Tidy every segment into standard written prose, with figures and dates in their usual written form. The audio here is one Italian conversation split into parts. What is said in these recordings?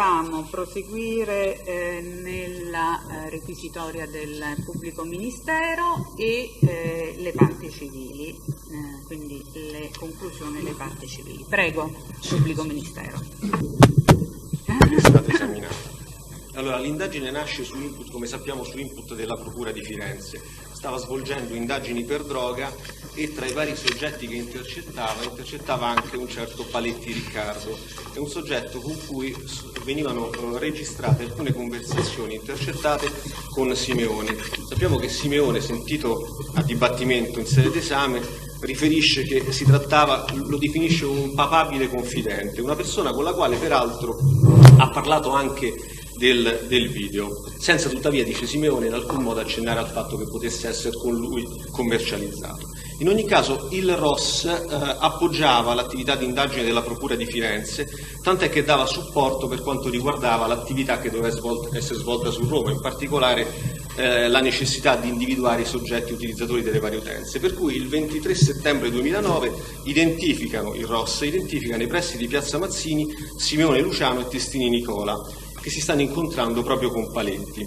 volevamo proseguire nella requisitoria del pubblico ministero e le parti civili, quindi le conclusioni delle parti civili. Prego, pubblico ministero. È stata esaminata. Allora, l'indagine nasce su input, come sappiamo, su input della Procura di Firenze. Stava svolgendo indagini per droga e tra i vari soggetti che intercettava anche un certo Paletti Riccardo. È un soggetto con cui venivano registrate alcune conversazioni intercettate con Simeone. Sappiamo che Simeone, sentito a dibattimento in sede d'esame, riferisce che si trattava, lo definisce un papabile confidente, una persona con la quale peraltro ha parlato anche del video, senza tuttavia, dice Simeone, in alcun modo accennare al fatto che potesse essere con lui commercializzato. In ogni caso il ROS appoggiava l'attività di indagine della Procura di Firenze, tant'è che dava supporto per quanto riguardava l'attività che doveva essere svolta su Roma, in particolare la necessità di individuare i soggetti utilizzatori delle varie utenze, per cui il 23 settembre 2009 il ROS identifica nei pressi di Piazza Mazzini Simeone Luciano e Testini Nicola, che si stanno incontrando proprio con Paletti.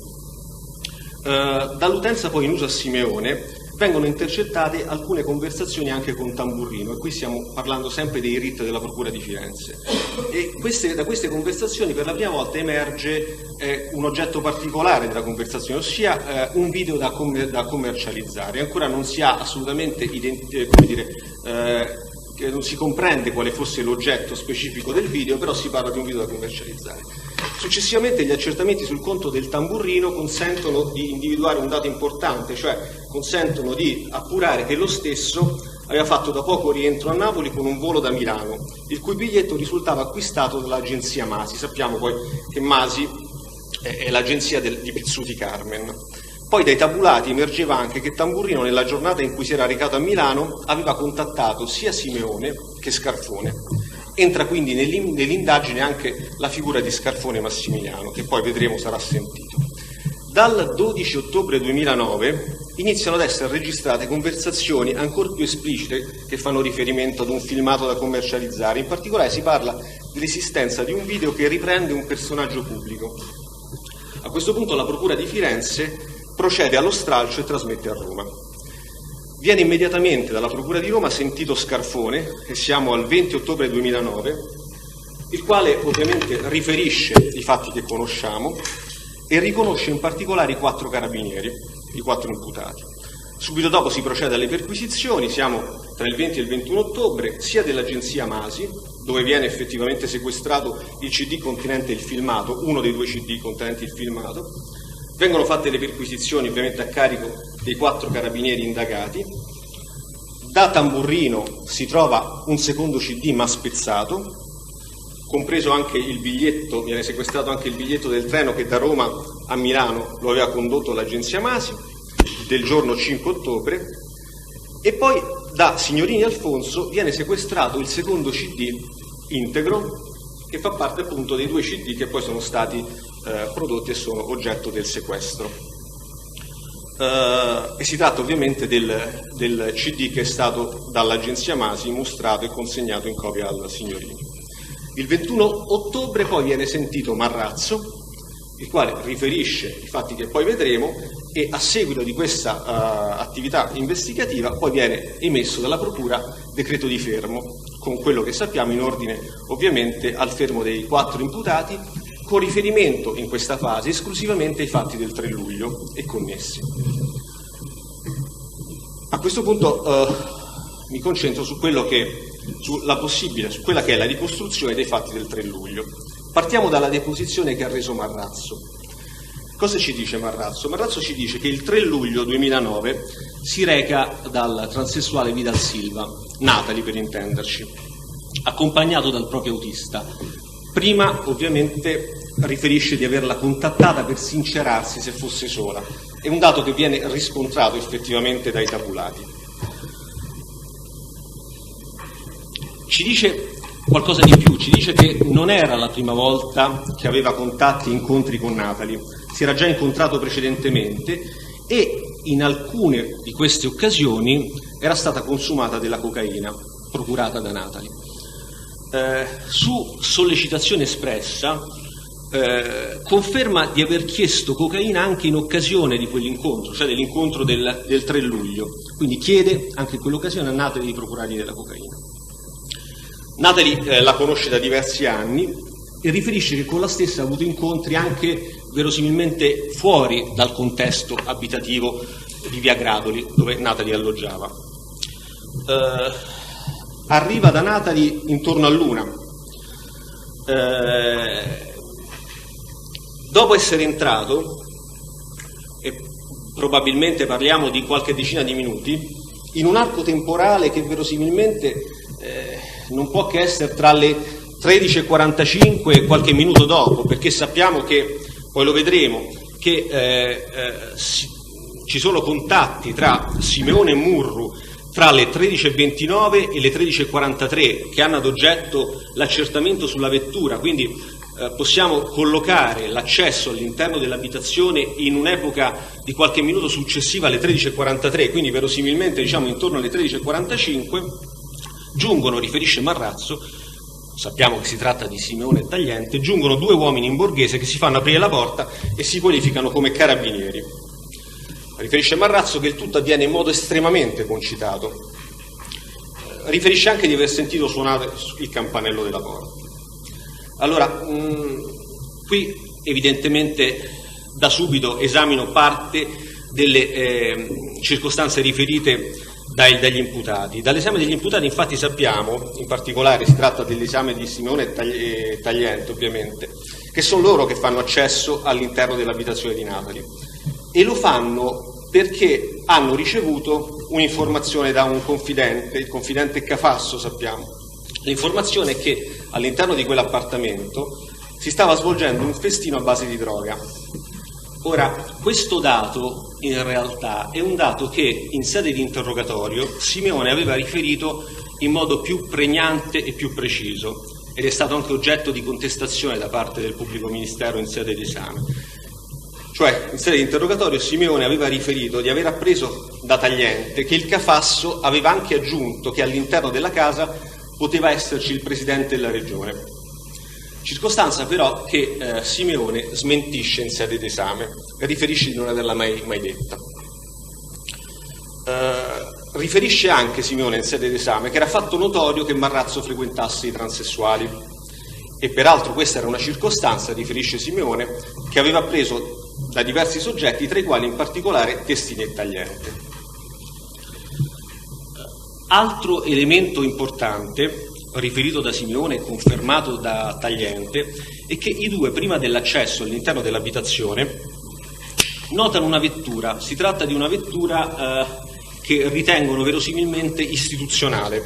Dall'utenza poi in uso a Simeone vengono intercettate alcune conversazioni anche con Tamburrino, e qui stiamo parlando sempre dei RIT della Procura di Firenze. E da queste conversazioni per la prima volta emerge un oggetto particolare della conversazione, ossia un video da commercializzare. Ancora non si ha assolutamente che non si comprende quale fosse l'oggetto specifico del video, però si parla di un video da commercializzare. Successivamente gli accertamenti sul conto del Tamburrino consentono di individuare un dato importante, cioè consentono di appurare che lo stesso aveva fatto da poco rientro a Napoli con un volo da Milano, il cui biglietto risultava acquistato dall'agenzia Masi. Sappiamo poi che Masi è l'agenzia di Pizzuti Carmen. Poi dai tabulati emergeva anche che Tamburrino, nella giornata in cui si era recato a Milano, aveva contattato sia Simeone che Scarfone. Entra quindi nell'indagine anche la figura di Scarfone Massimiliano, che poi vedremo sarà sentito. Dal 12 ottobre 2009 iniziano ad essere registrate conversazioni ancor più esplicite che fanno riferimento ad un filmato da commercializzare. In particolare si parla dell'esistenza di un video che riprende un personaggio pubblico. A questo punto la Procura di Firenze procede allo stralcio e trasmette a Roma. Viene immediatamente dalla Procura di Roma sentito Scarfone, e siamo al 20 ottobre 2009, il quale ovviamente riferisce i fatti che conosciamo e riconosce in particolare i 4 carabinieri, i 4 imputati. Subito dopo si procede alle perquisizioni, siamo tra il 20 e il 21 ottobre, sia dell'agenzia Masi, dove viene effettivamente sequestrato il CD contenente il filmato, uno dei 2 CD contenenti il filmato. Vengono fatte le perquisizioni ovviamente a carico dei 4 carabinieri indagati. Da Tamburrino si trova un secondo CD ma spezzato, compreso anche il biglietto, viene sequestrato anche il biglietto del treno che da Roma a Milano lo aveva condotto l'agenzia Masi, del giorno 5 ottobre, e poi da Signorini Alfonso viene sequestrato il secondo CD integro, che fa parte appunto dei 2 CD che poi sono stati prodotti e sono oggetto del sequestro. E si tratta ovviamente del CD che è stato dall'agenzia Masi mostrato e consegnato in copia al Signorini. Il 21 ottobre poi viene sentito Marrazzo, il quale riferisce i fatti che poi vedremo, e a seguito di questa attività investigativa poi viene emesso dalla Procura decreto di fermo, con quello che sappiamo in ordine ovviamente al fermo dei 4 imputati, con riferimento in questa fase esclusivamente ai fatti del 3 luglio e connessi. A questo punto mi concentro su quella che è la ricostruzione dei fatti del 3 luglio. Partiamo dalla deposizione che ha reso Marrazzo. Cosa ci dice Marrazzo? Marrazzo ci dice che il 3 luglio 2009 si reca dal transessuale Vidal Silva, Natalie per intenderci, accompagnato dal proprio autista. Prima ovviamente riferisce di averla contattata per sincerarsi se fosse sola. È un dato che viene riscontrato effettivamente dai tabulati. Ci dice qualcosa di più, ci dice che non era la prima volta che aveva contatti e incontri con Natalie, si era già incontrato precedentemente e in alcune di queste occasioni era stata consumata della cocaina procurata da Natalie. Su sollecitazione espressa conferma di aver chiesto cocaina anche in occasione di quell'incontro, cioè dell'incontro del 3 luglio. Quindi chiede anche in quell'occasione a Natalie di procurargli della cocaina. Natalie la conosce da diversi anni e riferisce che con la stessa ha avuto incontri anche verosimilmente fuori dal contesto abitativo di Via Gradoli, dove Natalie alloggiava. Arriva da Natalie intorno all'1. Dopo essere entrato, e probabilmente parliamo di qualche decina di minuti, in un arco temporale che verosimilmente non può che essere tra le 13:45 e qualche minuto dopo, perché sappiamo che, poi lo vedremo, che ci sono contatti tra Simeone e Murru tra le 13:29 e le 13:43 che hanno ad oggetto l'accertamento sulla vettura, quindi possiamo collocare l'accesso all'interno dell'abitazione in un'epoca di qualche minuto successiva alle 13:43, quindi verosimilmente diciamo intorno alle 13:45, giungono, riferisce Marrazzo, sappiamo che si tratta di Simeone e Tagliente, giungono 2 uomini in borghese che si fanno aprire la porta e si qualificano come carabinieri. Riferisce Marrazzo che il tutto avviene in modo estremamente concitato. Riferisce anche di aver sentito suonare il campanello della porta. Allora, qui evidentemente da subito esamino parte delle circostanze riferite dagli imputati. Dall'esame degli imputati infatti sappiamo, in particolare si tratta dell'esame di Simeone e Tagliente ovviamente, che sono loro che fanno accesso all'interno dell'abitazione di Natalie e lo fanno perché hanno ricevuto un'informazione da un confidente, il confidente Cafasso sappiamo. L'informazione è che all'interno di quell'appartamento si stava svolgendo un festino a base di droga. Ora, questo dato in realtà è un dato che in sede di interrogatorio Simeone aveva riferito in modo più pregnante e più preciso ed è stato anche oggetto di contestazione da parte del pubblico ministero in sede di esame. Cioè, in sede di interrogatorio Simeone aveva riferito di aver appreso da Tagliente che il Cafasso aveva anche aggiunto che all'interno della casa poteva esserci il Presidente della Regione. Circostanza però che Simeone smentisce in sede d'esame e riferisce di non averla mai detta. Riferisce anche Simeone in sede d'esame che era fatto notorio che Marrazzo frequentasse i transessuali e peraltro questa era una circostanza, riferisce Simeone, che aveva preso da diversi soggetti, tra i quali in particolare Testini e Tagliente. Altro elemento importante riferito da Simeone e confermato da Tagliente è che i due, prima dell'accesso all'interno dell'abitazione, notano una vettura. Si tratta di una vettura che ritengono verosimilmente istituzionale,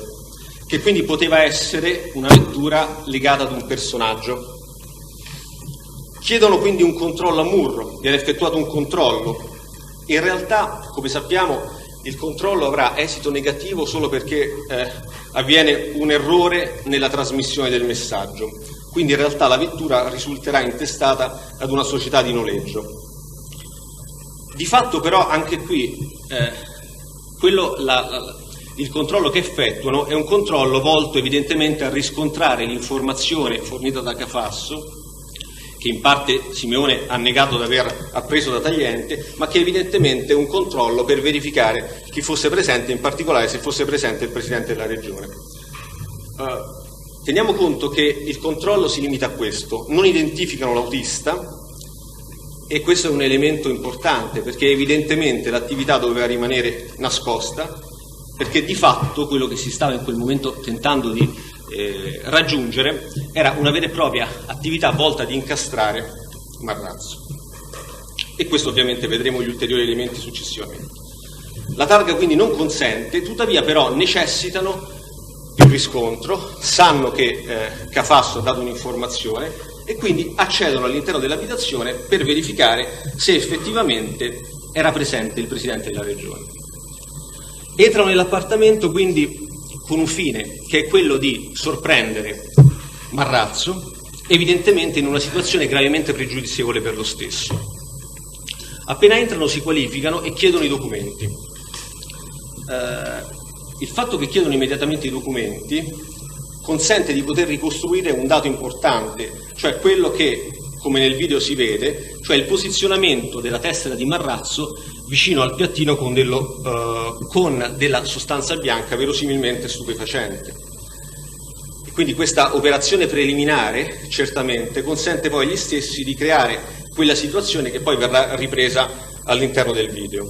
che quindi poteva essere una vettura legata ad un personaggio. Chiedono quindi un controllo a Murru, viene effettuato un controllo. In realtà, come sappiamo, il controllo avrà esito negativo solo perché avviene un errore nella trasmissione del messaggio. Quindi in realtà la vettura risulterà intestata ad una società di noleggio. Di fatto però anche qui il controllo che effettuano è un controllo volto evidentemente a riscontrare l'informazione fornita da Cafasso, che in parte Simeone ha negato di aver appreso da Tagliente, ma che evidentemente è un controllo per verificare chi fosse presente, in particolare se fosse presente il Presidente della Regione. Teniamo conto che il controllo si limita a questo, non identificano l'autista e questo è un elemento importante perché evidentemente l'attività doveva rimanere nascosta, perché di fatto quello che si stava in quel momento tentando di raggiungere era una vera e propria attività volta ad incastrare Marrazzo. E questo ovviamente vedremo gli ulteriori elementi successivamente. La targa quindi non consente, tuttavia però necessitano di un riscontro, sanno che Cafasso ha dato un'informazione e quindi accedono all'interno dell'abitazione per verificare se effettivamente era presente il Presidente della Regione. Entrano nell'appartamento quindi con un fine che è quello di sorprendere Marrazzo, evidentemente in una situazione gravemente pregiudizievole per lo stesso. Appena entrano si qualificano e chiedono i documenti. Il fatto che chiedono immediatamente i documenti consente di poter ricostruire un dato importante, cioè quello che come nel video si vede, cioè il posizionamento della tessera di Marrazzo vicino al piattino con della sostanza bianca verosimilmente stupefacente. E quindi questa operazione preliminare certamente consente poi agli stessi di creare quella situazione che poi verrà ripresa all'interno del video.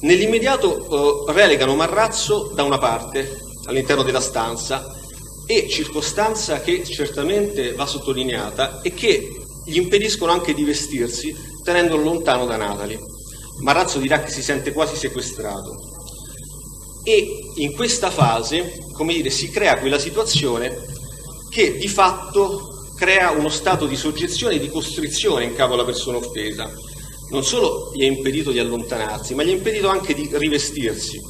Nell'immediato relegano Marrazzo da una parte all'interno della stanza, e circostanza che certamente va sottolineata è che gli impediscono anche di vestirsi tenendolo lontano da Natalie. Marrazzo dirà che si sente quasi sequestrato, e in questa fase, come dire, si crea quella situazione che di fatto crea uno stato di soggezione e di costrizione in capo alla persona offesa. Non solo gli è impedito di allontanarsi, ma gli è impedito anche di rivestirsi.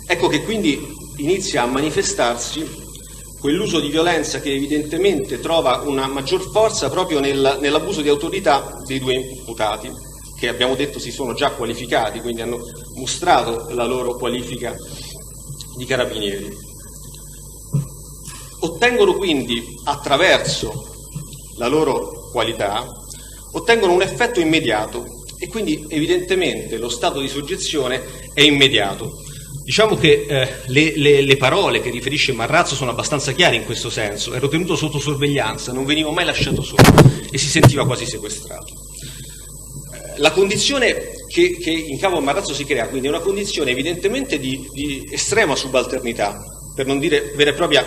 Ecco che quindi inizia a manifestarsi quell'uso di violenza che evidentemente trova una maggior forza proprio nell'abuso di autorità dei due imputati, che abbiamo detto si sono già qualificati, quindi hanno mostrato la loro qualifica di carabinieri. Ottengono quindi, attraverso la loro qualità, ottengono un effetto immediato, e quindi evidentemente lo stato di soggezione è immediato. Diciamo che le parole che riferisce Marrazzo sono abbastanza chiare in questo senso: ero tenuto sotto sorveglianza, non venivo mai lasciato solo, e si sentiva quasi sequestrato. La condizione che in capo a Marrazzo si crea quindi è una condizione evidentemente di estrema subalternità, per non dire vera e propria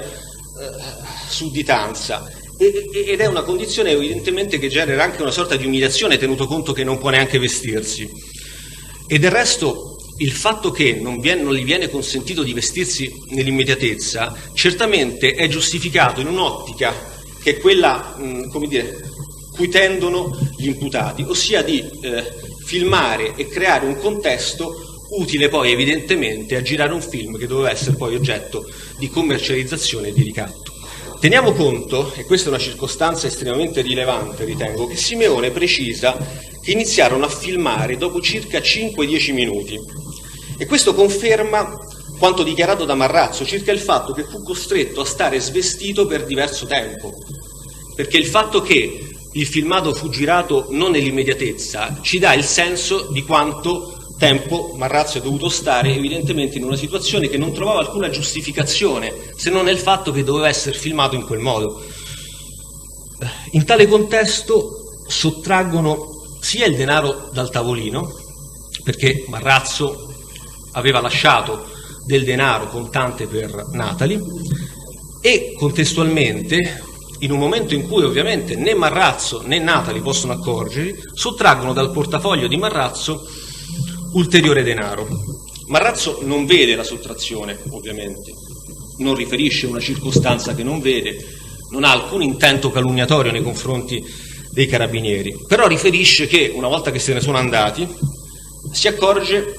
sudditanza, ed è una condizione evidentemente che genera anche una sorta di umiliazione, tenuto conto che non può neanche vestirsi. E del resto il fatto che non gli viene consentito di vestirsi nell'immediatezza certamente è giustificato in un'ottica che è quella, come dire, cui tendono gli imputati, ossia di filmare e creare un contesto utile poi evidentemente a girare un film che doveva essere poi oggetto di commercializzazione e di ricatto. Teniamo conto, e questa è una circostanza estremamente rilevante ritengo, che Simeone precisa che iniziarono a filmare dopo circa 5-10 minuti, e questo conferma quanto dichiarato da Marrazzo circa il fatto che fu costretto a stare svestito per diverso tempo, perché il fatto che il filmato fu girato non nell'immediatezza ci dà il senso di quanto tempo Marrazzo è dovuto stare evidentemente in una situazione che non trovava alcuna giustificazione se non nel fatto che doveva essere filmato in quel modo. In tale contesto sottraggono sia il denaro dal tavolino, perché Marrazzo aveva lasciato del denaro contante per Natalie, e contestualmente, in un momento in cui ovviamente né Marrazzo né Natalie possono accorgersi, sottraggono dal portafoglio di Marrazzo ulteriore denaro. Marrazzo non vede la sottrazione, ovviamente, non riferisce una circostanza che non vede, non ha alcun intento calunniatorio nei confronti dei carabinieri, però riferisce che una volta che se ne sono andati si accorge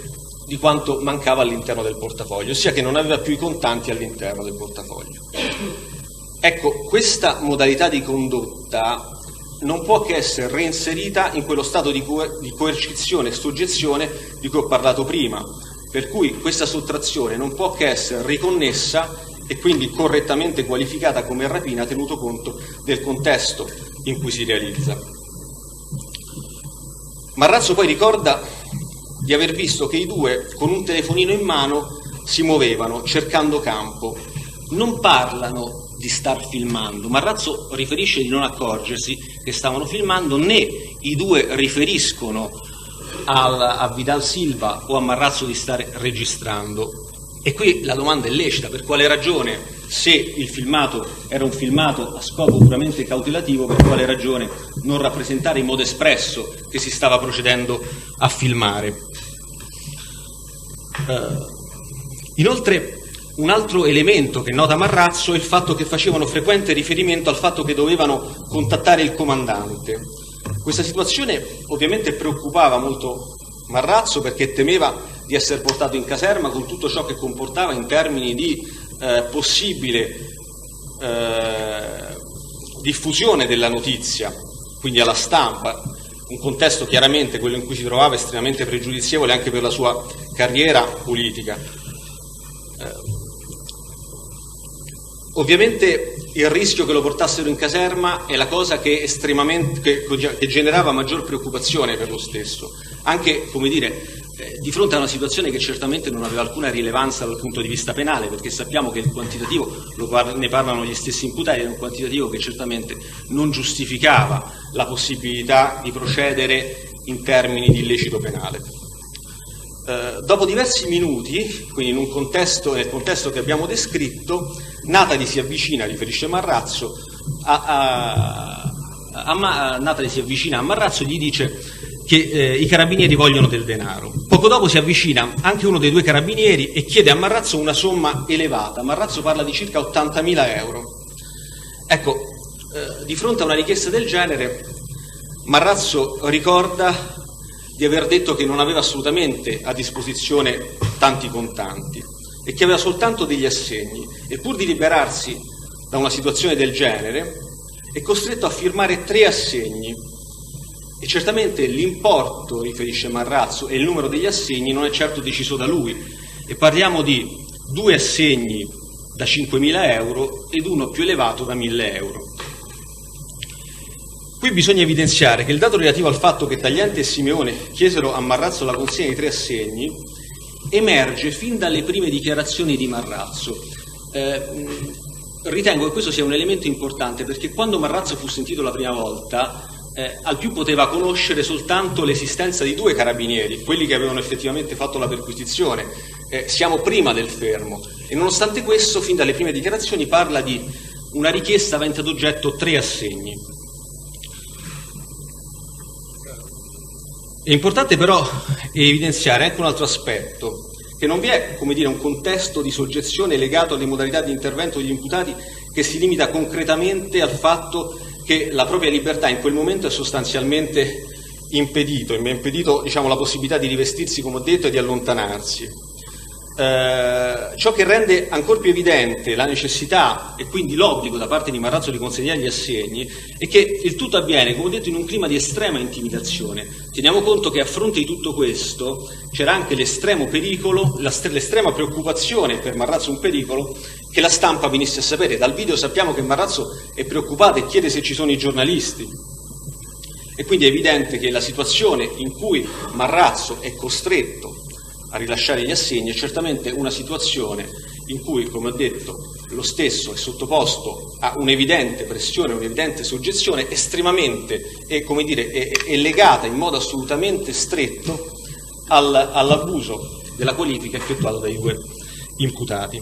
di quanto mancava all'interno del portafoglio, ossia che non aveva più i contanti all'interno del portafoglio. Ecco, questa modalità di condotta non può che essere reinserita in quello stato di coercizione e soggezione di cui ho parlato prima, per cui questa sottrazione non può che essere riconnessa e quindi correttamente qualificata come rapina, tenuto conto del contesto in cui si realizza. Marrazzo poi ricorda di aver visto che i due con un telefonino in mano si muovevano cercando campo. Non parlano di star filmando. Marrazzo riferisce di non accorgersi che stavano filmando, né i due riferiscono a Vidal Silva o a Marrazzo di stare registrando. E qui la domanda è lecita: per quale ragione, se il filmato era un filmato a scopo puramente cautelativo, per quale ragione non rappresentare in modo espresso che si stava procedendo a filmare? Inoltre, un altro elemento che nota Marrazzo è il fatto che facevano frequente riferimento al fatto che dovevano contattare il comandante. Questa situazione ovviamente preoccupava molto Marrazzo, perché temeva di essere portato in caserma con tutto ciò che comportava in termini di possibile diffusione della notizia, quindi alla stampa, un contesto chiaramente, quello in cui si trovava, estremamente pregiudizievole anche per la sua carriera politica. Ovviamente il rischio che lo portassero in caserma è la cosa che generava maggior preoccupazione per lo stesso, anche, come dire, di fronte a una situazione che certamente non aveva alcuna rilevanza dal punto di vista penale, perché sappiamo che il quantitativo, ne parlano gli stessi imputati, è un quantitativo che certamente non giustificava la possibilità di procedere in termini di illecito penale. Dopo diversi minuti, quindi nel contesto che abbiamo descritto, Natali si avvicina, riferisce Marrazzo, Natali si avvicina a Marrazzo e gli dice che i carabinieri vogliono del denaro. Poco dopo si avvicina anche uno dei due carabinieri e chiede a Marrazzo una somma elevata. Marrazzo parla di circa 80.000 euro. Ecco, di fronte a una richiesta del genere, Marrazzo ricorda di aver detto che non aveva assolutamente a disposizione tanti contanti e che aveva soltanto degli assegni, e pur di liberarsi da una situazione del genere è costretto a firmare 3 assegni, e certamente l'importo, riferisce Marrazzo, e il numero degli assegni non è certo deciso da lui, e parliamo di 2 assegni da 5.000 euro ed uno più elevato da 1.000 euro. Qui bisogna evidenziare che il dato relativo al fatto che Tagliante e Simeone chiesero a Marrazzo la consegna di 3 assegni emerge fin dalle prime dichiarazioni di Marrazzo. Ritengo che questo sia un elemento importante, perché quando Marrazzo fu sentito la prima volta, al più poteva conoscere soltanto l'esistenza di 2 carabinieri, quelli che avevano effettivamente fatto la perquisizione. Siamo prima del fermo, e nonostante questo, fin dalle prime dichiarazioni parla di una richiesta avente ad oggetto 3 assegni. È importante però evidenziare anche un altro aspetto, che non vi è, come dire, un contesto di soggezione legato alle modalità di intervento degli imputati che si limita concretamente al fatto che la propria libertà in quel momento è sostanzialmente impedito, diciamo, la possibilità di rivestirsi, come ho detto, e di allontanarsi. Ciò che rende ancora più evidente la necessità e quindi l'obbligo da parte di Marrazzo di consegnare gli assegni è che il tutto avviene, come ho detto, in un clima di estrema intimidazione. Teniamo conto che a fronte di tutto questo c'era anche l'estremo pericolo, l'estrema preoccupazione, per Marrazzo un pericolo, che la stampa venisse a sapere. Dal video sappiamo che Marrazzo è preoccupato e chiede se ci sono i giornalisti, e quindi è evidente che la situazione in cui Marrazzo è costretto a rilasciare gli assegni è certamente una situazione in cui, come ho detto, lo stesso è sottoposto a un'evidente pressione, un'evidente soggezione estremamente, è legata in modo assolutamente stretto all'abuso della qualifica effettuato dai 2 imputati.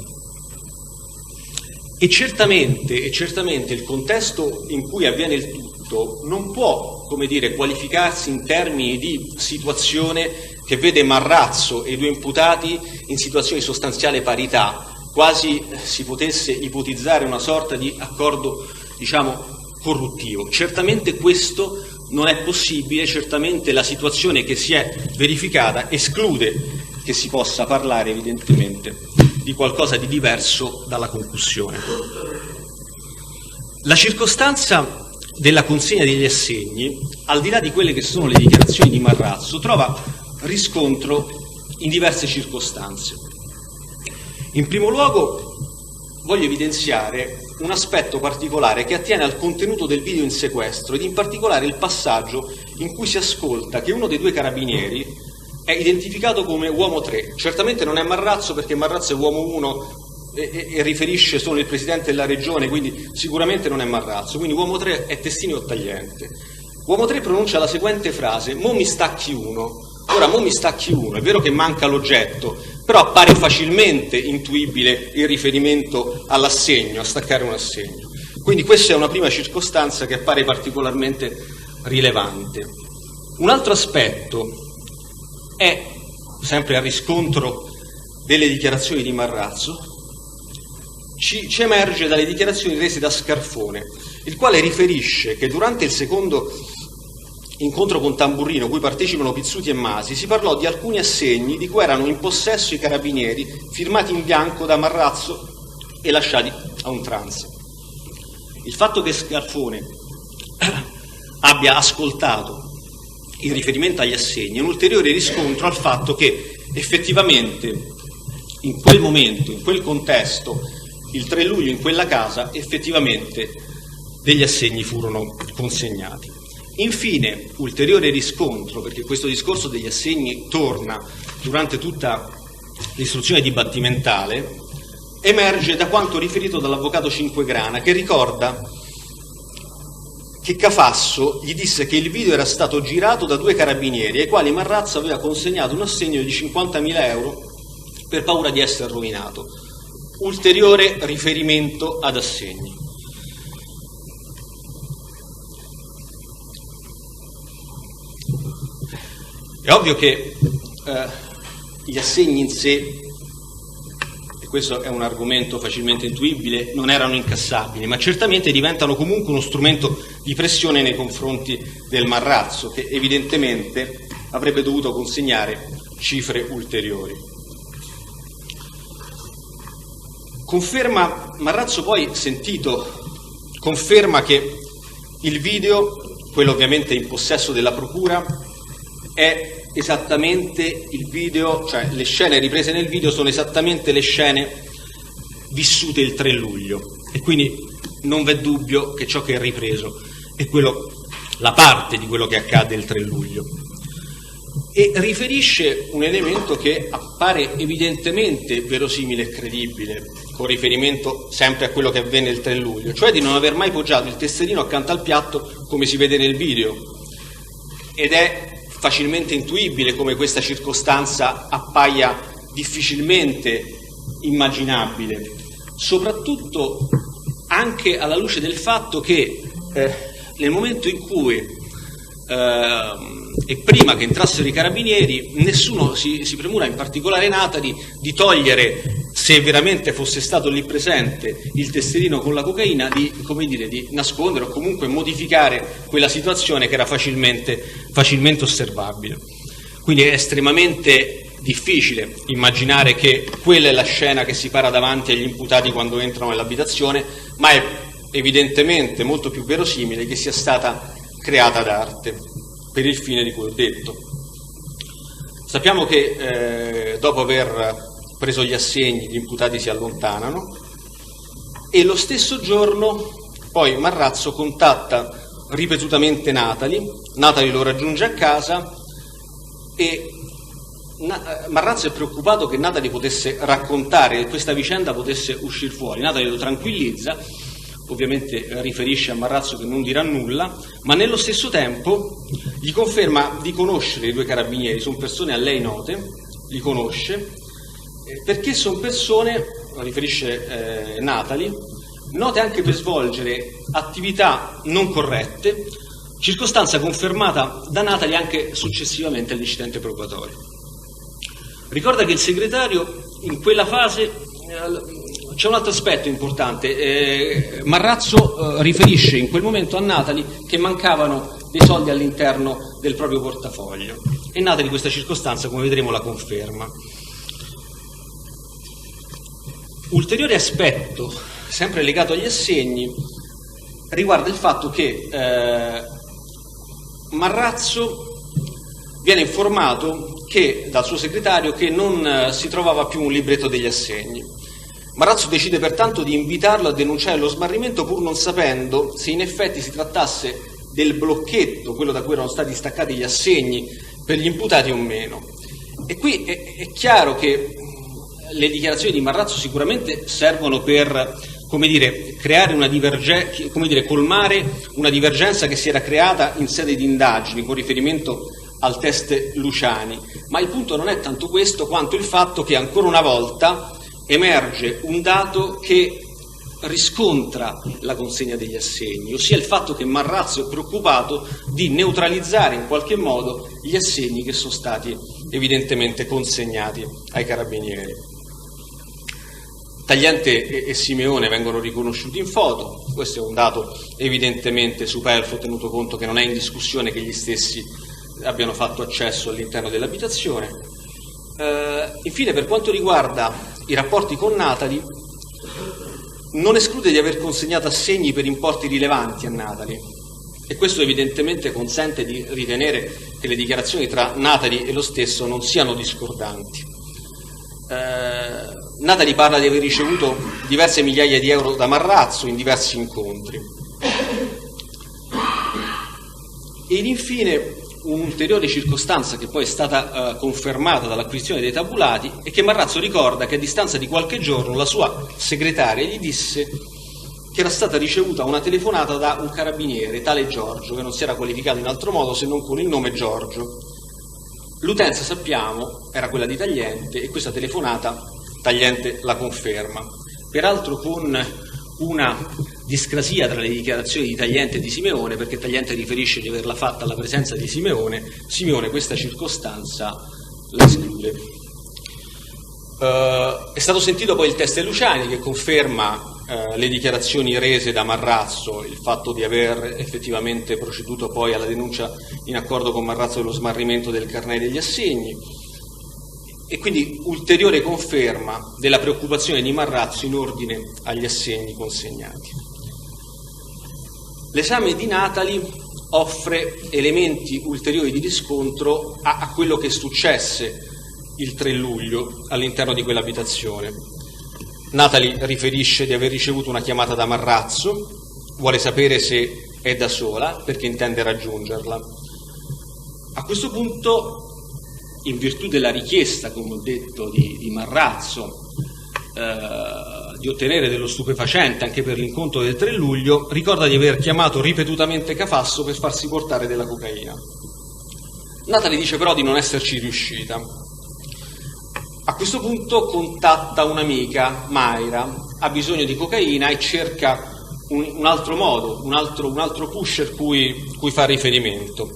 E certamente il contesto in cui avviene il tutto non può, qualificarsi in termini di situazione che vede Marrazzo e i 2 imputati in situazioni di sostanziale parità, quasi si potesse ipotizzare una sorta di accordo, corruttivo. Certamente questo non è possibile, certamente la situazione che si è verificata esclude che si possa parlare evidentemente di qualcosa di diverso dalla concussione. La circostanza della consegna degli assegni, al di là di quelle che sono le dichiarazioni di Marrazzo, trova riscontro in diverse circostanze. In primo luogo voglio evidenziare un aspetto particolare che attiene al contenuto del video in sequestro, ed in particolare il passaggio in cui si ascolta che uno dei 2 carabinieri è identificato come uomo 3. Certamente non è Marrazzo, perché Marrazzo è uomo 1 e riferisce solo il Presidente della Regione, quindi sicuramente non è Marrazzo. Quindi uomo 3 è Testini o Tagliente. Uomo 3 pronuncia la seguente frase: "Mo mi stacchi uno". Ora, mo mi stacchi uno, è vero che manca l'oggetto, però appare facilmente intuibile il riferimento all'assegno, a staccare un assegno. Quindi questa è una prima circostanza che appare particolarmente rilevante. Un altro aspetto è, sempre a riscontro delle dichiarazioni di Marrazzo, ci emerge dalle dichiarazioni rese da Scarfone, il quale riferisce che durante il secondo incontro con Tamburrino, cui partecipano Pizzuti e Masi, si parlò di alcuni assegni di cui erano in possesso i carabinieri, firmati in bianco da Marrazzo e lasciati a un trance. Il fatto che Scarfone abbia ascoltato il riferimento agli assegni è un ulteriore riscontro al fatto che effettivamente in quel momento, in quel contesto, il 3 luglio in quella casa effettivamente degli assegni furono consegnati. Infine, ulteriore riscontro, perché questo discorso degli assegni torna durante tutta l'istruzione dibattimentale, emerge da quanto riferito dall'avvocato Cinquegrana, che ricorda che Cafasso gli disse che il video era stato girato da 2 carabinieri ai quali Marrazzo aveva consegnato un assegno di 50.000 euro per paura di essere rovinato. Ulteriore riferimento ad assegni. È ovvio che gli assegni in sé, e questo è un argomento facilmente intuibile, non erano incassabili, ma certamente diventano comunque uno strumento di pressione nei confronti del Marrazzo, che evidentemente avrebbe dovuto consegnare cifre ulteriori. Conferma Marrazzo poi, sentito, conferma che il video, quello ovviamente in possesso della procura, è esattamente il video, cioè le scene riprese nel video sono esattamente le scene vissute il 3 luglio e quindi non v'è dubbio che ciò che è ripreso è la parte di quello che accade il 3 luglio. E riferisce un elemento che appare evidentemente verosimile e credibile, con riferimento sempre a quello che avvenne il 3 luglio, cioè di non aver mai poggiato il tesserino accanto al piatto come si vede nel video, ed è facilmente intuibile come questa circostanza appaia difficilmente immaginabile, soprattutto anche alla luce del fatto che nel momento in cui e prima che entrassero i carabinieri nessuno si premura, in particolare Natali, di togliere, se veramente fosse stato lì presente, il tesserino con la cocaina, di nascondere o comunque modificare quella situazione che era facilmente osservabile. Quindi è estremamente difficile immaginare che quella è la scena che si para davanti agli imputati quando entrano nell'abitazione, ma è evidentemente molto più verosimile che sia stata creata d'arte per il fine di cui ho detto. Sappiamo che dopo aver preso gli assegni gli imputati si allontanano e lo stesso giorno poi Marrazzo contatta ripetutamente Natali lo raggiunge a casa e Marrazzo è preoccupato che Natali potesse raccontare, che questa vicenda potesse uscire fuori. Natali lo tranquillizza, ovviamente riferisce a Marrazzo che non dirà nulla, ma nello stesso tempo gli conferma di conoscere i 2 carabinieri, sono persone a lei note, li conosce, perché sono persone, riferisce Natali, note anche per svolgere attività non corrette, circostanza confermata da Natali anche successivamente all'incidente probatorio. Ricorda che il segretario in quella fase, c'è un altro aspetto importante, Marrazzo riferisce in quel momento a Natali che mancavano dei soldi all'interno del proprio portafoglio e Natali questa circostanza, come vedremo, la conferma. Ulteriore aspetto, sempre legato agli assegni, riguarda il fatto che Marrazzo viene informato dal suo segretario che non si trovava più un libretto degli assegni. Marrazzo decide pertanto di invitarlo a denunciare lo smarrimento pur non sapendo se in effetti si trattasse del blocchetto, quello da cui erano stati staccati gli assegni per gli imputati o meno. E qui è chiaro che le dichiarazioni di Marrazzo sicuramente servono per, creare una colmare una divergenza che si era creata in sede di indagini con riferimento al test Luciani, ma il punto non è tanto questo quanto il fatto che ancora una volta emerge un dato che riscontra la consegna degli assegni, ossia il fatto che Marrazzo è preoccupato di neutralizzare in qualche modo gli assegni che sono stati evidentemente consegnati ai carabinieri. Tagliente e Simeone vengono riconosciuti in foto, questo è un dato evidentemente superfluo tenuto conto che non è in discussione che gli stessi abbiano fatto accesso all'interno dell'abitazione. Infine, per quanto riguarda i rapporti con Natali, non esclude di aver consegnato assegni per importi rilevanti a Natali e questo evidentemente consente di ritenere che le dichiarazioni tra Natali e lo stesso non siano discordanti. Natalie parla di aver ricevuto diverse migliaia di euro da Marrazzo in diversi incontri. Ed infine un'ulteriore circostanza che poi è stata confermata dall'acquisizione dei tabulati è che Marrazzo ricorda che a distanza di qualche giorno la sua segretaria gli disse che era stata ricevuta una telefonata da un carabiniere, tale Giorgio, che non si era qualificato in altro modo se non con il nome Giorgio. L'utenza, sappiamo, era quella di Tagliente e questa telefonata Tagliente la conferma. Peraltro con una discrasia tra le dichiarazioni di Tagliente e di Simeone, perché Tagliente riferisce di averla fatta alla presenza di Simeone, Simeone questa circostanza la esclude. È stato sentito poi il test Luciani che conferma le dichiarazioni rese da Marrazzo, il fatto di aver effettivamente proceduto poi alla denuncia in accordo con Marrazzo dello smarrimento del carnet degli assegni, e quindi ulteriore conferma della preoccupazione di Marrazzo in ordine agli assegni consegnati. L'esame di Natalie offre elementi ulteriori di riscontro a quello che successe il 3 luglio all'interno di quell'abitazione. Natalie riferisce di aver ricevuto una chiamata da Marrazzo, vuole sapere se è da sola perché intende raggiungerla. A questo punto, in virtù della richiesta, come ho detto, di Marrazzo di ottenere dello stupefacente anche per l'incontro del 3 luglio, ricorda di aver chiamato ripetutamente Cafasso per farsi portare della cocaina. Natalie dice però di non esserci riuscita. A questo punto contatta un'amica, Mayra, ha bisogno di cocaina e cerca un altro modo, un altro pusher cui fa riferimento.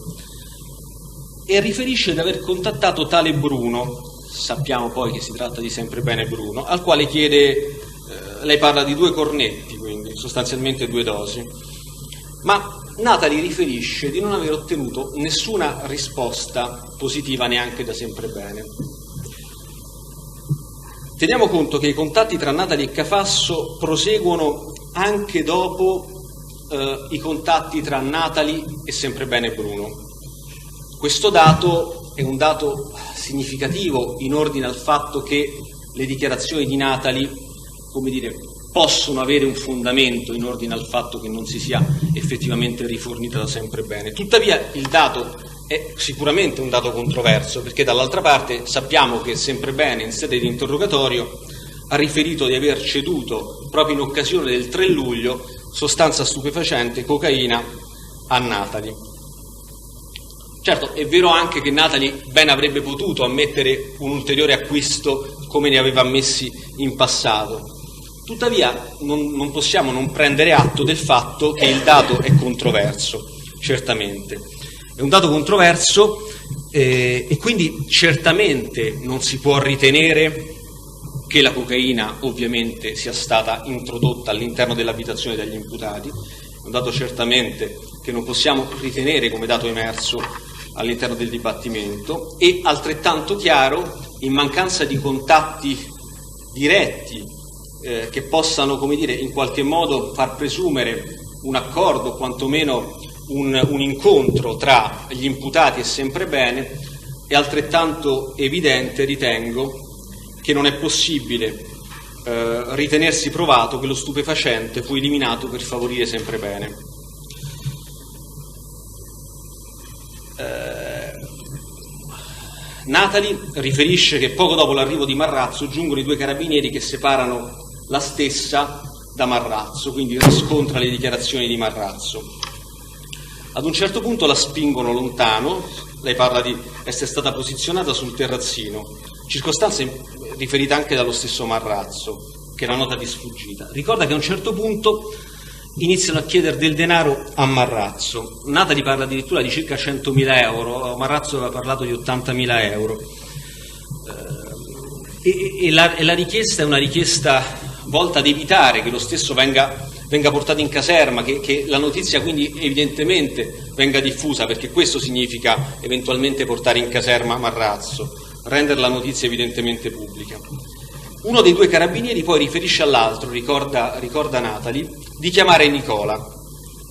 E riferisce di aver contattato tale Bruno, sappiamo poi che si tratta di Sempre Bene Bruno, al quale chiede, lei parla di 2 cornetti, quindi sostanzialmente 2 dosi, ma Natalie riferisce di non aver ottenuto nessuna risposta positiva neanche da Sempre Bene. Teniamo conto che i contatti tra Natalie e Cafasso proseguono anche dopo i contatti tra Natalie e Sempre Bene Bruno. Questo dato è un dato significativo in ordine al fatto che le dichiarazioni di Natalie, come dire, possono avere un fondamento in ordine al fatto che non si sia effettivamente rifornita da Sempre Bene. Tuttavia il dato è sicuramente un dato controverso, perché dall'altra parte sappiamo che Sempre Bene in sede di interrogatorio ha riferito di aver ceduto proprio in occasione del 3 luglio sostanza stupefacente, cocaina, a Natalie. Certo, è vero anche che Natalie ben avrebbe potuto ammettere un ulteriore acquisto come ne aveva ammessi in passato. Tuttavia non possiamo non prendere atto del fatto che il dato è controverso, certamente. È un dato controverso e quindi certamente non si può ritenere che la cocaina ovviamente sia stata introdotta all'interno dell'abitazione degli imputati. È un dato certamente che non possiamo ritenere come dato emerso all'interno del dibattimento, e altrettanto chiaro, in mancanza di contatti diretti che possano, come dire, in qualche modo far presumere un accordo, quantomeno un incontro tra gli imputati e Sempre Bene, è altrettanto evidente, ritengo, che non è possibile ritenersi provato che lo stupefacente fu eliminato per favorire Sempre Bene. Natalie riferisce che poco dopo l'arrivo di Marrazzo giungono i 2 carabinieri che separano la stessa da Marrazzo, quindi riscontra le dichiarazioni di Marrazzo. Ad un certo punto la spingono lontano, lei parla di essere stata posizionata sul terrazzino, circostanza riferita anche dallo stesso Marrazzo, che la nota di sfuggita. Ricorda che a un certo punto iniziano a chiedere del denaro a Marrazzo. Natalie parla addirittura di circa 100.000 euro, Marrazzo aveva parlato di 80.000 euro. E la richiesta è una richiesta volta ad evitare che lo stesso venga portato in caserma, che la notizia quindi evidentemente venga diffusa, perché questo significa eventualmente portare in caserma Marrazzo, rendere la notizia evidentemente pubblica. Uno dei 2 carabinieri poi riferisce all'altro, ricorda Natalie, di chiamare Nicola,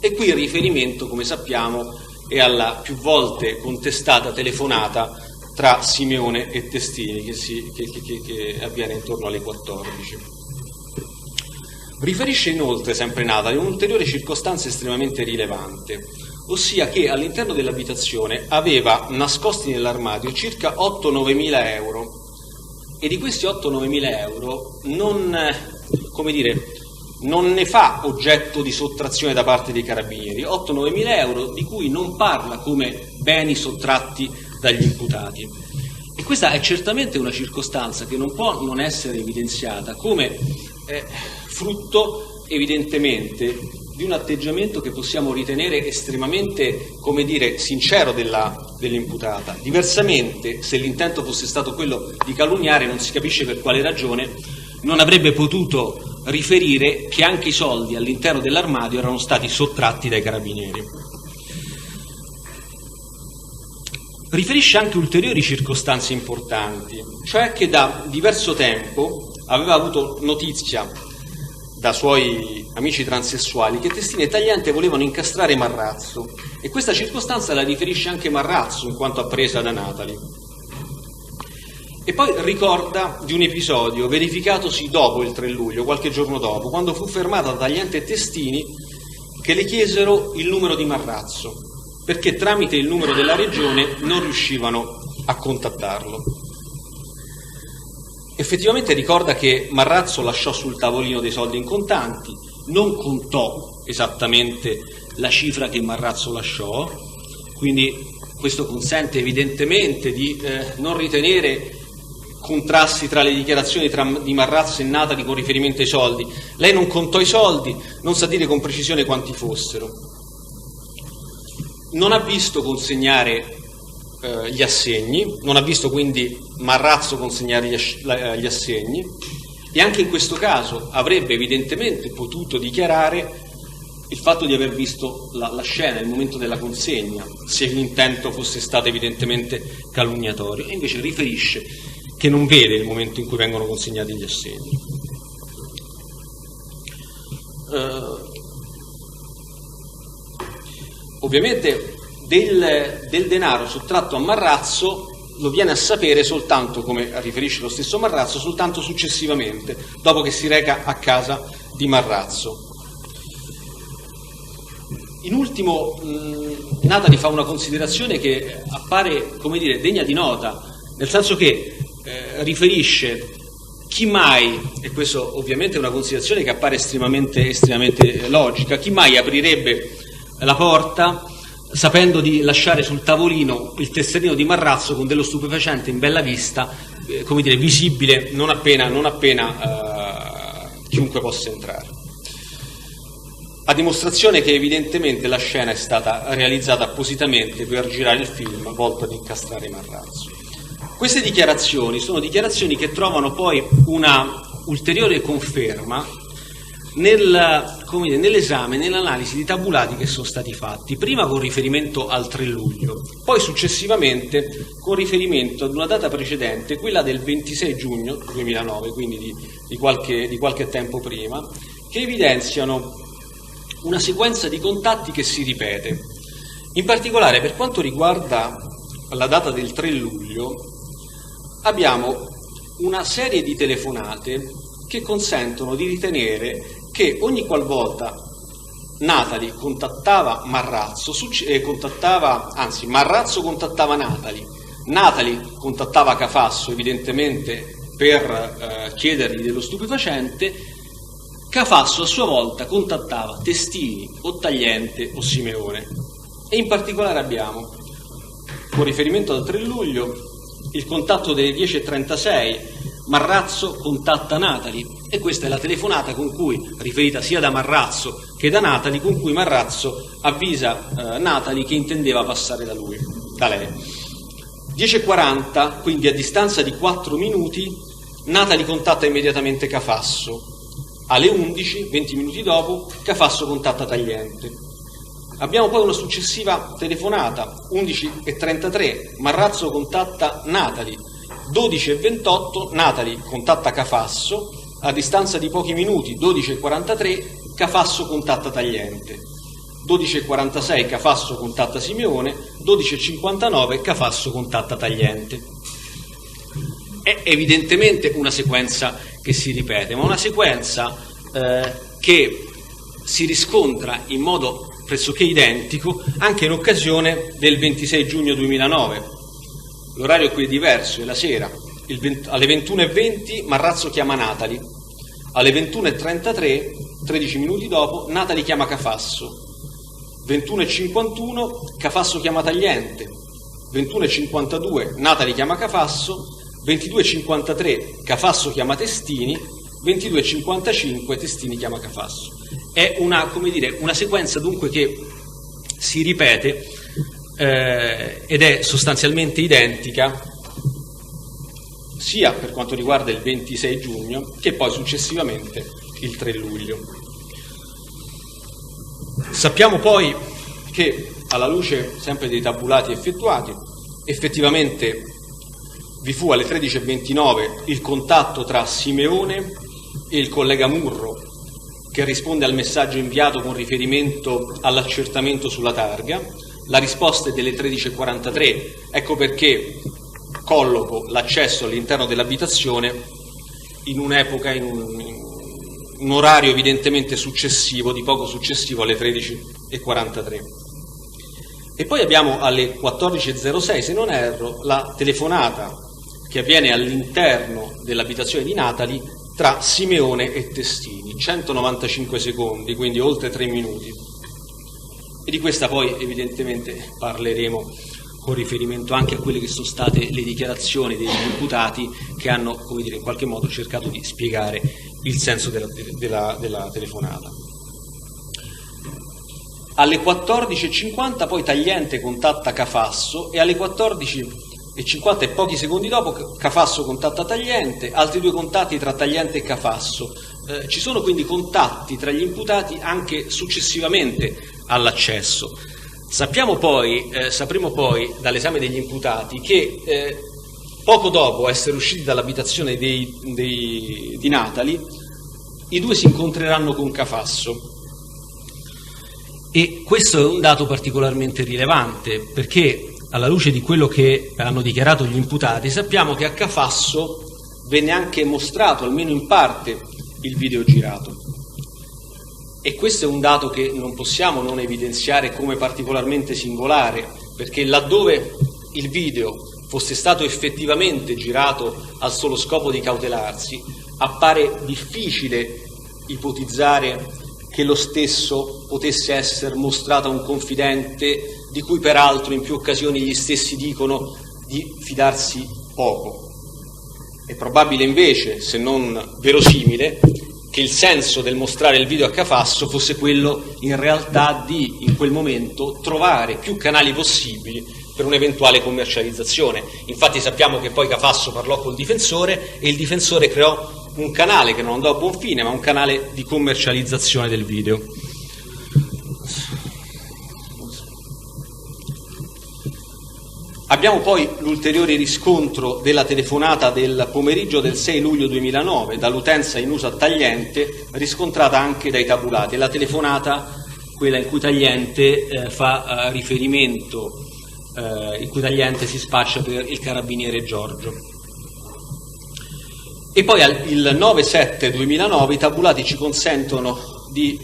e qui il riferimento, come sappiamo, è alla più volte contestata telefonata tra Simeone e Testini che avviene intorno alle 14. Riferisce inoltre sempre Natali un'ulteriore circostanza estremamente rilevante, ossia che all'interno dell'abitazione aveva nascosti nell'armadio circa 8-9 mila euro, e di questi 8-9 mila euro non ne fa oggetto di sottrazione da parte dei carabinieri, 8-9 mila euro di cui non parla come beni sottratti dagli imputati. E questa è certamente una circostanza che non può non essere evidenziata come frutto evidentemente di un atteggiamento che possiamo ritenere estremamente, sincero dell'imputata. Diversamente, se l'intento fosse stato quello di calunniare, non si capisce per quale ragione non avrebbe potuto riferire che anche i soldi all'interno dell'armadio erano stati sottratti dai carabinieri. Riferisce anche ulteriori circostanze importanti, cioè che da diverso tempo aveva avuto notizia da suoi amici transessuali che Testini e Tagliente volevano incastrare Marrazzo, e questa circostanza la riferisce anche Marrazzo in quanto appresa da Natali. E poi ricorda di un episodio verificatosi dopo il 3 luglio, qualche giorno dopo, quando fu fermata da Tagliente e Testini che le chiesero il numero di Marrazzo, perché tramite il numero della regione non riuscivano a contattarlo. Effettivamente ricorda che Marrazzo lasciò sul tavolino dei soldi in contanti, non contò esattamente la cifra che Marrazzo lasciò, quindi questo consente evidentemente di non ritenere contrasti tra le dichiarazioni di Marrazzo e Natali con riferimento ai soldi. Lei non contò i soldi, non sa dire con precisione quanti fossero, non ha visto consegnare gli assegni, non ha visto quindi Marrazzo consegnare gli assegni, e anche in questo caso avrebbe evidentemente potuto dichiarare il fatto di aver visto la scena, il momento della consegna, se l'intento fosse stato evidentemente calunniatorio, e invece riferisce che non vede il momento in cui vengono consegnati gli assegni. Ovviamente del denaro sottratto a Marrazzo lo viene a sapere soltanto, come riferisce lo stesso Marrazzo, soltanto successivamente, dopo che si reca a casa di Marrazzo. In ultimo, Natali fa una considerazione che appare, degna di nota, nel senso che riferisce chi mai, e questo ovviamente è una considerazione che appare estremamente logica, chi mai aprirebbe la porta sapendo di lasciare sul tavolino il tesserino di Marrazzo con dello stupefacente in bella vista, visibile non appena chiunque possa entrare. A dimostrazione che evidentemente la scena è stata realizzata appositamente per girare il film volto ad incastrare Marrazzo. Queste dichiarazioni sono dichiarazioni che trovano poi una ulteriore conferma nell'esame, nell'analisi di tabulati che sono stati fatti, prima con riferimento al 3 luglio, poi successivamente con riferimento ad una data precedente, quella del 26 giugno 2009, quindi di qualche tempo prima, che evidenziano una sequenza di contatti che si ripete. In particolare, per quanto riguarda la data del 3 luglio, abbiamo una serie di telefonate che consentono di ritenere che ogni qualvolta Natali contattava Marrazzo, Marrazzo contattava Natali contattava Cafasso, evidentemente per chiedergli dello stupefacente, Cafasso a sua volta contattava Testini o Tagliente o Simeone. E in particolare abbiamo, con riferimento al 3 luglio, il contatto delle 10:36, Marrazzo contatta Natali, e questa è la telefonata con cui, riferita sia da Marrazzo che da Natali, con cui Marrazzo avvisa Natali che intendeva passare da lei. 10:40, quindi a distanza di 4 minuti, Natali contatta immediatamente Cafasso. Alle 11, 20 minuti dopo, Cafasso contatta Tagliente. Abbiamo poi una successiva telefonata, 11:33, Marrazzo contatta Natali. 12:28, Natali contatta Cafasso. A distanza di pochi minuti, 12:43, Cafasso contatta Tagliente. 12:46, Cafasso contatta Simeone. 12:59 Cafasso contatta Tagliente. È evidentemente una sequenza che si ripete, ma una sequenza che si riscontra in modo pressoché identico anche in occasione del 26 giugno 2009. L'orario qui è diverso, è la sera. Alle 21:20 Marrazzo chiama Natali, alle 21:33, 13 minuti dopo, Natali chiama Cafasso, 21:51 Cafasso chiama Tagliente, 21:52 Natali chiama Cafasso, 22:53 Cafasso chiama Testini, 22:55 Testini chiama Cafasso. È una sequenza dunque che si ripete ed è sostanzialmente identica sia per quanto riguarda il 26 giugno che poi successivamente il 3 luglio. Sappiamo poi che, alla luce sempre dei tabulati effettuati, effettivamente vi fu alle 13:29 il contatto tra Simeone e il collega Murro, che risponde al messaggio inviato con riferimento all'accertamento sulla targa. La risposta è delle 13:43, ecco perché colloco l'accesso all'interno dell'abitazione in un'epoca, in un orario evidentemente successivo, di poco successivo alle 13:43. E poi abbiamo alle 14:06, se non erro, la telefonata che avviene all'interno dell'abitazione di Natali tra Simeone e Testini, 195 secondi, quindi oltre 3 minuti. E di questa poi evidentemente parleremo con riferimento anche a quelle che sono state le dichiarazioni degli imputati che hanno, come dire, in qualche modo cercato di spiegare il senso della telefonata. Alle 14:50 poi Tagliente contatta Cafasso e alle 14:50 e pochi secondi dopo Cafasso contatta Tagliente, altri 2 contatti tra Tagliente e Cafasso. Ci sono quindi contatti tra gli imputati anche successivamente all'accesso. Sapremo poi dall'esame degli imputati che poco dopo essere usciti dall'abitazione di Natali, i 2 si incontreranno con Cafasso. E questo è un dato particolarmente rilevante, perché alla luce di quello che hanno dichiarato gli imputati, sappiamo che a Cafasso venne anche mostrato, almeno in parte, il video girato. E questo è un dato che non possiamo non evidenziare come particolarmente singolare, perché laddove il video fosse stato effettivamente girato al solo scopo di cautelarsi, appare difficile ipotizzare che lo stesso potesse essere mostrato a un confidente di cui peraltro in più occasioni gli stessi dicono di fidarsi poco. È probabile invece, se non verosimile, che il senso del mostrare il video a Cafasso fosse quello in realtà di, in quel momento, trovare più canali possibili per un'eventuale commercializzazione. Infatti sappiamo che poi Cafasso parlò col difensore e il difensore creò un canale che non andò a buon fine, ma un canale di commercializzazione del video. Abbiamo poi l'ulteriore riscontro della telefonata del pomeriggio del 6 luglio 2009 dall'utenza in uso a Tagliente, riscontrata anche dai tabulati. La telefonata, quella in cui Tagliente fa riferimento, in cui Tagliente si spaccia per il carabiniere Giorgio. E poi il 9/7/2009 i tabulati ci consentono di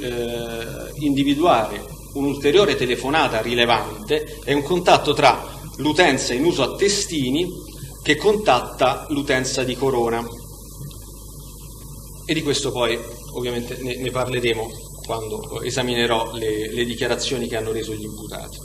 individuare un'ulteriore telefonata rilevante e un contatto tra l'utenza in uso a Testini che contatta l'utenza di Corona. E di questo poi ovviamente ne parleremo quando esaminerò le dichiarazioni che hanno reso gli imputati.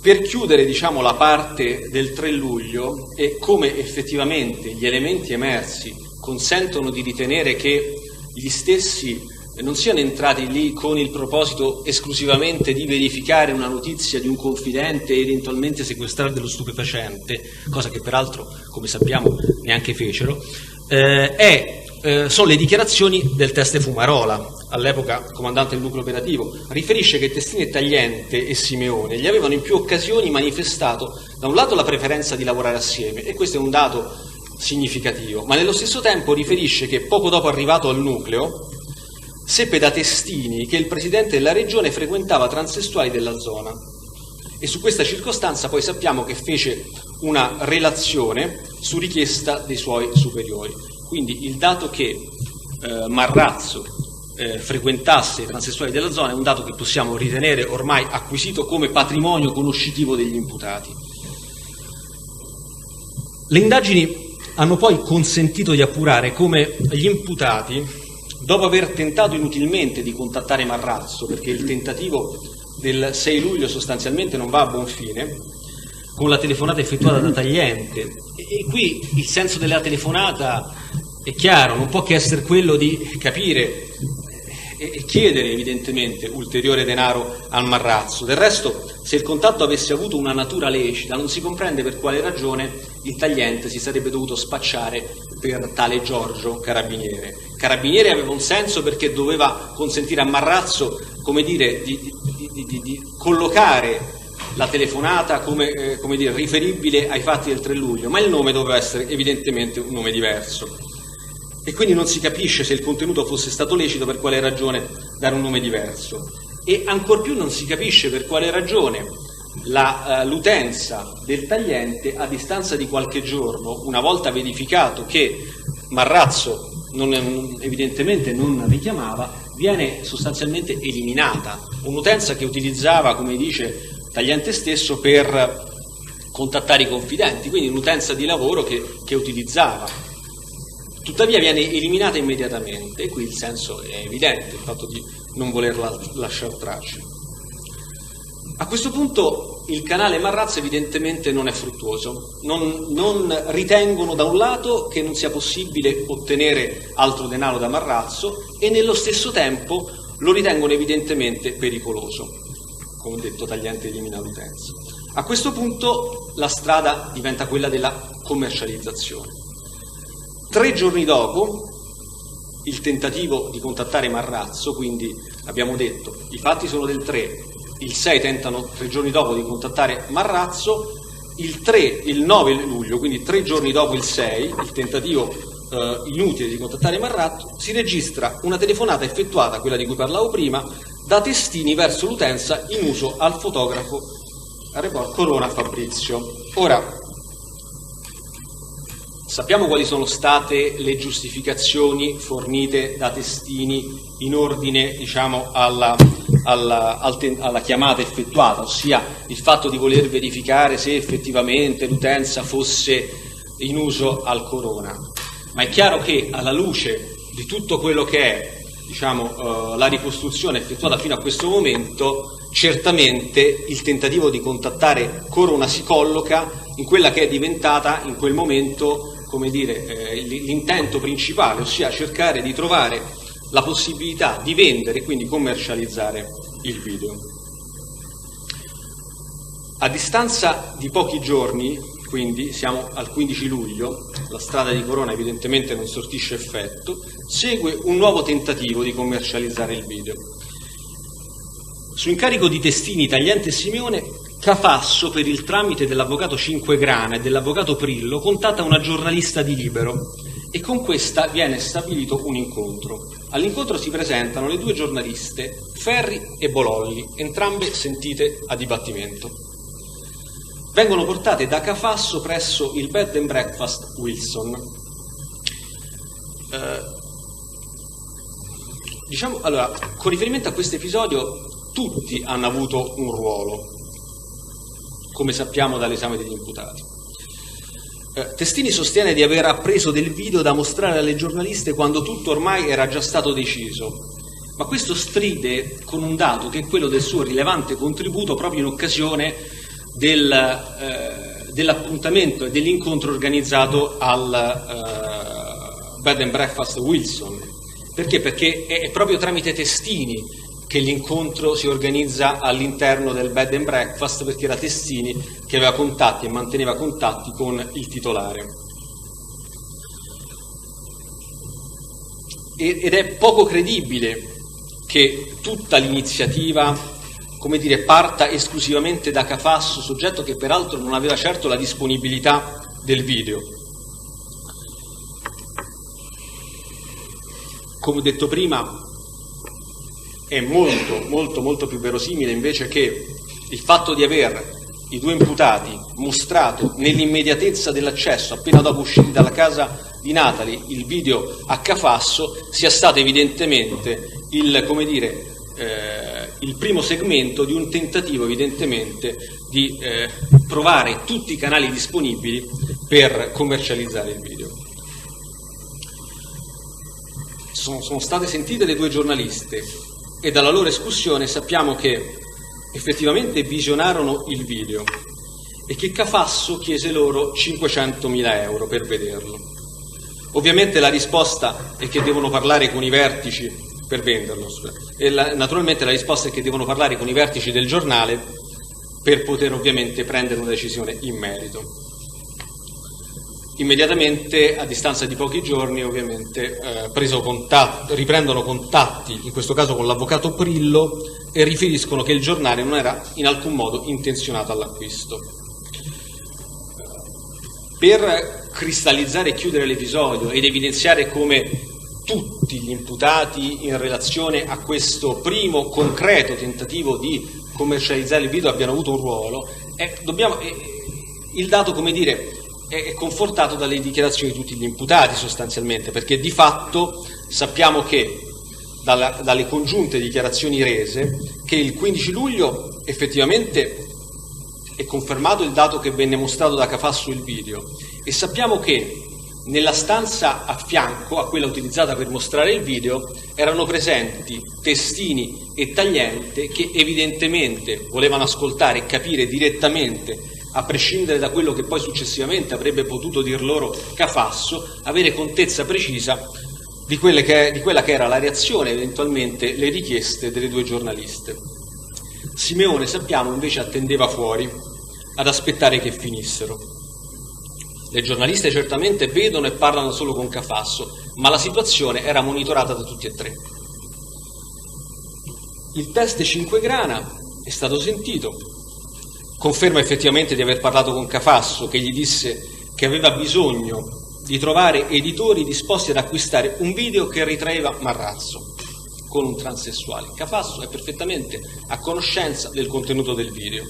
Per chiudere, diciamo, la parte del 3 luglio e come effettivamente gli elementi emersi consentono di ritenere che gli stessi non siano entrati lì con il proposito esclusivamente di verificare una notizia di un confidente e eventualmente sequestrare dello stupefacente, cosa che peraltro, come sappiamo, neanche fecero, sono le dichiarazioni del teste Fumarola, all'epoca comandante del nucleo operativo. Riferisce che Testini e Tagliente e Simeone gli avevano in più occasioni manifestato da un lato la preferenza di lavorare assieme, e questo è un dato significativo, ma nello stesso tempo riferisce che poco dopo arrivato al nucleo seppe da Testini che il presidente della regione frequentava transessuali della zona e su questa circostanza poi sappiamo che fece una relazione su richiesta dei suoi superiori. Quindi il dato che Marrazzo frequentasse i transessuali della zona è un dato che possiamo ritenere ormai acquisito come patrimonio conoscitivo degli imputati. Le indagini hanno poi consentito di appurare come gli imputati, dopo aver tentato inutilmente di contattare Marrazzo, perché il tentativo del 6 luglio sostanzialmente non va a buon fine, con la telefonata effettuata da Tagliente, e qui il senso della telefonata è chiaro, non può che essere quello di capire e chiedere evidentemente ulteriore denaro al Marrazzo. Del resto, se il contatto avesse avuto una natura lecita, non si comprende per quale ragione il Tagliente si sarebbe dovuto spacciare per tale Giorgio Carabiniere. Carabiniere aveva un senso perché doveva consentire a Marrazzo, come dire, di collocare la telefonata come dire, riferibile ai fatti del 3 luglio, ma il nome doveva essere evidentemente un nome diverso. E quindi non si capisce, se il contenuto fosse stato lecito, per quale ragione dare un nome diverso. E ancor più non si capisce per quale ragione l'utenza del Tagliente, a distanza di qualche giorno, una volta verificato che Marrazzo evidentemente non richiamava, viene sostanzialmente eliminata. Un'utenza che utilizzava, come dice Tagliente stesso, per contattare i confidenti, quindi un'utenza di lavoro che utilizzava. Tuttavia viene eliminata immediatamente, e qui il senso è evidente, il fatto di non volerla lasciare tracce. A questo punto il canale Marrazzo evidentemente non è fruttuoso, non ritengono da un lato che non sia possibile ottenere altro denaro da Marrazzo, e nello stesso tempo lo ritengono evidentemente pericoloso. Come ho detto, Tagliente elimina l'utenza. A questo punto la strada diventa quella della commercializzazione. 3 giorni dopo il tentativo di contattare Marrazzo, quindi abbiamo detto i fatti sono del 3, il 6 tentano 3 giorni dopo di contattare Marrazzo, il 9 luglio, quindi 3 giorni dopo il 6, il tentativo inutile di contattare Marrazzo, si registra una telefonata effettuata, quella di cui parlavo prima, da Testini verso l'utenza in uso al fotografo Corona Fabrizio. Ora, sappiamo quali sono state le giustificazioni fornite da Testini in ordine, diciamo, alla chiamata effettuata, ossia il fatto di voler verificare se effettivamente l'utenza fosse in uso al Corona. Ma è chiaro che, alla luce di tutto quello che è, diciamo, la ricostruzione effettuata fino a questo momento, certamente il tentativo di contattare Corona si colloca in quella che è diventata in quel momento, come dire, l'intento principale, ossia cercare di trovare la possibilità di vendere e quindi commercializzare il video. A distanza di pochi giorni, quindi siamo al 15 luglio, la strada di Corona evidentemente non sortisce effetto, segue un nuovo tentativo di commercializzare il video. Su incarico di Testini, Tagliente e Simeone, Cafasso, per il tramite dell'avvocato Cinquegrana e dell'avvocato Prillo, contatta una giornalista di Libero e con questa viene stabilito un incontro. All'incontro si presentano le 2 giornaliste, Ferri e Bololli, entrambe sentite a dibattimento. Vengono portate da Cafasso presso il Bed and Breakfast Wilson. Allora, con riferimento a questo episodio, tutti hanno avuto un ruolo, come sappiamo dall'esame degli imputati. Testini sostiene di aver appreso del video da mostrare alle giornaliste quando tutto ormai era già stato deciso, ma questo stride con un dato che è quello del suo rilevante contributo proprio in occasione dell'appuntamento e dell'incontro organizzato al Bed and Breakfast Wilson. Perché? Perché è proprio tramite Testini che l'incontro si organizza all'interno del Bed and Breakfast, perché era Testini che aveva contatti e manteneva contatti con il titolare. Ed è poco credibile che tutta l'iniziativa, come dire, parta esclusivamente da Cafasso, soggetto che peraltro non aveva certo la disponibilità del video. Come ho detto prima, è molto più verosimile invece che il fatto di aver i due imputati mostrato nell'immediatezza dell'accesso, appena dopo usciti dalla casa di Natalie, il video a Cafasso, sia stato evidentemente il primo segmento di un tentativo evidentemente di provare tutti i canali disponibili per commercializzare il video. Sono state sentite le due giornaliste e dalla loro escussione sappiamo che effettivamente visionarono il video e che Cafasso chiese loro 500.000 euro per vederlo. Ovviamente la risposta è che devono parlare con i vertici per venderlo, e naturalmente la risposta è che devono parlare con i vertici del giornale per poter ovviamente prendere una decisione in merito. Immediatamente, a distanza di pochi giorni, ovviamente riprendono contatti, in questo caso con l'avvocato Prillo, e riferiscono che il giornale non era in alcun modo intenzionato all'acquisto. Per cristallizzare e chiudere l'episodio ed evidenziare come tutti gli imputati in relazione a questo primo concreto tentativo di commercializzare il video abbiano avuto un ruolo, il dato, come dire, è confortato dalle dichiarazioni di tutti gli imputati sostanzialmente, perché di fatto sappiamo che dalle congiunte dichiarazioni rese che il 15 luglio effettivamente è confermato il dato che venne mostrato da Cafasso il video, e sappiamo che nella stanza a fianco a quella utilizzata per mostrare il video erano presenti Testini e Tagliente, che evidentemente volevano ascoltare e capire direttamente, a prescindere da quello che poi successivamente avrebbe potuto dir loro Cafasso, avere contezza precisa di quella che era la reazione, eventualmente le richieste delle due giornaliste. Simeone, sappiamo, invece attendeva fuori ad aspettare che finissero. Le giornaliste certamente vedono e parlano solo con Cafasso, ma la situazione era monitorata da tutti e tre. Il test Cinquegrana è stato sentito, conferma effettivamente di aver parlato con Cafasso, che gli disse che aveva bisogno di trovare editori disposti ad acquistare un video che ritraeva Marrazzo con un transessuale. Cafasso è perfettamente a conoscenza del contenuto del video.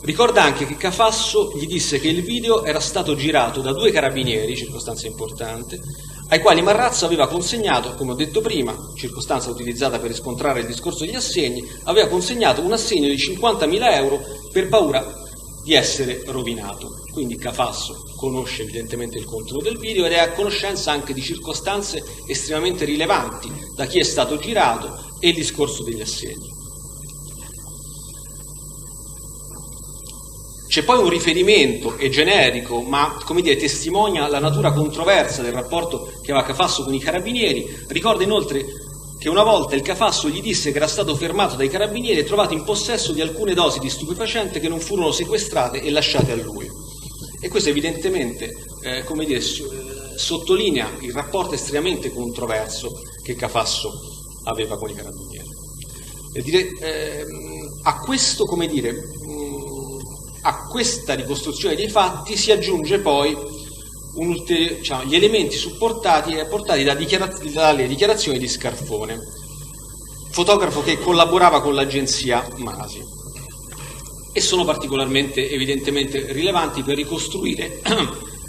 Ricorda anche che Cafasso gli disse che il video era stato girato da 2 carabinieri, circostanza importante, ai quali Marrazzo aveva consegnato, come ho detto prima, circostanza utilizzata per riscontrare il discorso degli assegni, aveva consegnato un assegno di 50.000 euro per paura di essere rovinato. Quindi Cafasso conosce evidentemente il contenuto del video ed è a conoscenza anche di circostanze estremamente rilevanti, da chi è stato girato e il discorso degli assegni. C'è poi un riferimento, è generico, ma come dire, testimonia la natura controversa del rapporto che aveva Cafasso con i carabinieri. Ricorda inoltre che una volta il Cafasso gli disse che era stato fermato dai carabinieri e trovato in possesso di alcune dosi di stupefacente che non furono sequestrate e lasciate a lui. E questo evidentemente, come dire, sottolinea il rapporto estremamente controverso che Cafasso aveva con i carabinieri. A questo, come dire, a questa ricostruzione dei fatti si aggiunge poi gli elementi supportati e portati dalle dichiarazioni di Scarfone, fotografo che collaborava con l'agenzia Masi, e sono particolarmente evidentemente rilevanti per ricostruire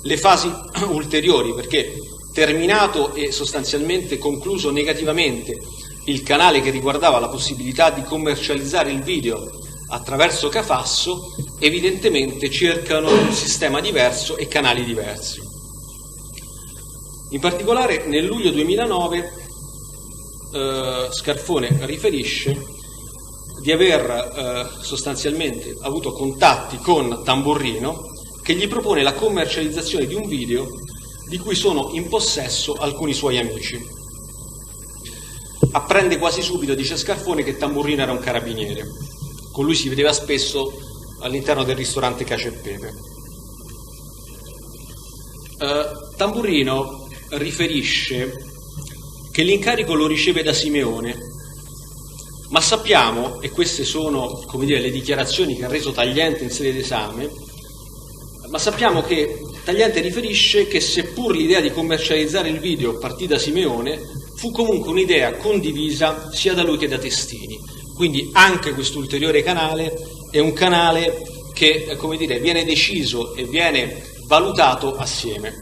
le fasi ulteriori, perché terminato e sostanzialmente concluso negativamente il canale che riguardava la possibilità di commercializzare il video attraverso Cafasso, evidentemente cercano un sistema diverso e canali diversi. In particolare nel luglio 2009 Scarfone riferisce di aver sostanzialmente avuto contatti con Tamburrino, che gli propone la commercializzazione di un video di cui sono in possesso alcuni suoi amici. Apprende quasi subito, dice Scarfone, che Tamburrino era un carabiniere. Con lui si vedeva spesso all'interno del ristorante Cacio e Pepe. Tamburrino riferisce che l'incarico lo riceve da Simeone, ma sappiamo, e queste sono, come dire, le dichiarazioni che ha reso Tagliente in sede d'esame, ma sappiamo che Tagliente riferisce che seppur l'idea di commercializzare il video partì da Simeone, fu comunque un'idea condivisa sia da lui che da Testini, Quindi anche questo ulteriore canale è un canale che, come dire, viene deciso e viene valutato assieme.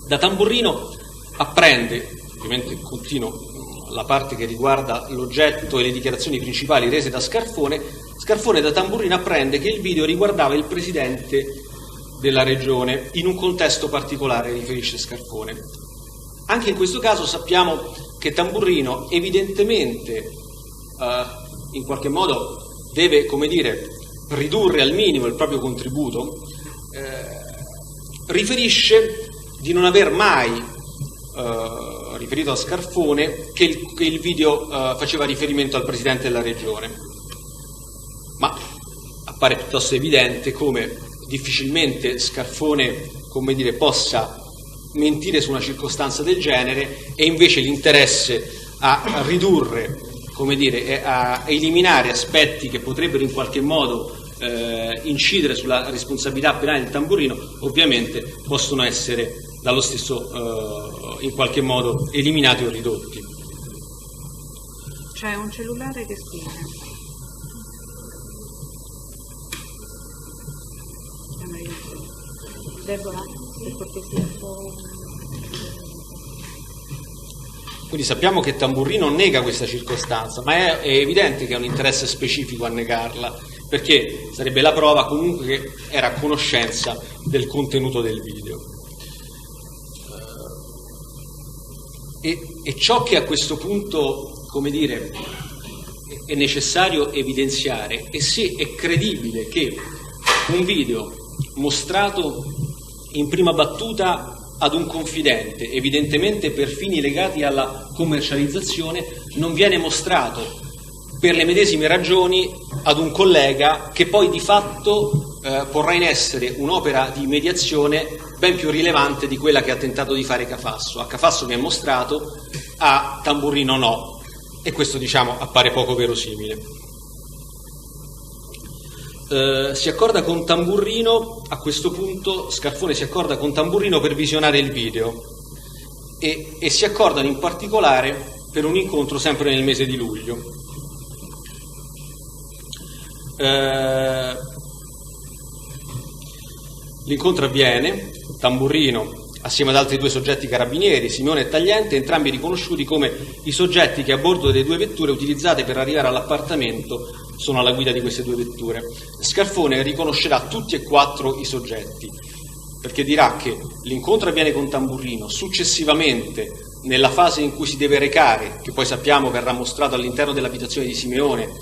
Da Tamburrino apprende, ovviamente continuo la parte che riguarda l'oggetto e le dichiarazioni principali rese da Scarfone. Scarfone da Tamburrino apprende che il video riguardava il presidente della regione in un contesto particolare, riferisce Scarfone. Anche in questo caso sappiamo che Tamburrino evidentemente in qualche modo deve, come dire, ridurre al minimo il proprio contributo. Riferisce di non aver mai riferito a Scarfone che il video faceva riferimento al presidente della regione, ma appare piuttosto evidente come difficilmente Scarfone, come dire, possa mentire su una circostanza del genere, e invece l'interesse a ridurre, come dire, a eliminare aspetti che potrebbero in qualche modo incidere sulla responsabilità penale del Tamburrino, ovviamente possono essere dallo stesso in qualche modo eliminati o ridotti. C'è un cellulare che squilla. Deborah, per cortesia, un po'. Quindi sappiamo che Tamburrino nega questa circostanza, ma è evidente che ha un interesse specifico a negarla, perché sarebbe la prova comunque che era a conoscenza del contenuto del video. E ciò che a questo punto, come dire, è necessario evidenziare è se è credibile che un video mostrato in prima battuta ad un confidente, evidentemente per fini legati alla commercializzazione, non viene mostrato per le medesime ragioni ad un collega che poi di fatto porrà in essere un'opera di mediazione ben più rilevante di quella che ha tentato di fare Cafasso. A Cafasso viene mostrato, a Tamburrino no, e questo, diciamo, appare poco verosimile. Si accorda con Tamburrino, a questo punto Scarfone si accorda con Tamburrino per visionare il video e si accordano in particolare per un incontro sempre nel mese di luglio. L'incontro avviene, Tamburrino assieme ad altri due soggetti carabinieri, Simeone e Tagliente, entrambi riconosciuti come i soggetti che a bordo delle due vetture utilizzate per arrivare all'appartamento sono alla guida di queste due vetture. Scarfone riconoscerà tutti e quattro i soggetti, perché dirà che l'incontro avviene con Tamburrino, successivamente nella fase in cui si deve recare, che poi sappiamo verrà mostrato all'interno dell'abitazione di Simeone,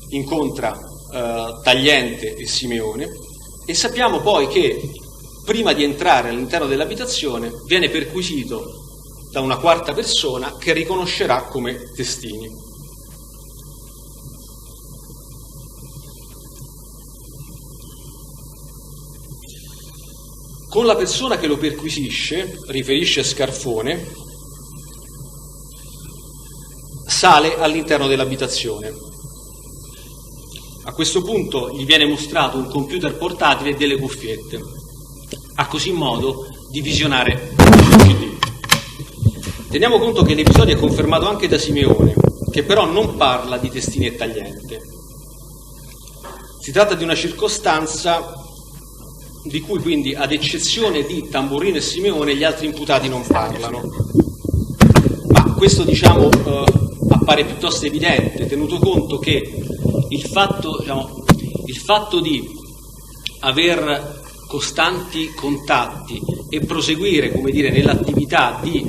incontra Tagliente e Simeone, e sappiamo poi che prima di entrare all'interno dell'abitazione viene perquisito da una quarta persona che riconoscerà come Testini. Con la persona che lo perquisisce, riferisce Scarfone, sale all'interno dell'abitazione. A questo punto gli viene mostrato un computer portatile e delle cuffiette, a così modo di visionare il CD. Teniamo conto che l'episodio è confermato anche da Simeone, che però non parla di Testini e Tagliente. Si tratta di una circostanza di cui quindi, ad eccezione di Tamburrino e Simeone, gli altri imputati non parlano. Ma questo, diciamo, appare piuttosto evidente, tenuto conto che il fatto di aver costanti contatti e proseguire, come dire, nell'attività di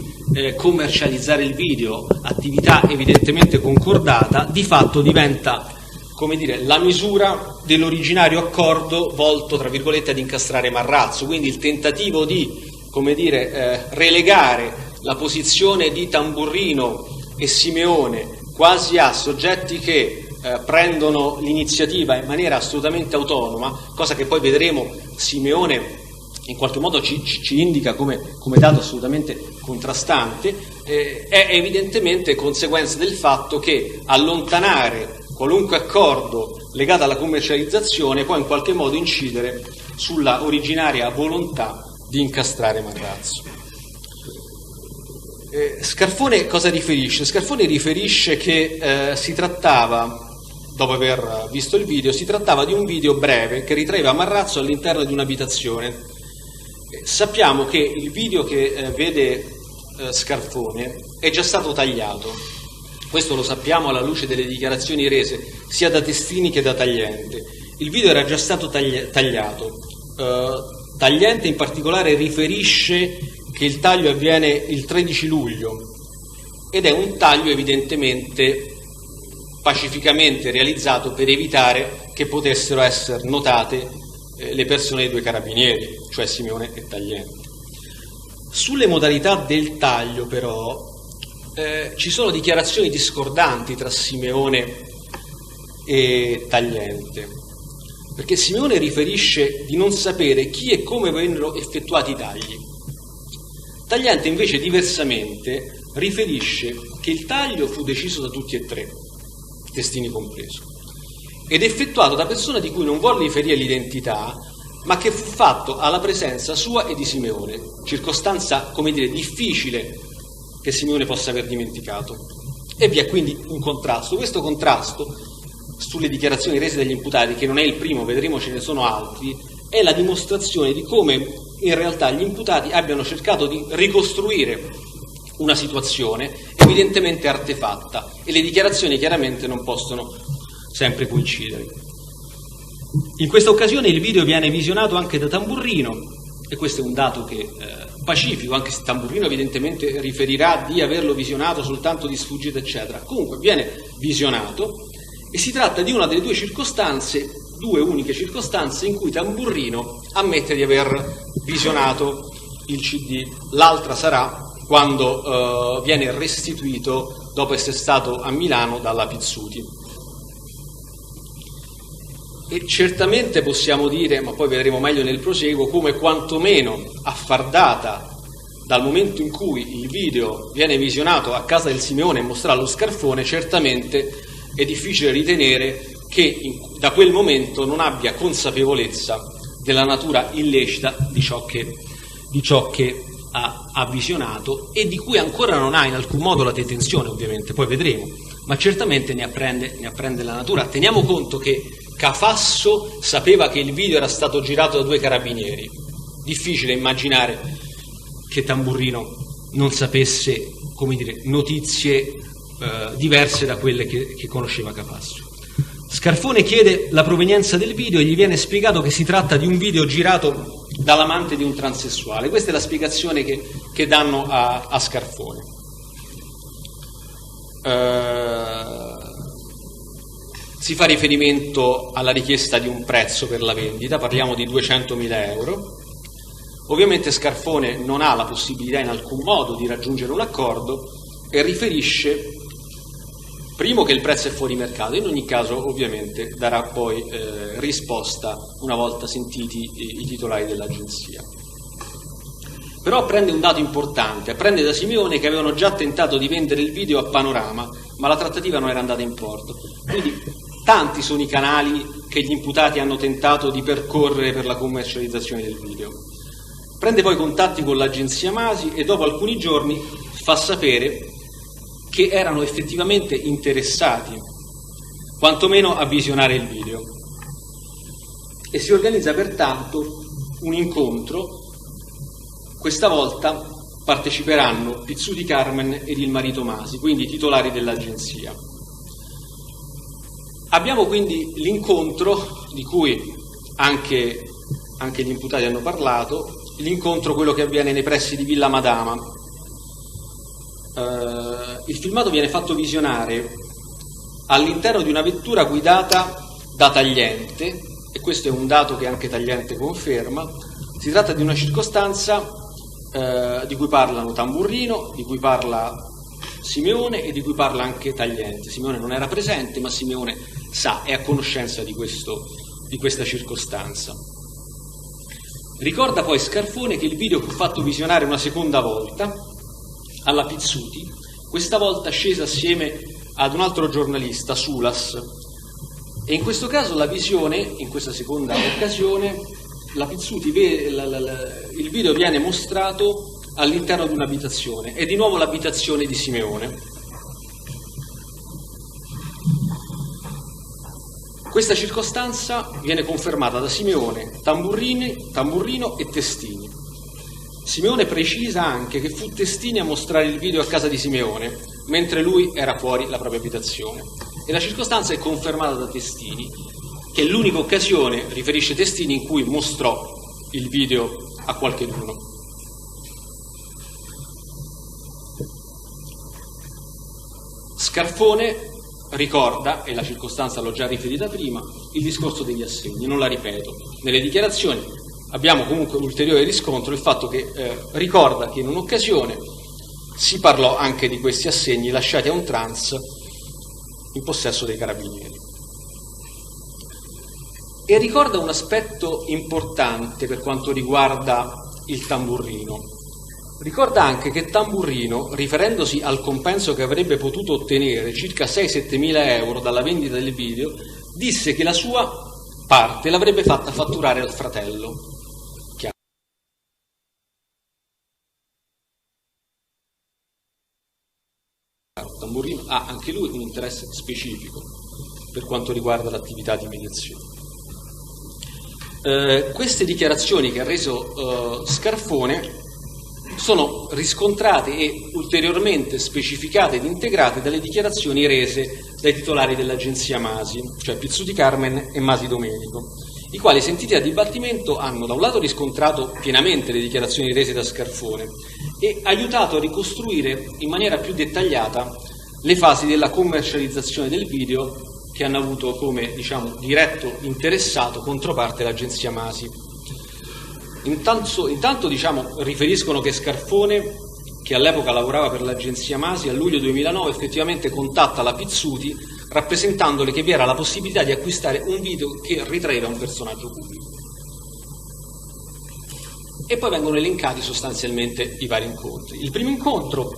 commercializzare il video, attività evidentemente concordata, di fatto diventa, come dire, la misura dell'originario accordo volto, tra virgolette, ad incastrare Marrazzo. Quindi il tentativo di, come dire, relegare la posizione di Tamburrino e Simeone quasi a soggetti che prendono l'iniziativa in maniera assolutamente autonoma, cosa che poi vedremo Simeone in qualche modo ci indica come dato assolutamente contrastante, è evidentemente conseguenza del fatto che allontanare qualunque accordo legato alla commercializzazione può in qualche modo incidere sulla originaria volontà di incastrare Marrazzo. Scarfone cosa riferisce? Scarfone riferisce che si trattava, dopo aver visto il video, si trattava di un video breve che ritraeva Marrazzo all'interno di un'abitazione. Sappiamo che il video che vede Scarfone è già stato tagliato. Questo lo sappiamo alla luce delle dichiarazioni rese sia da Testini che da Tagliente. Il video era già stato tagliato. Tagliente in particolare riferisce che il taglio avviene il 13 luglio ed è un taglio evidentemente pacificamente realizzato per evitare che potessero essere notate le persone dei due carabinieri, cioè Simeone e Tagliente. Sulle modalità del taglio però ci sono dichiarazioni discordanti tra Simeone e Tagliente, perché Simeone riferisce di non sapere chi e come vennero effettuati i tagli. Tagliente invece diversamente riferisce che il taglio fu deciso da tutti e tre, Testini compreso, ed effettuato da persona di cui non volle riferire l'identità, ma che fu fatto alla presenza sua e di Simeone, circostanza, come dire, difficile che Simeone possa aver dimenticato. E vi è quindi un contrasto. Questo contrasto sulle dichiarazioni rese dagli imputati, che non è il primo, vedremo ce ne sono altri, è la dimostrazione di come in realtà gli imputati abbiano cercato di ricostruire una situazione evidentemente artefatta e le dichiarazioni chiaramente non possono sempre coincidere. In questa occasione il video viene visionato anche da Tamburrino, e questo è un dato che pacifico, anche se Tamburrino evidentemente riferirà di averlo visionato soltanto di sfuggita eccetera. Comunque viene visionato e si tratta di una delle due uniche circostanze in cui Tamburrino ammette di aver visionato il CD. L'altra sarà quando viene restituito dopo essere stato a Milano dalla Pizzuti. E certamente possiamo dire, ma poi vedremo meglio nel proseguo, come quantomeno a far data dal momento in cui il video viene visionato a casa del Simeone e mostrato allo Scarfone, certamente è difficile ritenere che da quel momento non abbia consapevolezza della natura illecita di ciò che ha visionato e di cui ancora non ha in alcun modo la detenzione, ovviamente, poi vedremo, ma certamente ne apprende la natura. Teniamo conto che Cafasso sapeva che il video era stato girato da due carabinieri. Difficile immaginare che Tamburrino non sapesse, come dire, notizie diverse da quelle che conosceva Cafasso. Scarfone chiede la provenienza del video e gli viene spiegato che si tratta di un video girato dall'amante di un transessuale. Questa è la spiegazione che danno a Scarfone. Si fa riferimento alla richiesta di un prezzo per la vendita, parliamo di 200.000 euro. Ovviamente Scarfone non ha la possibilità in alcun modo di raggiungere un accordo e riferisce primo che il prezzo è fuori mercato, in ogni caso ovviamente darà poi risposta una volta sentiti i titolari dell'agenzia. Però apprende un dato importante, apprende da Simeone che avevano già tentato di vendere il video a Panorama, ma la trattativa non era andata in porto. Quindi tanti sono i canali che gli imputati hanno tentato di percorrere per la commercializzazione del video. Prende poi contatti con l'agenzia Masi e dopo alcuni giorni fa sapere che erano effettivamente interessati, quantomeno a visionare il video. E si organizza pertanto un incontro. Questa volta parteciperanno Pizzuti Carmen ed il marito Masi, quindi i titolari dell'agenzia. Abbiamo quindi l'incontro di cui anche gli imputati hanno parlato, l'incontro quello che avviene nei pressi di Villa Madama. Il filmato viene fatto visionare all'interno di una vettura guidata da Tagliente, e questo è un dato che anche Tagliente conferma. Si tratta di una circostanza di cui parlano Tamburrino, di cui parla Simeone e di cui parla anche Tagliente. Simeone non era presente, ma Simeone sa, è a conoscenza di questa circostanza. Ricorda poi Scarfone che il video fu fatto visionare una seconda volta alla Pizzuti, questa volta scesa assieme ad un altro giornalista, Sulas, e in questo caso la visione, in questa seconda occasione, la Pizzuti il video viene mostrato all'interno di un'abitazione. È di nuovo l'abitazione di Simeone. Questa circostanza viene confermata da Simeone, Tamburrino e Testini. Simeone precisa anche che fu Testini a mostrare il video a casa di Simeone, mentre lui era fuori la propria abitazione. E la circostanza è confermata da Testini, che è l'unica occasione, riferisce Testini, in cui mostrò il video a qualcheduno. Scarfone ricorda, e la circostanza l'ho già riferita prima, il discorso degli assegni, non la ripeto. Nelle dichiarazioni abbiamo comunque un ulteriore riscontro, il fatto che ricorda che in un'occasione si parlò anche di questi assegni lasciati a un trans in possesso dei carabinieri. E ricorda un aspetto importante per quanto riguarda il Tamburrino. Ricorda anche che Tamburrino, riferendosi al compenso che avrebbe potuto ottenere, circa 6-7 mila euro dalla vendita del video, disse che la sua parte l'avrebbe fatta fatturare al fratello. Tamburrino ha anche lui un interesse specifico per quanto riguarda l'attività di mediazione. Queste dichiarazioni che ha reso Scarfone sono riscontrate e ulteriormente specificate ed integrate dalle dichiarazioni rese dai titolari dell'agenzia Masi, cioè Pizzuti Carmen e Masi Domenico, i quali, sentiti a dibattimento, hanno da un lato riscontrato pienamente le dichiarazioni rese da Scarfone e aiutato a ricostruire in maniera più dettagliata le fasi della commercializzazione del video, che hanno avuto come, diretto interessato controparte l'agenzia Masi. Intanto riferiscono che Scarfone, che all'epoca lavorava per l'agenzia Masi, a luglio 2009 effettivamente contatta la Pizzuti rappresentandole che vi era la possibilità di acquistare un video che ritraeva un personaggio pubblico. E poi vengono elencati sostanzialmente i vari incontri. Il primo incontro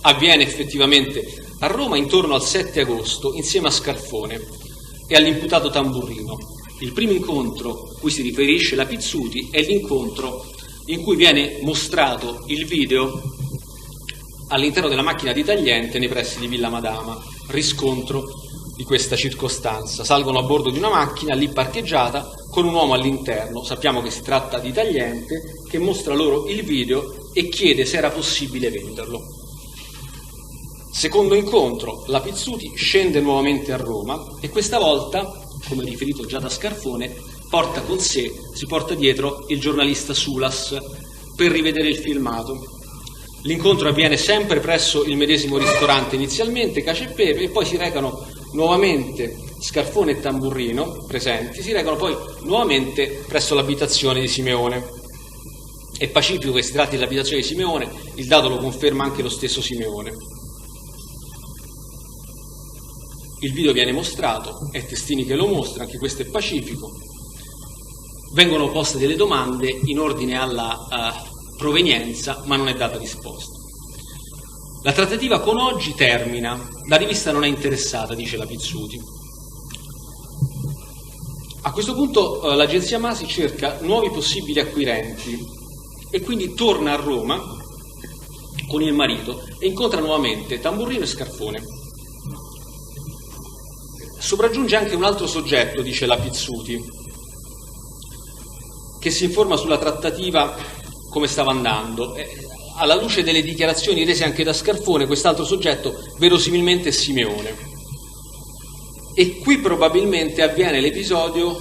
avviene effettivamente a Roma intorno al 7 agosto insieme a Scarfone e all'imputato Tamburrino. Il primo incontro a cui si riferisce la Pizzuti è l'incontro in cui viene mostrato il video all'interno della macchina di tagliente nei pressi di Villa Madama, riscontro di questa circostanza. Salgono a bordo di una macchina lì parcheggiata con un uomo all'interno, sappiamo che si tratta di tagliente, che mostra loro il video e chiede se era possibile venderlo. Secondo incontro, la Pizzuti scende nuovamente a Roma e questa volta, come riferito già da Scarfone, porta con sé, si porta dietro il giornalista Sulas per rivedere il filmato. L'incontro avviene sempre presso il medesimo ristorante inizialmente, Cacio e Pepe, e poi si recano nuovamente Scarfone e Tamburrino presenti, si recano poi nuovamente presso l'abitazione di Simeone. È pacifico che si tratti dell'abitazione di Simeone, il dato lo conferma anche lo stesso Simeone. Il video viene mostrato, è Testini che lo mostra, anche questo è pacifico. Vengono poste delle domande in ordine alla provenienza, ma non è data risposta. La trattativa con Oggi termina, la rivista non è interessata, dice la Pizzuti. A questo punto l'agenzia Masi cerca nuovi possibili acquirenti e quindi torna a Roma con il marito e incontra nuovamente Tamburrino e Scarfone. Sopraggiunge anche un altro soggetto, dice la Pizzuti, che si informa sulla trattativa come stava andando. Alla luce delle dichiarazioni rese anche da Scarfone, quest'altro soggetto verosimilmente è Simeone. E qui probabilmente avviene l'episodio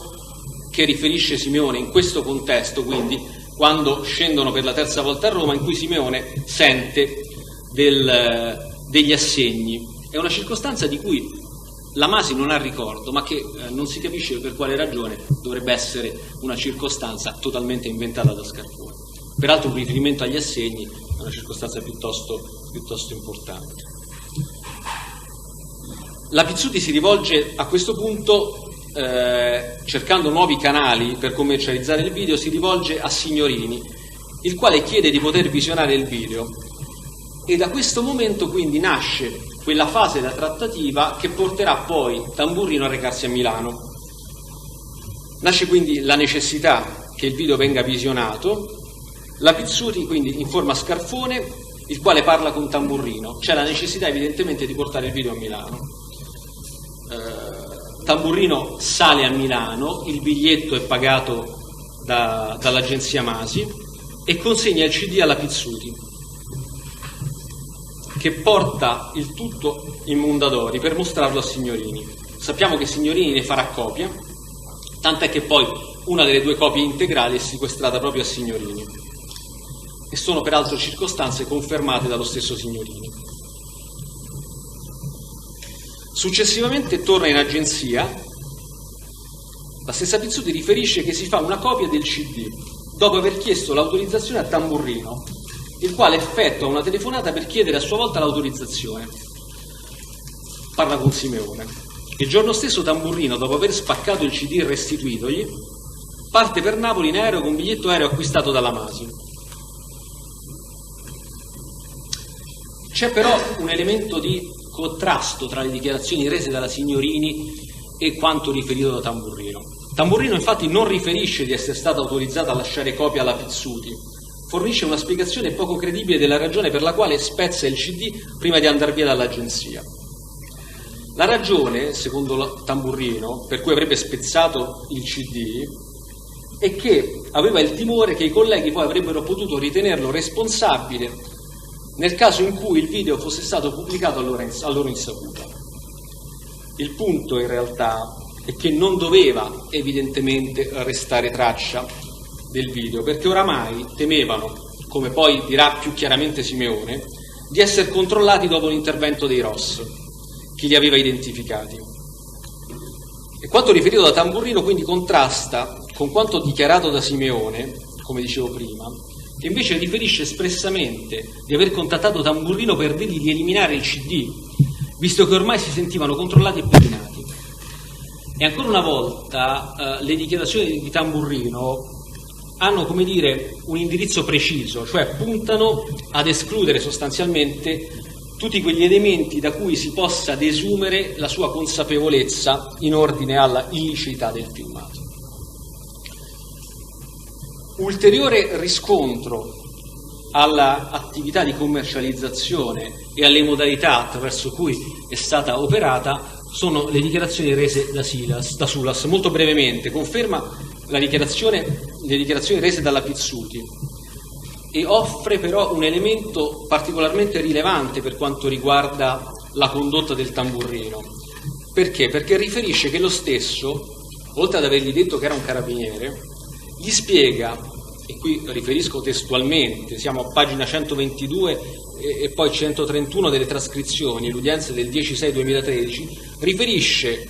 che riferisce Simeone in questo contesto, quindi quando scendono per la terza volta a Roma, in cui Simeone sente degli assegni. È una circostanza di cui la Masi non ha ricordo, ma che non si capisce per quale ragione dovrebbe essere una circostanza totalmente inventata da Scarfone. Peraltro un riferimento agli assegni è una circostanza piuttosto importante. La Pizzuti si rivolge a questo punto, cercando nuovi canali per commercializzare il video, si rivolge a Signorini, il quale chiede di poter visionare il video. E da questo momento quindi nasce quella fase della trattativa che porterà poi Tamburrino a recarsi a Milano. Nasce quindi la necessità che il video venga visionato La Pizzuti quindi informa Scarfone, il quale parla con Tamburrino. C'è la necessità evidentemente di portare il video a Milano. Tamburrino sale a Milano, il biglietto è pagato dall'agenzia Masi e consegna il CD alla Pizzuti, che porta il tutto in Mondadori per mostrarlo a Signorini. Sappiamo che Signorini ne farà copia, tant'è che poi una delle 2 copie integrali è sequestrata proprio a Signorini, e sono peraltro circostanze confermate dallo stesso Signorini. Successivamente torna in agenzia, la stessa Pizzuti riferisce che si fa una copia del CD dopo aver chiesto l'autorizzazione a Tamburrino, il quale effettua una telefonata per chiedere a sua volta l'autorizzazione. Parla con Simeone. Il giorno stesso Tamburrino, dopo aver spaccato il CD e restituitogli, parte per Napoli in aereo con biglietto aereo acquistato dalla Masi. C'è però un elemento di contrasto tra le dichiarazioni rese dalla Signorini e quanto riferito da Tamburrino. Tamburrino infatti non riferisce di essere stato autorizzato a lasciare copia alla Pizzuti, fornisce una spiegazione poco credibile della ragione per la quale spezza il CD prima di andare via dall'agenzia. La ragione, secondo Tamburrino, per cui avrebbe spezzato il CD è che aveva il timore che i colleghi poi avrebbero potuto ritenerlo responsabile nel caso in cui il video fosse stato pubblicato a loro insaputa. Il punto in realtà è che non doveva evidentemente restare traccia del video, perché oramai temevano, come poi dirà più chiaramente Simeone, di essere controllati dopo l'intervento dei ROS, che li aveva identificati. E quanto riferito da Tamburrino quindi contrasta con quanto dichiarato da Simeone, come dicevo prima, che invece riferisce espressamente di aver contattato Tamburrino per dirgli di eliminare il CD, visto che ormai si sentivano controllati e pedinati. E ancora una volta le dichiarazioni di Tamburrino hanno, come dire, un indirizzo preciso, cioè puntano ad escludere sostanzialmente tutti quegli elementi da cui si possa desumere la sua consapevolezza in ordine alla illiceità del filmato. Ulteriore riscontro all'attività di commercializzazione e alle modalità attraverso cui è stata operata sono le dichiarazioni rese da Sulas. Molto brevemente, conferma le dichiarazioni rese dalla Pizzuti e offre però un elemento particolarmente rilevante per quanto riguarda la condotta del Tamburrino. Perché? Perché riferisce che lo stesso, oltre ad avergli detto che era un carabiniere, gli spiega, e qui riferisco testualmente, siamo a pagina 122 e poi 131 delle trascrizioni, l'udienza del 10/6/2013, riferisce,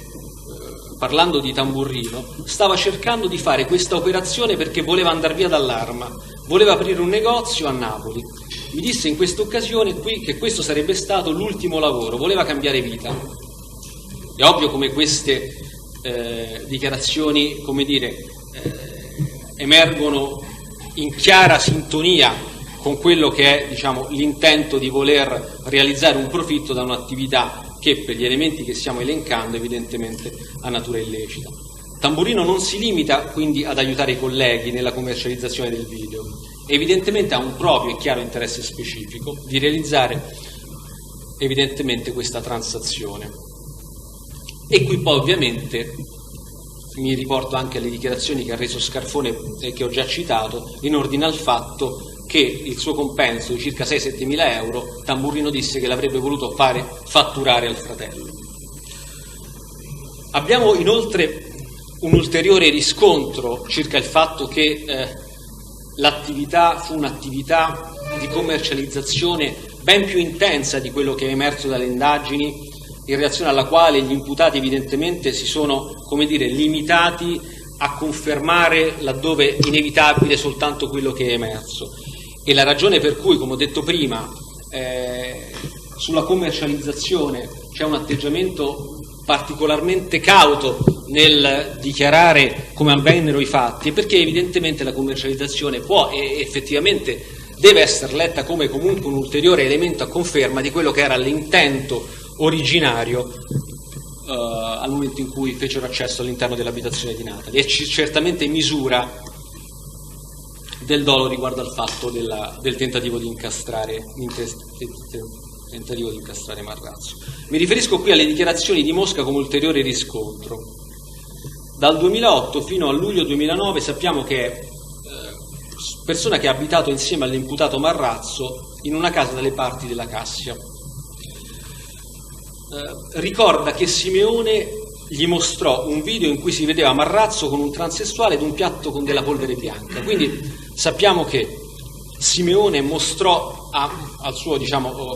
parlando di Tamburrino, stava cercando di fare questa operazione perché voleva andare via dall'arma, voleva aprire un negozio a Napoli. Mi disse in questa occasione qui che questo sarebbe stato l'ultimo lavoro, voleva cambiare vita. È ovvio come queste dichiarazioni, come dire, emergono in chiara sintonia con quello che è, diciamo, l'intento di voler realizzare un profitto da un'attività che, per gli elementi che stiamo elencando, evidentemente ha natura illecita. Tamburrino non si limita quindi ad aiutare i colleghi nella commercializzazione del video, evidentemente ha un proprio e chiaro interesse specifico di realizzare evidentemente questa transazione. E qui poi ovviamente mi riporto anche alle dichiarazioni che ha reso Scarfone e che ho già citato in ordine al fatto che il suo compenso di circa 6-7 mila euro Tamburrino disse che l'avrebbe voluto fare fatturare al fratello. Abbiamo inoltre un ulteriore riscontro circa il fatto che l'attività fu un'attività di commercializzazione ben più intensa di quello che è emerso dalle indagini, in reazione alla quale gli imputati evidentemente si sono, come dire, limitati a confermare laddove inevitabile soltanto quello che è emerso. E la ragione per cui, come ho detto prima, sulla commercializzazione c'è un atteggiamento particolarmente cauto nel dichiarare come avvennero i fatti, è perché evidentemente la commercializzazione può e effettivamente deve essere letta come comunque un ulteriore elemento a conferma di quello che era l'intento originario al momento in cui fecero accesso all'interno dell'abitazione di Natali, e certamente misura del dolo riguardo al fatto del tentativo di incastrare Marrazzo. Mi riferisco qui alle dichiarazioni di Mosca come ulteriore riscontro. Dal 2008 fino a luglio 2009 sappiamo che è persona che ha abitato insieme all'imputato Marrazzo in una casa dalle parti della Cassia. Ricorda che Simeone gli mostrò un video in cui si vedeva Marrazzo con un transessuale ed un piatto con della polvere bianca. Quindi sappiamo che Simeone mostrò al suo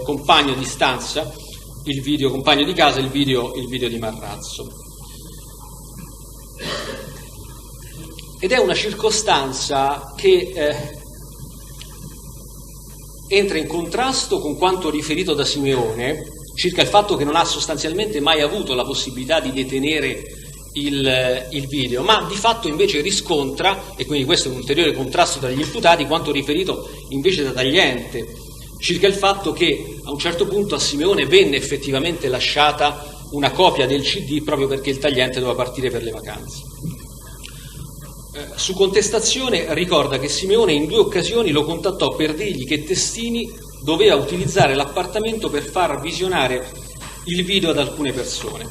compagno di stanza, compagno di casa, il video di Marrazzo. Ed è una circostanza che entra in contrasto con quanto riferito da Simeone circa il fatto che non ha sostanzialmente mai avuto la possibilità di detenere il video, ma di fatto invece riscontra, e quindi questo è un ulteriore contrasto tra gli imputati, quanto riferito invece da Tagliente, circa il fatto che a un certo punto a Simeone venne effettivamente lasciata una copia del CD proprio perché il Tagliente doveva partire per le vacanze. Su contestazione ricorda che Simeone in 2 occasioni lo contattò per dirgli che Testini doveva utilizzare l'appartamento per far visionare il video ad alcune persone.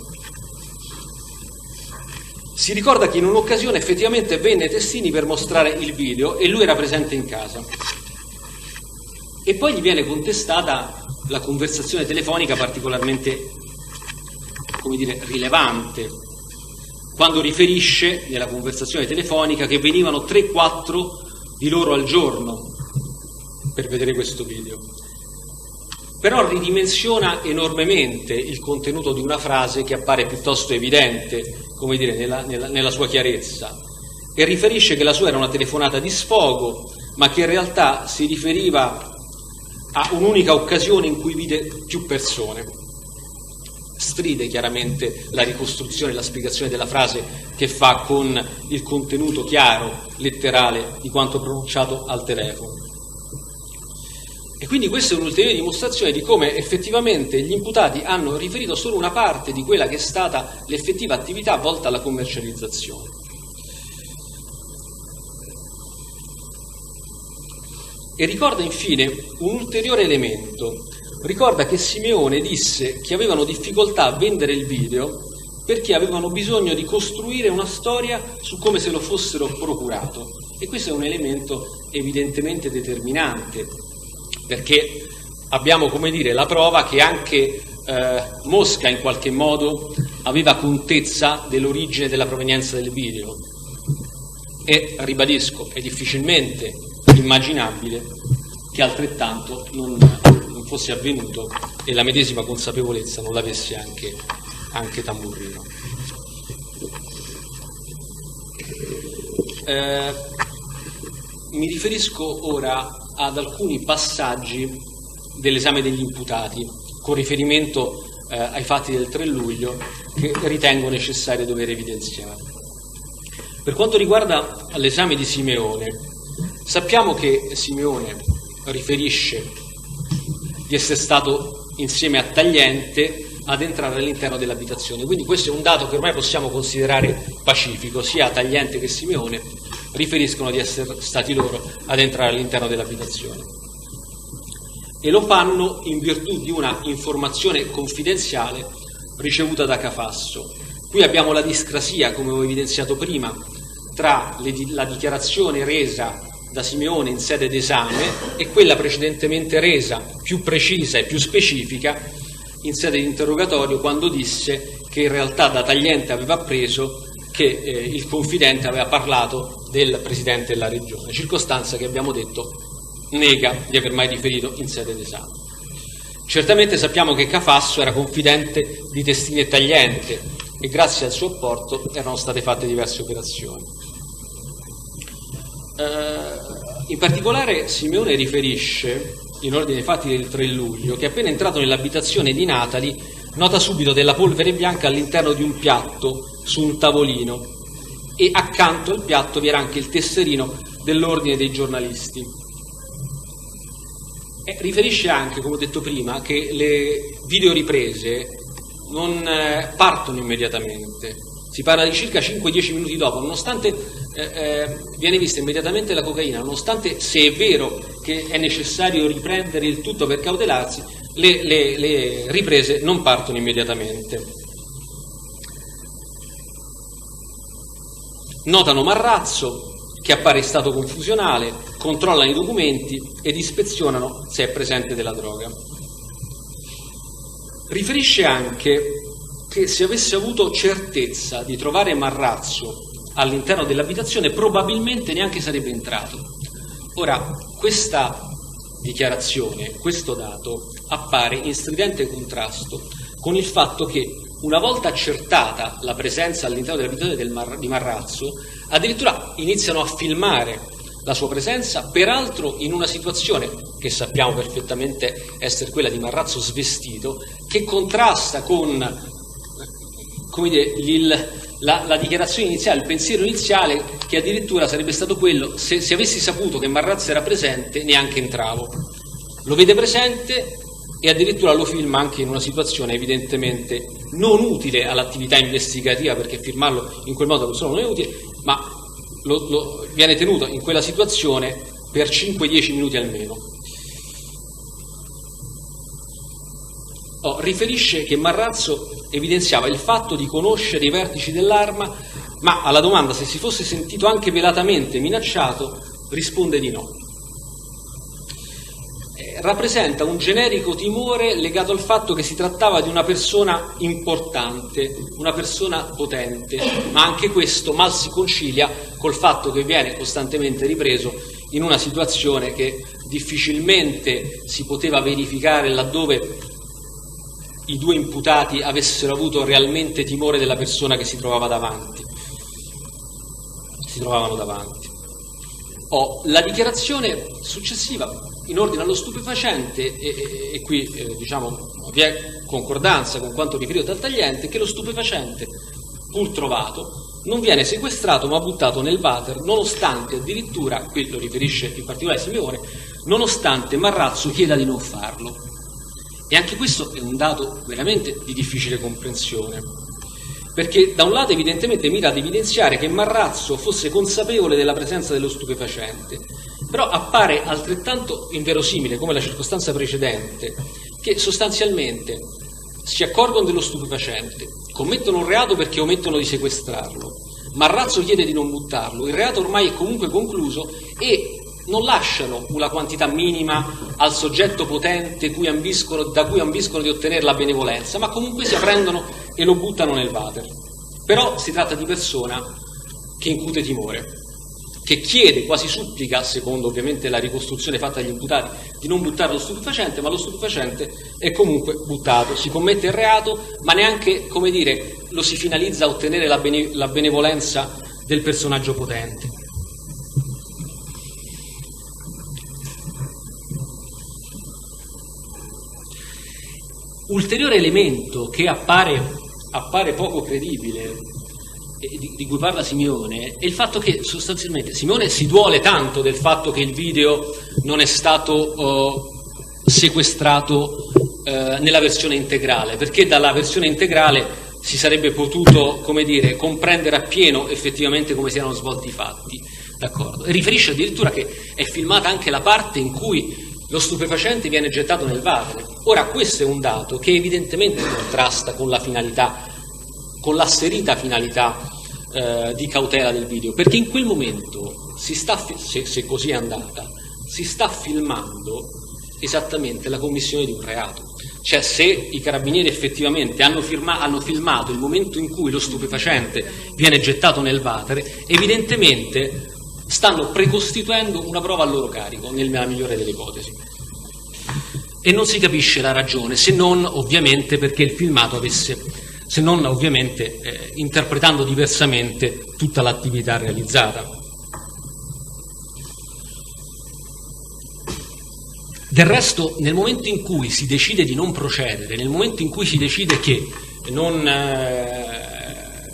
Si ricorda che in un'occasione effettivamente venne Testini per mostrare il video e lui era presente in casa. E poi gli viene contestata la conversazione telefonica particolarmente, rilevante, quando riferisce nella conversazione telefonica che venivano 3-4 di loro al giorno per vedere questo video. Però ridimensiona enormemente il contenuto di una frase che appare piuttosto evidente, nella sua chiarezza, e riferisce che la sua era una telefonata di sfogo, ma che in realtà si riferiva a un'unica occasione in cui vide più persone. Stride chiaramente la ricostruzione e la spiegazione della frase che fa con il contenuto chiaro, letterale, di quanto pronunciato al telefono. E quindi questa è un'ulteriore dimostrazione di come effettivamente gli imputati hanno riferito solo una parte di quella che è stata l'effettiva attività volta alla commercializzazione. E ricorda infine un ulteriore elemento. Ricorda che Simeone disse che avevano difficoltà a vendere il video perché avevano bisogno di costruire una storia su come se lo fossero procurato. E questo è un elemento evidentemente determinante, perché abbiamo, la prova che anche Mosca in qualche modo aveva contezza dell'origine e della provenienza del video. E ribadisco, è difficilmente immaginabile che altrettanto non fosse avvenuto e la medesima consapevolezza non l'avesse anche Tamburrino. Mi riferisco ora ad alcuni passaggi dell'esame degli imputati con riferimento ai fatti del 3 luglio che ritengo necessario dover evidenziare. Per quanto riguarda l'esame di Simeone, sappiamo che Simeone riferisce di essere stato insieme a Tagliente ad entrare all'interno dell'abitazione, quindi questo è un dato che ormai possiamo considerare pacifico, sia Tagliente che Simeone riferiscono di essere stati loro ad entrare all'interno dell'abitazione e lo fanno in virtù di una informazione confidenziale ricevuta da Cafasso. Qui abbiamo la discrasia, come ho evidenziato prima, tra la dichiarazione resa da Simeone in sede d'esame e quella precedentemente resa, più precisa e più specifica, in sede di interrogatorio, quando disse che in realtà da Tagliente aveva appreso che il confidente aveva parlato del Presidente della Regione, circostanza che abbiamo detto nega di aver mai riferito in sede d'esame. Certamente sappiamo che Cafasso era confidente di Testini e Tagliente e grazie al suo apporto erano state fatte diverse operazioni. In particolare Simeone riferisce, in ordine ai fatti del 3 luglio, che appena entrato nell'abitazione di Natali nota subito della polvere bianca all'interno di un piatto su un tavolino e accanto al piatto vi era anche il tesserino dell'ordine dei giornalisti. E riferisce anche, come ho detto prima, che le videoriprese non partono immediatamente, si parla di circa 5-10 minuti dopo, nonostante viene vista immediatamente la cocaina, nonostante, se è vero che è necessario riprendere il tutto per cautelarsi, le riprese non partono immediatamente. Notano Marrazzo, che appare in stato confusionale, controllano i documenti ed ispezionano se è presente della droga. Riferisce anche che se avesse avuto certezza di trovare Marrazzo all'interno dell'abitazione probabilmente neanche sarebbe entrato. Ora, questa dichiarazione, questo dato, appare in stridente contrasto con il fatto che, una volta accertata la presenza all'interno dell'abitazione di Marrazzo, addirittura iniziano a filmare la sua presenza, peraltro in una situazione che sappiamo perfettamente essere quella di Marrazzo svestito, che contrasta con, come dire, la dichiarazione iniziale, il pensiero iniziale, che addirittura sarebbe stato quello: se avessi saputo che Marrazzo era presente neanche entravo. Lo vede presente e addirittura lo filma anche in una situazione evidentemente non utile all'attività investigativa, perché firmarlo in quel modo non solo non è utile, ma viene tenuto in quella situazione per 5-10 minuti almeno. Riferisce che Marrazzo evidenziava il fatto di conoscere i vertici dell'arma, ma alla domanda se si fosse sentito anche velatamente minacciato risponde di no. Rappresenta un generico timore legato al fatto che si trattava di una persona importante, una persona potente, ma anche questo mal si concilia col fatto che viene costantemente ripreso in una situazione che difficilmente si poteva verificare laddove i due imputati avessero avuto realmente timore della persona che si trovavano davanti. La dichiarazione successiva in ordine allo stupefacente, e qui diciamo vi è concordanza con quanto riferito dal tagliente, che lo stupefacente, pur trovato, non viene sequestrato ma buttato nel water, nonostante addirittura, qui lo riferisce in particolare Simeone, nonostante Marrazzo chieda di non farlo. E anche questo è un dato veramente di difficile comprensione, perché da un lato evidentemente mira ad evidenziare che Marrazzo fosse consapevole della presenza dello stupefacente, però appare altrettanto inverosimile, come la circostanza precedente, che sostanzialmente si accorgono dello stupefacente, commettono un reato perché omettono di sequestrarlo, Marrazzo chiede di non buttarlo, il reato ormai è comunque concluso e non lasciano una quantità minima al soggetto potente da cui ambiscono di ottenere la benevolenza, ma comunque si prendono e lo buttano nel water. Però si tratta di persona che incute timore, che chiede, quasi supplica, secondo ovviamente la ricostruzione fatta dagli imputati, di non buttare lo stupefacente, ma lo stupefacente è comunque buttato, si commette il reato, ma neanche, come dire, lo si finalizza a ottenere la benevolenza del personaggio potente. Ulteriore elemento che appare poco credibile, di cui parla Simeone, è il fatto che sostanzialmente Simeone si duole tanto del fatto che il video non è stato sequestrato nella versione integrale, perché dalla versione integrale si sarebbe potuto, come dire, comprendere appieno effettivamente come si erano svolti i fatti, d'accordo? E riferisce addirittura che è filmata anche la parte in cui lo stupefacente viene gettato nel water. Ora, questo è un dato che evidentemente contrasta con la finalità, con l'asserita finalità di cautela del video, perché in quel momento se così è andata, si sta filmando esattamente la commissione di un reato. Cioè, se i carabinieri effettivamente hanno filmato il momento in cui lo stupefacente viene gettato nel water, evidentemente stanno precostituendo una prova a loro carico, nella migliore delle ipotesi. E non si capisce la ragione, se non ovviamente perché il filmato interpretando diversamente tutta l'attività realizzata. Del resto, nel momento in cui si decide di non procedere, nel momento in cui si decide che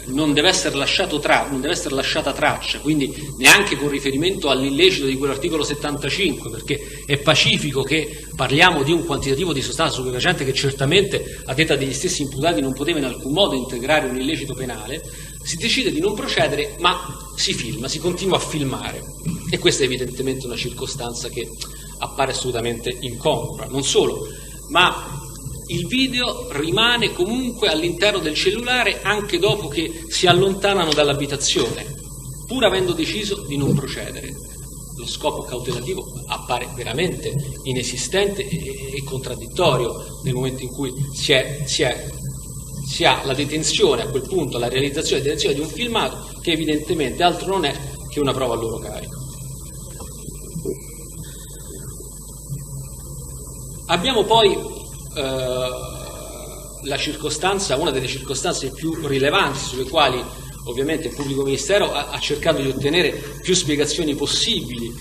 non deve essere lasciata traccia, quindi neanche con riferimento all'illecito di quell'articolo 75, perché è pacifico che parliamo di un quantitativo di sostanza stupefacente che certamente, a detta degli stessi imputati, non poteva in alcun modo integrare un illecito penale. Si decide di non procedere, ma si filma, si continua a filmare, e questa è evidentemente una circostanza che appare assolutamente incongrua. Non solo, ma il video rimane comunque all'interno del cellulare anche dopo che si allontanano dall'abitazione, pur avendo deciso di non procedere. Lo scopo cautelativo appare veramente inesistente e contraddittorio nel momento in cui si ha la detenzione, a quel punto la realizzazione e detenzione di un filmato che evidentemente altro non è che una prova a loro carico. Abbiamo poi la circostanza, una delle circostanze più rilevanti, sulle quali ovviamente il pubblico ministero ha cercato di ottenere più spiegazioni possibili,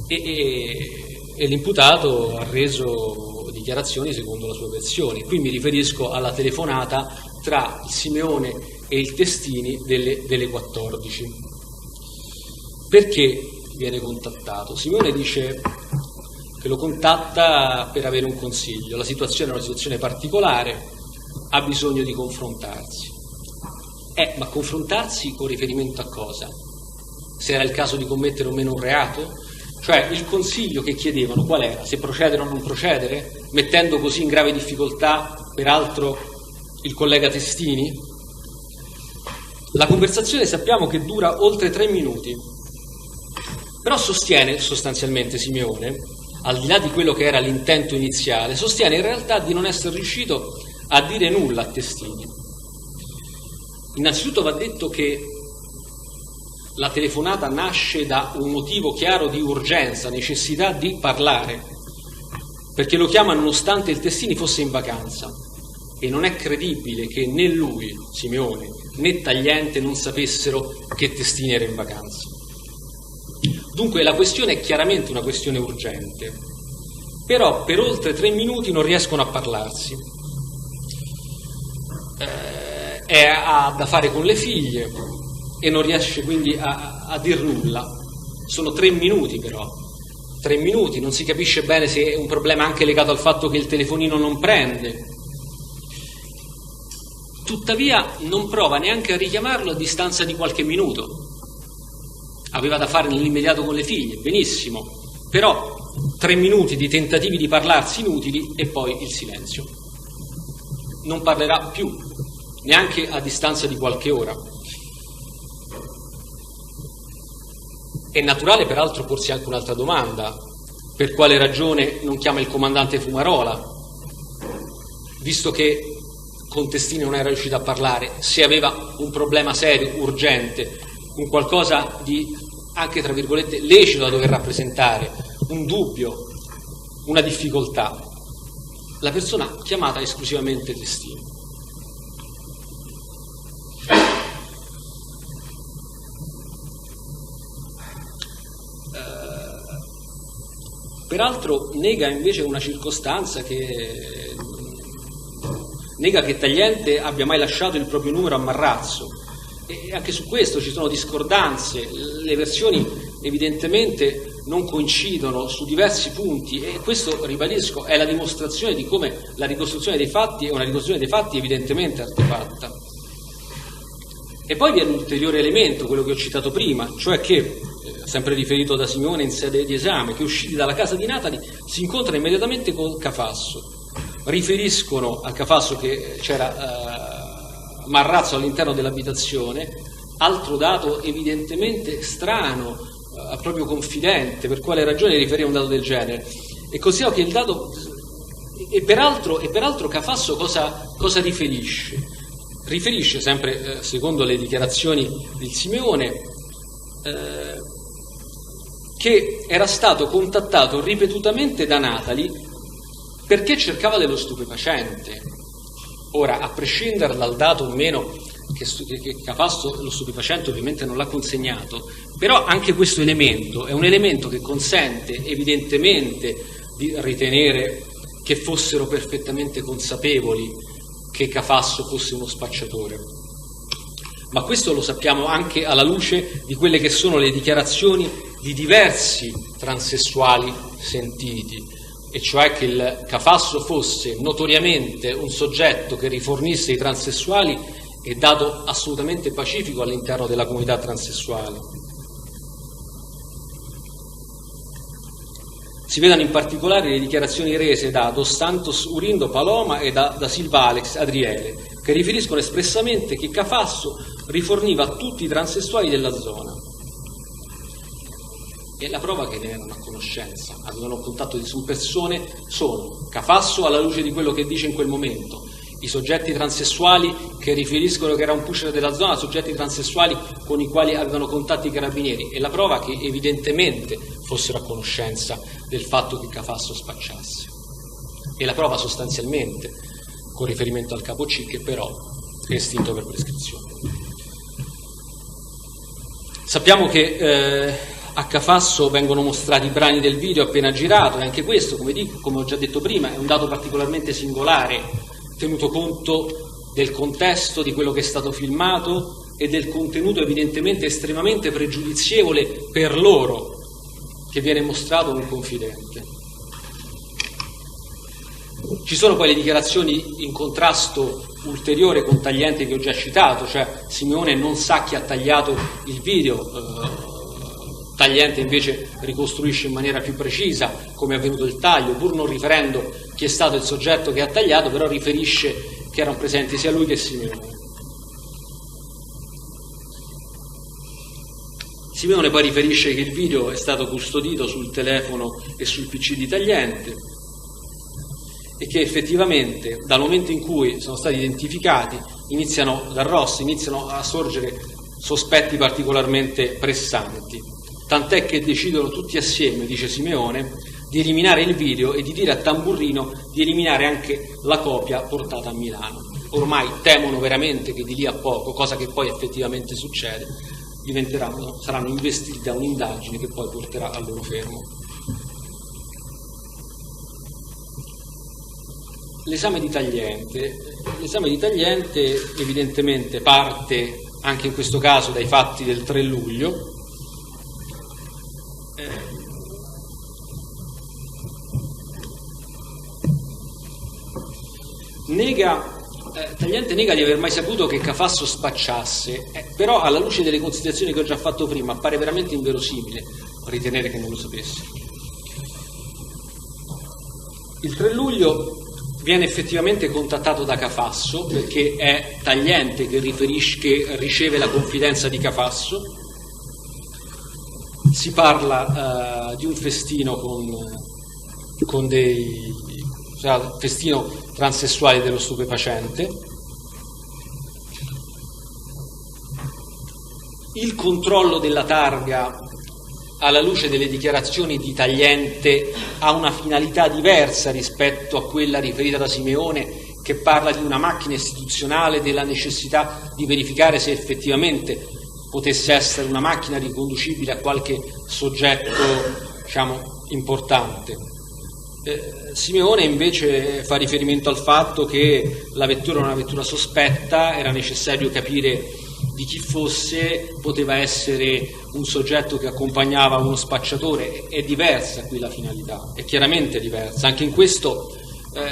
e l'imputato ha reso dichiarazioni secondo la sua versione. Qui mi riferisco alla telefonata tra il Simeone e il Testini delle 14. Perché viene contattato? Simeone dice che lo contatta per avere un consiglio. La situazione è una situazione particolare, ha bisogno di confrontarsi. Ma confrontarsi con riferimento a cosa? Se era il caso di commettere o meno un reato? Cioè, il consiglio che chiedevano qual era? Se procedere o non procedere? Mettendo così in grave difficoltà, peraltro, il collega Testini? La conversazione sappiamo che dura oltre 3 minuti, però sostiene sostanzialmente Simeone, al di là di quello che era l'intento iniziale, sostiene in realtà di non essere riuscito a dire nulla a Testini. Innanzitutto va detto che la telefonata nasce da un motivo chiaro di urgenza, necessità di parlare, perché lo chiama nonostante il Testini fosse in vacanza, e non è credibile che né lui, Simeone, né Tagliente non sapessero che Testini era in vacanza. Dunque la questione è chiaramente una questione urgente, però per oltre 3 minuti non riescono a parlarsi. Ha da fare con le figlie e non riesce quindi a dir nulla. Sono 3 minuti però, 3 minuti, non si capisce bene se è un problema anche legato al fatto che il telefonino non prende. Tuttavia non prova neanche a richiamarlo a distanza di qualche minuto. Aveva da fare nell'immediato con le figlie, benissimo, però 3 minuti di tentativi di parlarsi inutili e poi il silenzio. Non parlerà più, neanche a distanza di qualche ora. È naturale peraltro porsi anche un'altra domanda: per quale ragione non chiama il comandante Fumarola, visto che con Testini non era riuscito a parlare, se aveva un problema serio, urgente, un qualcosa di anche tra virgolette lecito da dover rappresentare, un dubbio, una difficoltà. La persona chiamata è esclusivamente Testini. Peraltro nega invece una circostanza che nega che Tagliente abbia mai lasciato il proprio numero a Marrazzo, e anche su questo ci sono discordanze, le versioni evidentemente non coincidono su diversi punti, e questo, ribadisco, è la dimostrazione di come la ricostruzione dei fatti è una ricostruzione dei fatti evidentemente artefatta. E poi vi è un ulteriore elemento, quello che ho citato prima, cioè che, sempre riferito da Simeone in sede di esame, che usciti dalla casa di Natali si incontrano immediatamente con Cafasso. Riferiscono a Cafasso che c'era Marrazzo all'interno dell'abitazione, altro dato evidentemente strano, proprio confidente. Per quale ragione riferire un dato del genere? E così che il dato, e peraltro Cafasso cosa riferisce? Riferisce, sempre secondo le dichiarazioni di Simeone, che era stato contattato ripetutamente da Natali perché cercava dello stupefacente. Ora, a prescindere dal dato o meno che Cafasso lo stupefacente ovviamente non l'ha consegnato, però anche questo elemento è un elemento che consente evidentemente di ritenere che fossero perfettamente consapevoli che Cafasso fosse uno spacciatore. ma questo lo sappiamo anche alla luce di quelle che sono le dichiarazioni di diversi transessuali sentiti, e cioè che il Cafasso fosse notoriamente un soggetto che rifornisse i transessuali è dato assolutamente pacifico all'interno della comunità transessuale. Si vedano in particolare le dichiarazioni rese da Dos Santos Urindo Paloma e da Silva Alex Adriele, che riferiscono espressamente che Cafasso riforniva a tutti i transessuali della zona. E la prova che ne erano a conoscenza, avevano contatto con persone, sono Cafasso alla luce di quello che dice in quel momento, i soggetti transessuali che riferiscono che era un pusher della zona, soggetti transessuali con i quali avevano contatti i carabinieri, e la prova che evidentemente fossero a conoscenza del fatto che Cafasso spacciasse. E la prova sostanzialmente con riferimento al capo C, che però è estinto per prescrizione. Sappiamo che a Cafasso vengono mostrati i brani del video appena girato, e anche questo, come ho già detto prima, è un dato particolarmente singolare, tenuto conto del contesto di quello che è stato filmato e del contenuto evidentemente estremamente pregiudizievole per loro che viene mostrato nel confidente. Ci sono poi le dichiarazioni in contrasto ulteriore con Tagliente che ho già citato, cioè Simeone non sa chi ha tagliato il video, Tagliente invece ricostruisce in maniera più precisa come è avvenuto il taglio, pur non riferendo chi è stato il soggetto che ha tagliato, però riferisce che erano presenti sia lui che Simeone. Simeone poi riferisce che il video è stato custodito sul telefono e sul PC di Tagliente e che effettivamente dal momento in cui sono stati identificati iniziano a sorgere sospetti particolarmente pressanti, tant'è che decidono tutti assieme, dice Simeone, di eliminare il video e di dire a Tamburrino di eliminare anche la copia portata a Milano. Ormai temono veramente che di lì a poco, cosa che poi effettivamente succede, saranno investiti da un'indagine che poi porterà al loro fermo. L'esame di Tagliente evidentemente parte anche in questo caso dai fatti del 3 luglio. Tagliente nega di aver mai saputo che Cafasso spacciasse, però alla luce delle considerazioni che ho già fatto prima appare veramente inverosimile ritenere che non lo sapesse. Il 3 luglio viene effettivamente contattato da Cafasso perché è Tagliente che riceve la confidenza di Cafasso. Si parla di un festino festino transessuale dello stupefacente. Il controllo della targa alla luce delle dichiarazioni di Tagliente ha una finalità diversa rispetto a quella riferita da Simeone, che parla di una macchina istituzionale, della necessità di verificare se effettivamente potesse essere una macchina riconducibile a qualche soggetto, importante. Simeone invece fa riferimento al fatto che la vettura era una vettura sospetta, era necessario capire di chi fosse, poteva essere un soggetto che accompagnava uno spacciatore. È diversa qui la finalità, è chiaramente diversa, anche in questo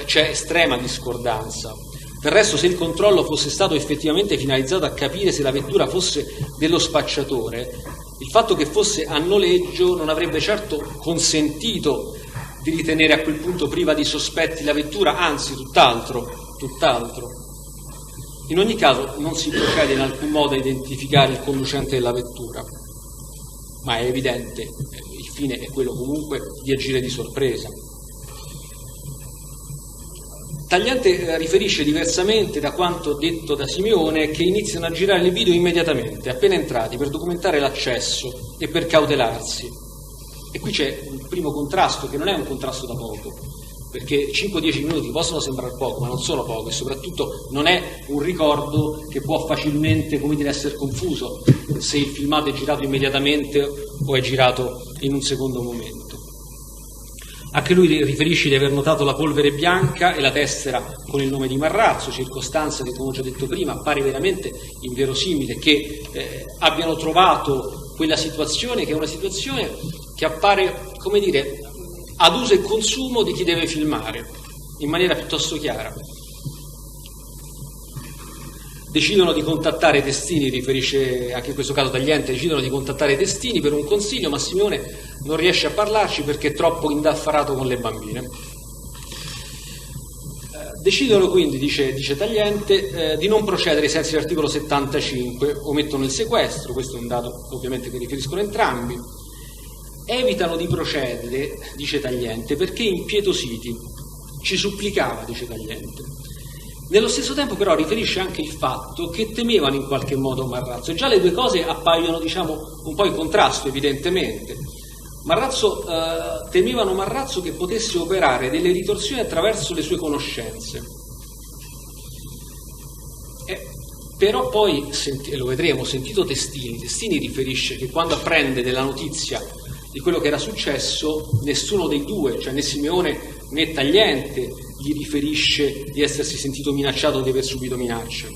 c'è estrema discordanza. Del resto, se il controllo fosse stato effettivamente finalizzato a capire se la vettura fosse dello spacciatore, il fatto che fosse a noleggio non avrebbe certo consentito di ritenere a quel punto priva di sospetti la vettura, anzi tutt'altro. In ogni caso non si procede in alcun modo a identificare il conducente della vettura, ma è evidente, il fine è quello comunque di agire di sorpresa. Tagliente riferisce diversamente da quanto detto da Simeone che iniziano a girare il video immediatamente, appena entrati, per documentare l'accesso e per cautelarsi. E qui c'è un primo contrasto, che non è un contrasto da poco, perché 5-10 minuti possono sembrare poco, ma non sono poco, e soprattutto non è un ricordo che può facilmente, essere confuso se il filmato è girato immediatamente o è girato in un secondo momento. Anche lui riferisce di aver notato la polvere bianca e la tessera con il nome di Marrazzo, circostanza che, come ho già detto prima, appare veramente inverosimile che abbiano trovato quella situazione, che è una situazione che appare, come dire, ad uso e consumo di chi deve filmare, in maniera piuttosto chiara. Decidono di contattare Testini, riferisce anche in questo caso Tagliente, decidono di contattare Testini per un consiglio, ma Simeone non riesce a parlarci perché è troppo indaffarato con le bambine. Decidono quindi, dice Tagliente, di non procedere ai sensi dell'articolo 75, omettono il sequestro, questo è un dato ovviamente che riferiscono entrambi, evitano di procedere, dice Tagliente, perché impietositi, ci supplicava, dice Tagliente. Nello stesso tempo però riferisce anche il fatto che temevano in qualche modo Marrazzo, e già le due cose appaiono, diciamo, un po' in contrasto evidentemente. Temevano Marrazzo che potesse operare delle ritorsioni attraverso le sue conoscenze. Però poi, lo vedremo, sentito Testini riferisce che quando apprende della notizia di quello che era successo, nessuno dei due, cioè né Simeone né Tagliente, gli riferisce di essersi sentito minacciato o di aver subito minacce.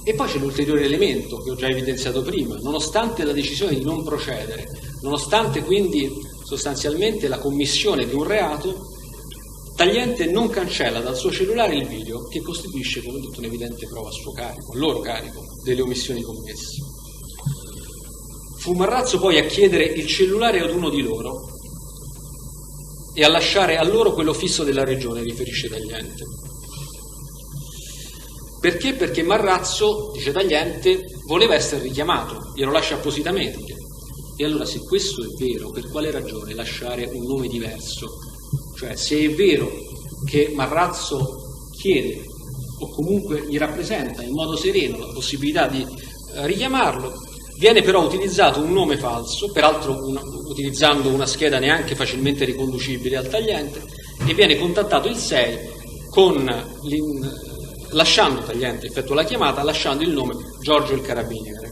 E poi c'è l'ulteriore elemento che ho già evidenziato prima: nonostante la decisione di non procedere, nonostante quindi sostanzialmente la commissione di un reato, Tagliente non cancella dal suo cellulare il video che costituisce, come detto, un'evidente prova a suo carico, a loro carico, delle omissioni commesse. Fu Marrazzo poi a chiedere il cellulare ad uno di loro e a lasciare a loro quello fisso della regione, riferisce Tagliente. Perché? Perché Marrazzo, dice Tagliente, voleva essere richiamato, glielo lascia appositamente. E allora, se questo è vero, per quale ragione lasciare un nome diverso? Cioè, se è vero che Marrazzo chiede o comunque gli rappresenta in modo sereno la possibilità di richiamarlo, viene però utilizzato un nome falso, peraltro utilizzando una scheda neanche facilmente riconducibile al Tagliente, e viene contattato il 6 lasciando Tagliente, effettua la chiamata, lasciando il nome Giorgio il Carabiniere.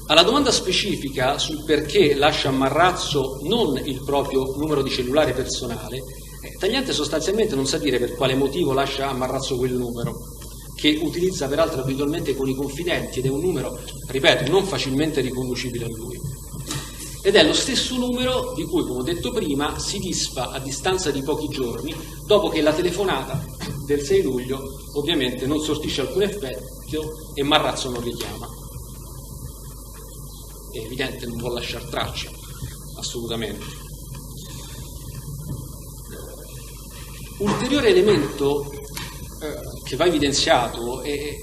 Alla domanda specifica sul perché lascia a Marrazzo non il proprio numero di cellulare personale, Tagliente sostanzialmente non sa dire per quale motivo lascia a Marrazzo quel numero, che utilizza peraltro abitualmente con i confidenti, ed è un numero, ripeto, non facilmente riconducibile a lui. Ed è lo stesso numero di cui, come ho detto prima, si disfa a distanza di pochi giorni, dopo che la telefonata del 6 luglio ovviamente non sortisce alcun effetto e Marrazzo non richiama. È evidente, non vuole lasciare traccia, assolutamente. Ulteriore elemento che va evidenziato e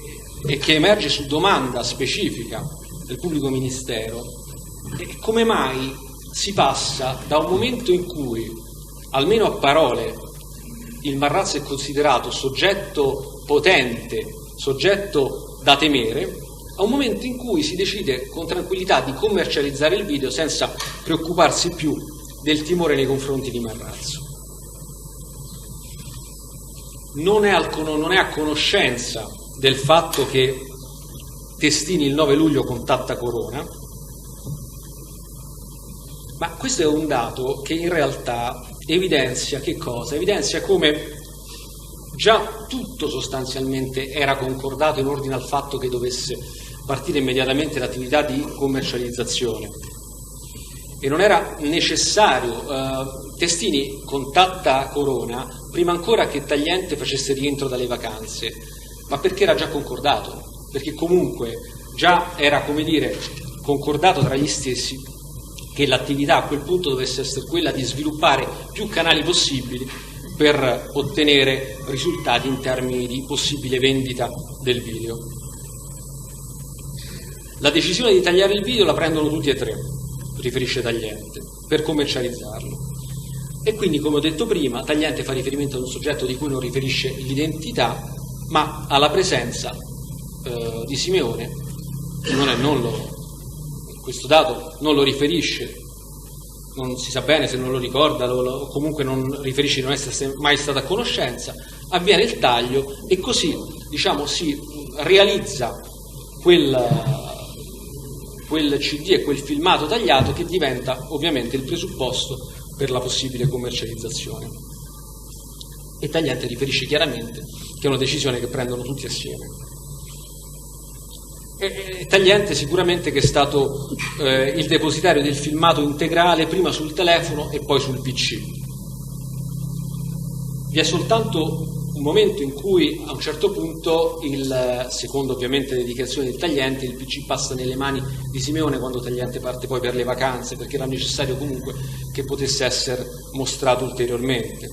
che emerge su domanda specifica del pubblico ministero è come mai si passa da un momento in cui, almeno a parole, il Marrazzo è considerato soggetto potente, soggetto da temere, a un momento in cui si decide con tranquillità di commercializzare il video senza preoccuparsi più del timore nei confronti di Marrazzo. Non è a conoscenza del fatto che Testini il 9 luglio contatta Corona, ma questo è un dato che in realtà evidenzia che cosa? Evidenzia come già tutto sostanzialmente era concordato in ordine al fatto che dovesse partire immediatamente l'attività di commercializzazione e non era necessario. Testini contatta Corona prima ancora che Tagliente facesse rientro dalle vacanze, ma perché era già concordato, perché comunque già era, come dire, concordato tra gli stessi che l'attività a quel punto dovesse essere quella di sviluppare più canali possibili per ottenere risultati in termini di possibile vendita del video. La decisione di tagliare il video la prendono tutti e tre, riferisce Tagliente, per commercializzarlo. E quindi, come ho detto prima, Tagliente fa riferimento ad un soggetto di cui non riferisce l'identità, ma alla presenza di Simeone, questo dato non lo riferisce, non si sa bene se non lo ricorda o comunque non riferisce di non essere mai stato a conoscenza. Avviene il taglio e così, diciamo, si realizza quel CD e quel filmato tagliato che diventa ovviamente il presupposto per la possibile commercializzazione. E Tagliente riferisce chiaramente che è una decisione che prendono tutti assieme. E Tagliente sicuramente che è stato il depositario del filmato integrale prima sul telefono e poi sul PC. Vi è soltanto un momento in cui a un certo punto, secondo ovviamente le dichiarazioni del Tagliente, il PC passa nelle mani di Simeone quando Tagliente parte poi per le vacanze, perché era necessario comunque che potesse essere mostrato ulteriormente.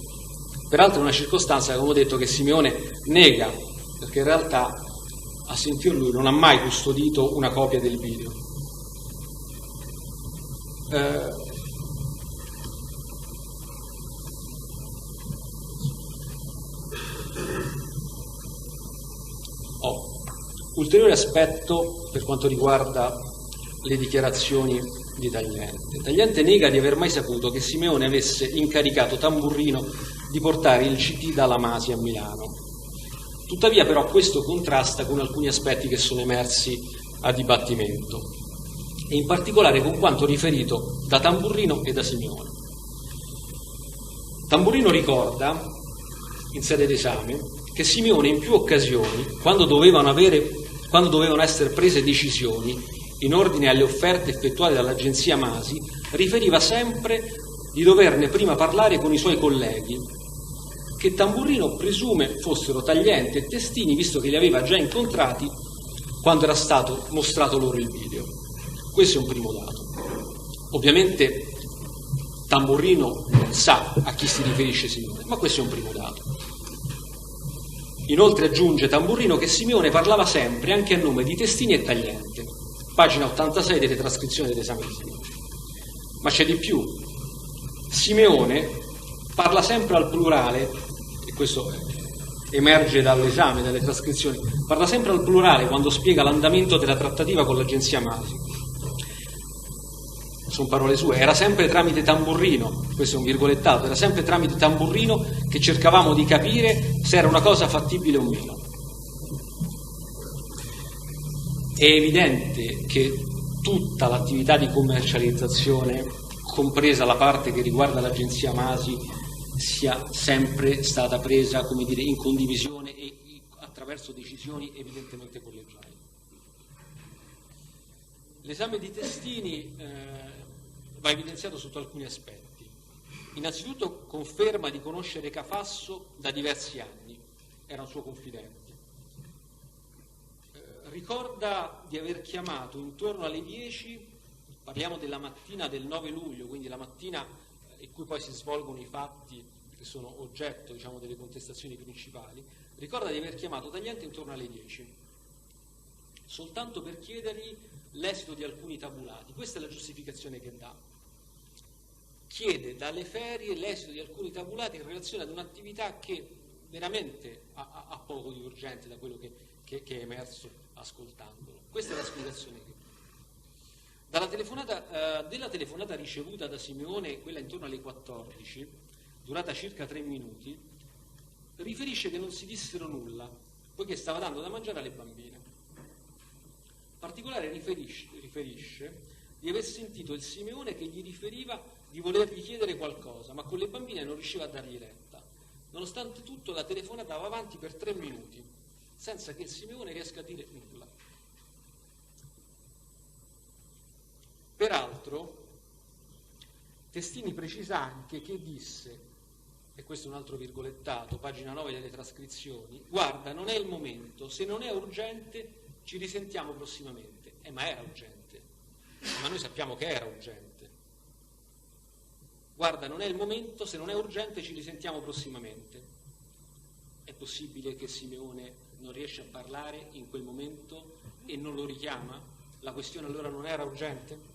Peraltro è una circostanza, come ho detto, che Simeone nega, perché in realtà a sentir lui non ha mai custodito una copia del video. Ulteriore aspetto per quanto riguarda le dichiarazioni di Tagliente. Tagliente nega di aver mai saputo che Simeone avesse incaricato Tamburrino di portare il CD dalla Masi a Milano. Tuttavia però questo contrasta con alcuni aspetti che sono emersi a dibattimento, e in particolare con quanto riferito da Tamburrino e da Simeone. Tamburrino ricorda, in sede d'esame, che Simeone in più occasioni, quando dovevano essere prese decisioni in ordine alle offerte effettuate dall'agenzia Masi, riferiva sempre di doverne prima parlare con i suoi colleghi, che Tamburrino presume fossero Tagliente e Testini, visto che li aveva già incontrati quando era stato mostrato loro il video. Questo è un primo dato. Ovviamente Tamburrino non sa a chi si riferisce Simeone, ma questo è un primo dato. Inoltre aggiunge Tamburrino che Simeone parlava sempre, anche a nome di Testini e Tagliente, pagina 86 delle trascrizioni dell'esame di Simeone. Ma c'è di più. Simeone parla sempre al plurale, e questo emerge dall'esame, dalle trascrizioni, parla sempre al plurale quando spiega l'andamento della trattativa con l'agenzia Masi. Sono parole sue, era sempre tramite Tamburrino, questo è un virgolettato, era sempre tramite Tamburrino che cercavamo di capire se era una cosa fattibile o meno. È evidente che tutta l'attività di commercializzazione, compresa la parte che riguarda l'agenzia Masi, sia sempre stata presa, come dire, in condivisione e attraverso decisioni evidentemente collegiali. L'esame di Testini va evidenziato sotto alcuni aspetti. Innanzitutto conferma di conoscere Cafasso da diversi anni, era un suo confidente. Ricorda di aver chiamato intorno alle 10, parliamo della mattina del 9 luglio, quindi la mattina in cui poi si svolgono i fatti che sono oggetto, diciamo, delle contestazioni principali, ricorda di aver chiamato Tagliente intorno alle 10, soltanto per chiedergli l'esito di alcuni tabulati. Questa è la giustificazione che dà. Chiede dalle ferie l'esito di alcuni tabulati in relazione ad un'attività che veramente ha poco di urgente da quello che è emerso ascoltandolo. Questa è la spiegazione che dà. Della telefonata ricevuta da Simeone, quella intorno alle 14, durata circa 3 minuti, riferisce che non si dissero nulla, poiché stava dando da mangiare alle bambine. In particolare riferisce di aver sentito il Simeone che gli riferiva di volergli chiedere qualcosa, ma con le bambine non riusciva a dargli retta. Nonostante tutto la telefonata va avanti per 3 minuti, senza che il Simeone riesca a dire nulla. Peraltro, Testini precisa anche che disse, e questo è un altro virgolettato, pagina 9 delle trascrizioni, guarda, non è il momento, se non è urgente ci risentiamo prossimamente. Ma era urgente, ma noi sappiamo che era urgente. Guarda, non è il momento, se non è urgente ci risentiamo prossimamente. È possibile che Simeone non riesce a parlare in quel momento e non lo richiama? La questione allora non era urgente?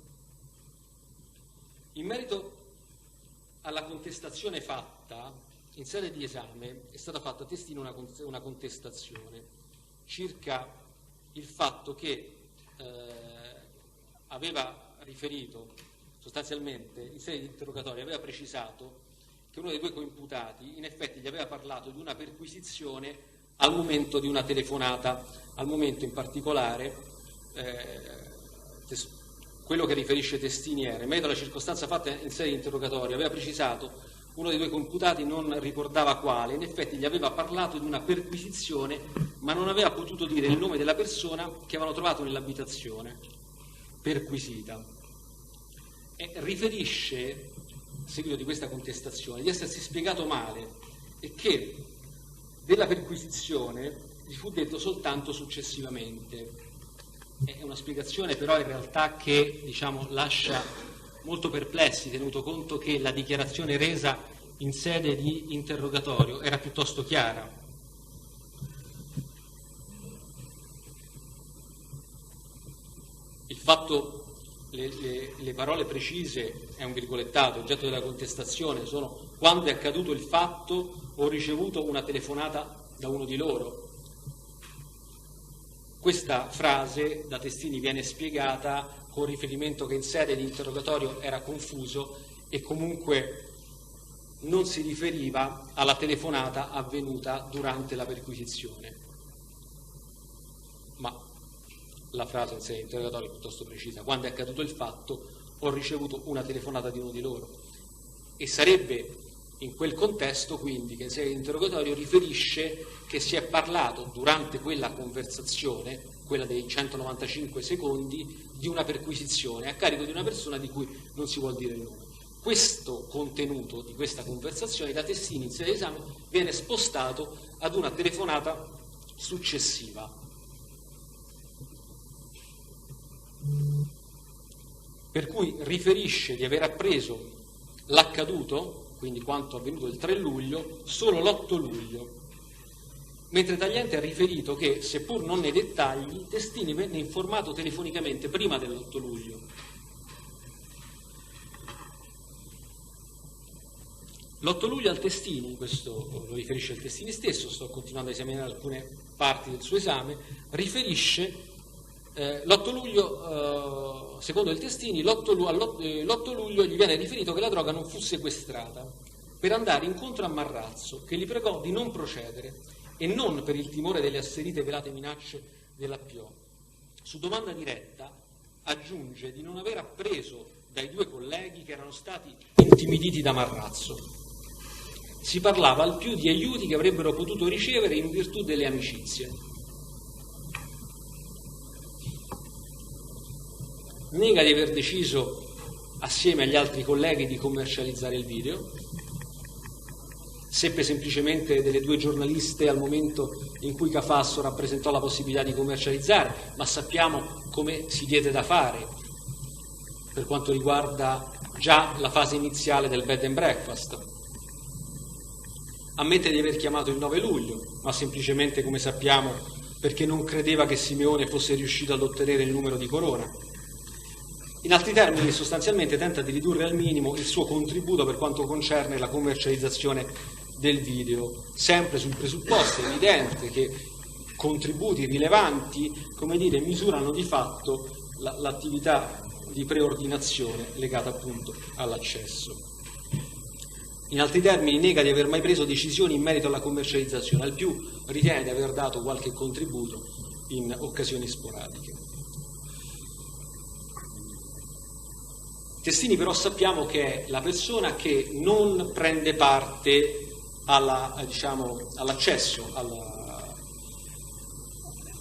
In merito alla contestazione fatta, in sede di esame è stata fatta a Testino una contestazione circa il fatto che aveva riferito, sostanzialmente in sede di interrogatorio aveva precisato che uno dei due coimputati in effetti gli aveva parlato di una perquisizione al momento di una telefonata, al momento in particolare quello che riferisce Testini era: in merito alla circostanza fatta in sede di interrogatorio aveva precisato uno dei due imputati, non ricordava quale, in effetti gli aveva parlato di una perquisizione ma non aveva potuto dire il nome della persona che avevano trovato nell'abitazione perquisita, e riferisce, a seguito di questa contestazione, di essersi spiegato male e che della perquisizione gli fu detto soltanto successivamente. È una spiegazione però in realtà che, diciamo, lascia molto perplessi, tenuto conto che la dichiarazione resa in sede di interrogatorio era piuttosto chiara. Il fatto, le parole precise, è un virgolettato, oggetto della contestazione, sono: quando è accaduto il fatto ho ricevuto una telefonata da uno di loro. Questa frase da Testini viene spiegata con riferimento che in sede di interrogatorio era confuso e comunque non si riferiva alla telefonata avvenuta durante la perquisizione. Ma la frase in sede di interrogatorio è piuttosto precisa: quando è accaduto il fatto ho ricevuto una telefonata di uno di loro. E sarebbe in quel contesto quindi che in sede di interrogatorio riferisce che si è parlato durante quella conversazione, quella dei 195 secondi, di una perquisizione a carico di una persona di cui non si vuol dire il nome. Questo contenuto di questa conversazione da Testini in sede di esame viene spostato ad una telefonata successiva. Per cui riferisce di aver appreso l'accaduto, quindi quanto avvenuto il 3 luglio, solo l'8 luglio, mentre Tagliente ha riferito che, seppur non nei dettagli, Testini venne informato telefonicamente prima dell'8 luglio. L'8 luglio al Testini, questo lo riferisce il Testini stesso, sto continuando a esaminare alcune parti del suo esame, riferisce l'8 luglio, secondo il Testini, l'8 luglio gli viene riferito che la droga non fu sequestrata per andare incontro a Marrazzo, che gli pregò di non procedere, e non per il timore delle asserite velate minacce della PO. Su domanda diretta aggiunge di non aver appreso dai due colleghi che erano stati intimiditi da Marrazzo. Si parlava al più di aiuti che avrebbero potuto ricevere in virtù delle amicizie. Nega di aver deciso assieme agli altri colleghi di commercializzare il video, seppe semplicemente delle due giornaliste al momento in cui Cafasso rappresentò la possibilità di commercializzare, ma sappiamo come si diede da fare per quanto riguarda già la fase iniziale del bed and breakfast. Ammette di aver chiamato il 9 luglio, ma semplicemente, come sappiamo, perché non credeva che Simeone fosse riuscito ad ottenere il numero di Corona. In altri termini, sostanzialmente tenta di ridurre al minimo il suo contributo per quanto concerne la commercializzazione del video, sempre sul presupposto evidente che contributi rilevanti, come dire, misurano di fatto l'attività di preordinazione legata appunto all'accesso. In altri termini, nega di aver mai preso decisioni in merito alla commercializzazione, al più ritiene di aver dato qualche contributo in occasioni sporadiche. Testini però sappiamo che è la persona che non prende parte all'accesso,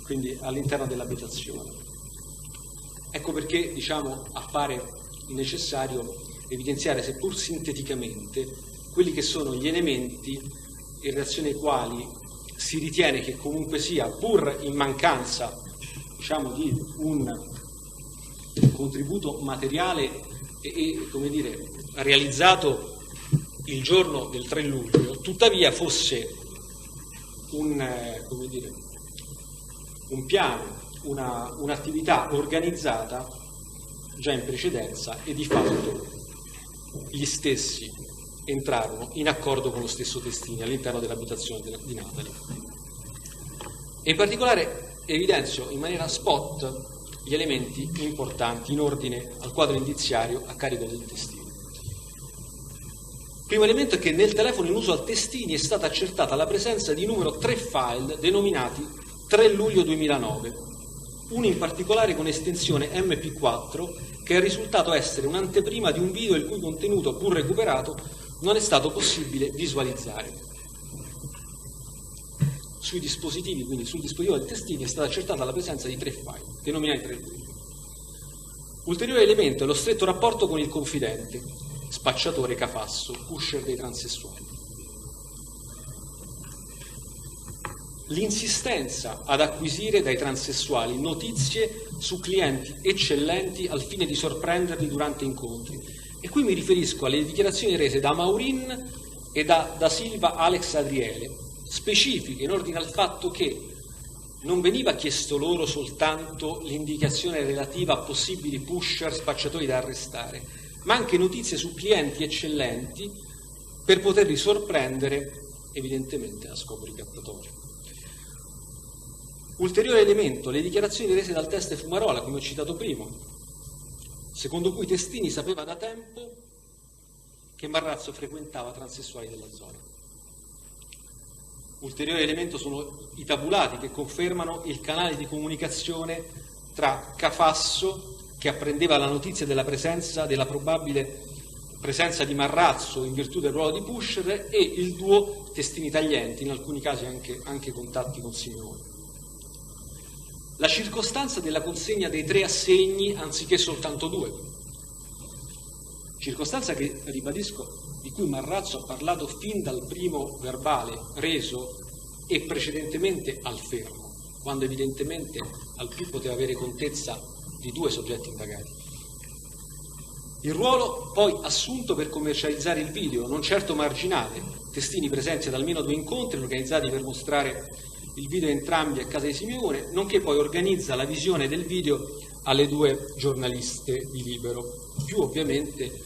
quindi all'interno dell'abitazione. Ecco perché, appare necessario evidenziare, seppur sinteticamente, quelli che sono gli elementi in relazione ai quali si ritiene che comunque sia, pur in mancanza di un contributo materiale e come dire, realizzato il giorno del 3 luglio, tuttavia fosse un piano, un'attività organizzata già in precedenza, e di fatto gli stessi entrarono in accordo con lo stesso Testini all'interno dell'abitazione di Napoli. E in particolare evidenzio in maniera spot gli elementi importanti in ordine al quadro indiziario a carico del Testini. Primo elemento è che nel telefono in uso al Testini è stata accertata la presenza di numero 3 file denominati 3 luglio 2009, uno in particolare con estensione MP4 che è risultato essere un'anteprima di un video il cui contenuto, pur recuperato, non è stato possibile visualizzare. Sui dispositivi, quindi sul dispositivo del Testini, è stata accertata la presenza di 3 file denominati 3 luglio. Ulteriore elemento è lo stretto rapporto con il confidente, spacciatore Cafasso, pusher dei transessuali. L'insistenza ad acquisire dai transessuali notizie su clienti eccellenti al fine di sorprenderli durante incontri. E qui mi riferisco alle dichiarazioni rese da Maurin e da Silva Alex Adriele, specifiche in ordine al fatto che non veniva chiesto loro soltanto l'indicazione relativa a possibili pusher spacciatori da arrestare, ma anche notizie su clienti eccellenti per poterli sorprendere, evidentemente a scopo ricattatorio. Ulteriore elemento, le dichiarazioni rese dal teste Fumarola, come ho citato prima, secondo cui Testini sapeva da tempo che Marrazzo frequentava transessuali della zona. Ulteriore elemento sono i tabulati che confermano il canale di comunicazione tra Cafasso, che apprendeva la notizia della probabile presenza di Marrazzo in virtù del ruolo di pusher, e il duo Testini Taglienti, in alcuni casi anche contatti con Simeone. La circostanza della consegna dei 3 assegni anziché soltanto 2, circostanza che, ribadisco, di cui Marrazzo ha parlato fin dal primo verbale reso e precedentemente al fermo, quando evidentemente al più poteva avere contezza di 2 soggetti indagati. Il ruolo poi assunto per commercializzare il video, non certo marginale, Testini presenti ad almeno 2 incontri organizzati per mostrare il video entrambi a casa di Simeone, nonché poi organizza la visione del video alle 2 giornaliste di Libero, più ovviamente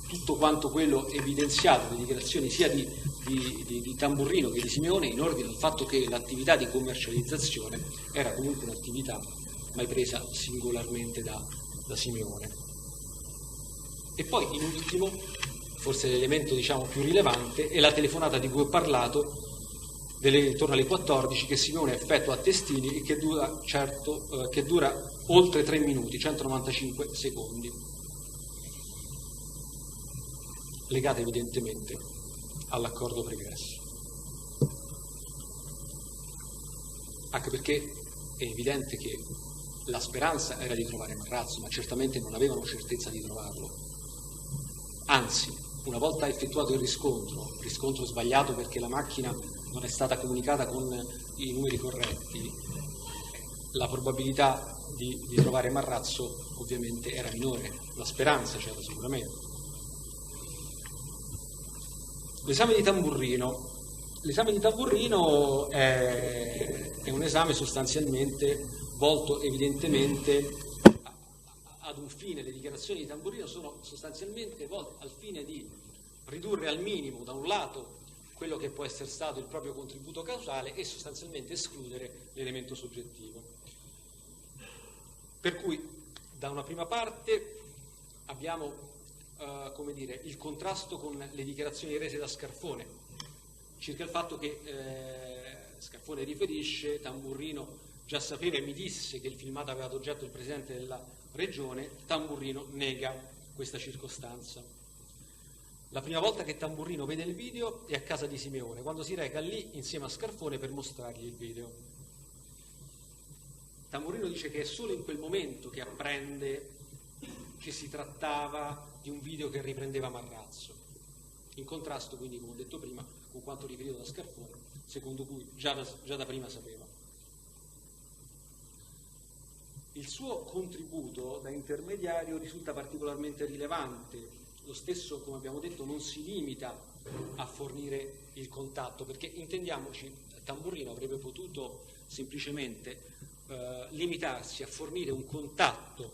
tutto quanto quello evidenziato, le dichiarazioni sia di Tamburrino che di Simeone in ordine al fatto che l'attività di commercializzazione era comunque un'attività mai presa singolarmente da Simeone. E poi in ultimo, forse l'elemento più rilevante, è la telefonata di cui ho parlato intorno alle 14 che Simeone effettua a Testini e che dura oltre 3 minuti, 195 secondi, legate evidentemente all'accordo pregresso. Anche perché è evidente che la speranza era di trovare Marrazzo, ma certamente non avevano certezza di trovarlo. Anzi, una volta effettuato il riscontro sbagliato perché la macchina non è stata comunicata con i numeri corretti, la probabilità di trovare Marrazzo ovviamente era minore, la speranza c'era sicuramente. L'esame di Tamburrino è un esame sostanzialmente volto evidentemente ad un fine. Le dichiarazioni di Tamburrino sono sostanzialmente volte al fine di ridurre al minimo, da un lato, quello che può essere stato il proprio contributo causale e sostanzialmente escludere l'elemento soggettivo. Per cui, da una prima parte, abbiamo il contrasto con le dichiarazioni rese da Scarfone, circa il fatto che Scarfone riferisce, Tamburrino già sapeva e mi disse che il filmato aveva ad oggetto il Presidente della Regione, Tamburrino nega questa circostanza. La prima volta che Tamburrino vede il video è a casa di Simeone, quando si reca lì insieme a Scarfone per mostrargli il video. Tamburrino dice che è solo in quel momento che apprende che si trattava di un video che riprendeva Marrazzo, in contrasto quindi, come ho detto prima, con quanto riferito da Scarfone, secondo cui già da prima sapeva. Il suo contributo da intermediario risulta particolarmente rilevante. Lo stesso, come abbiamo detto, non si limita a fornire il contatto, perché intendiamoci, Tamburrino avrebbe potuto semplicemente limitarsi a fornire un contatto,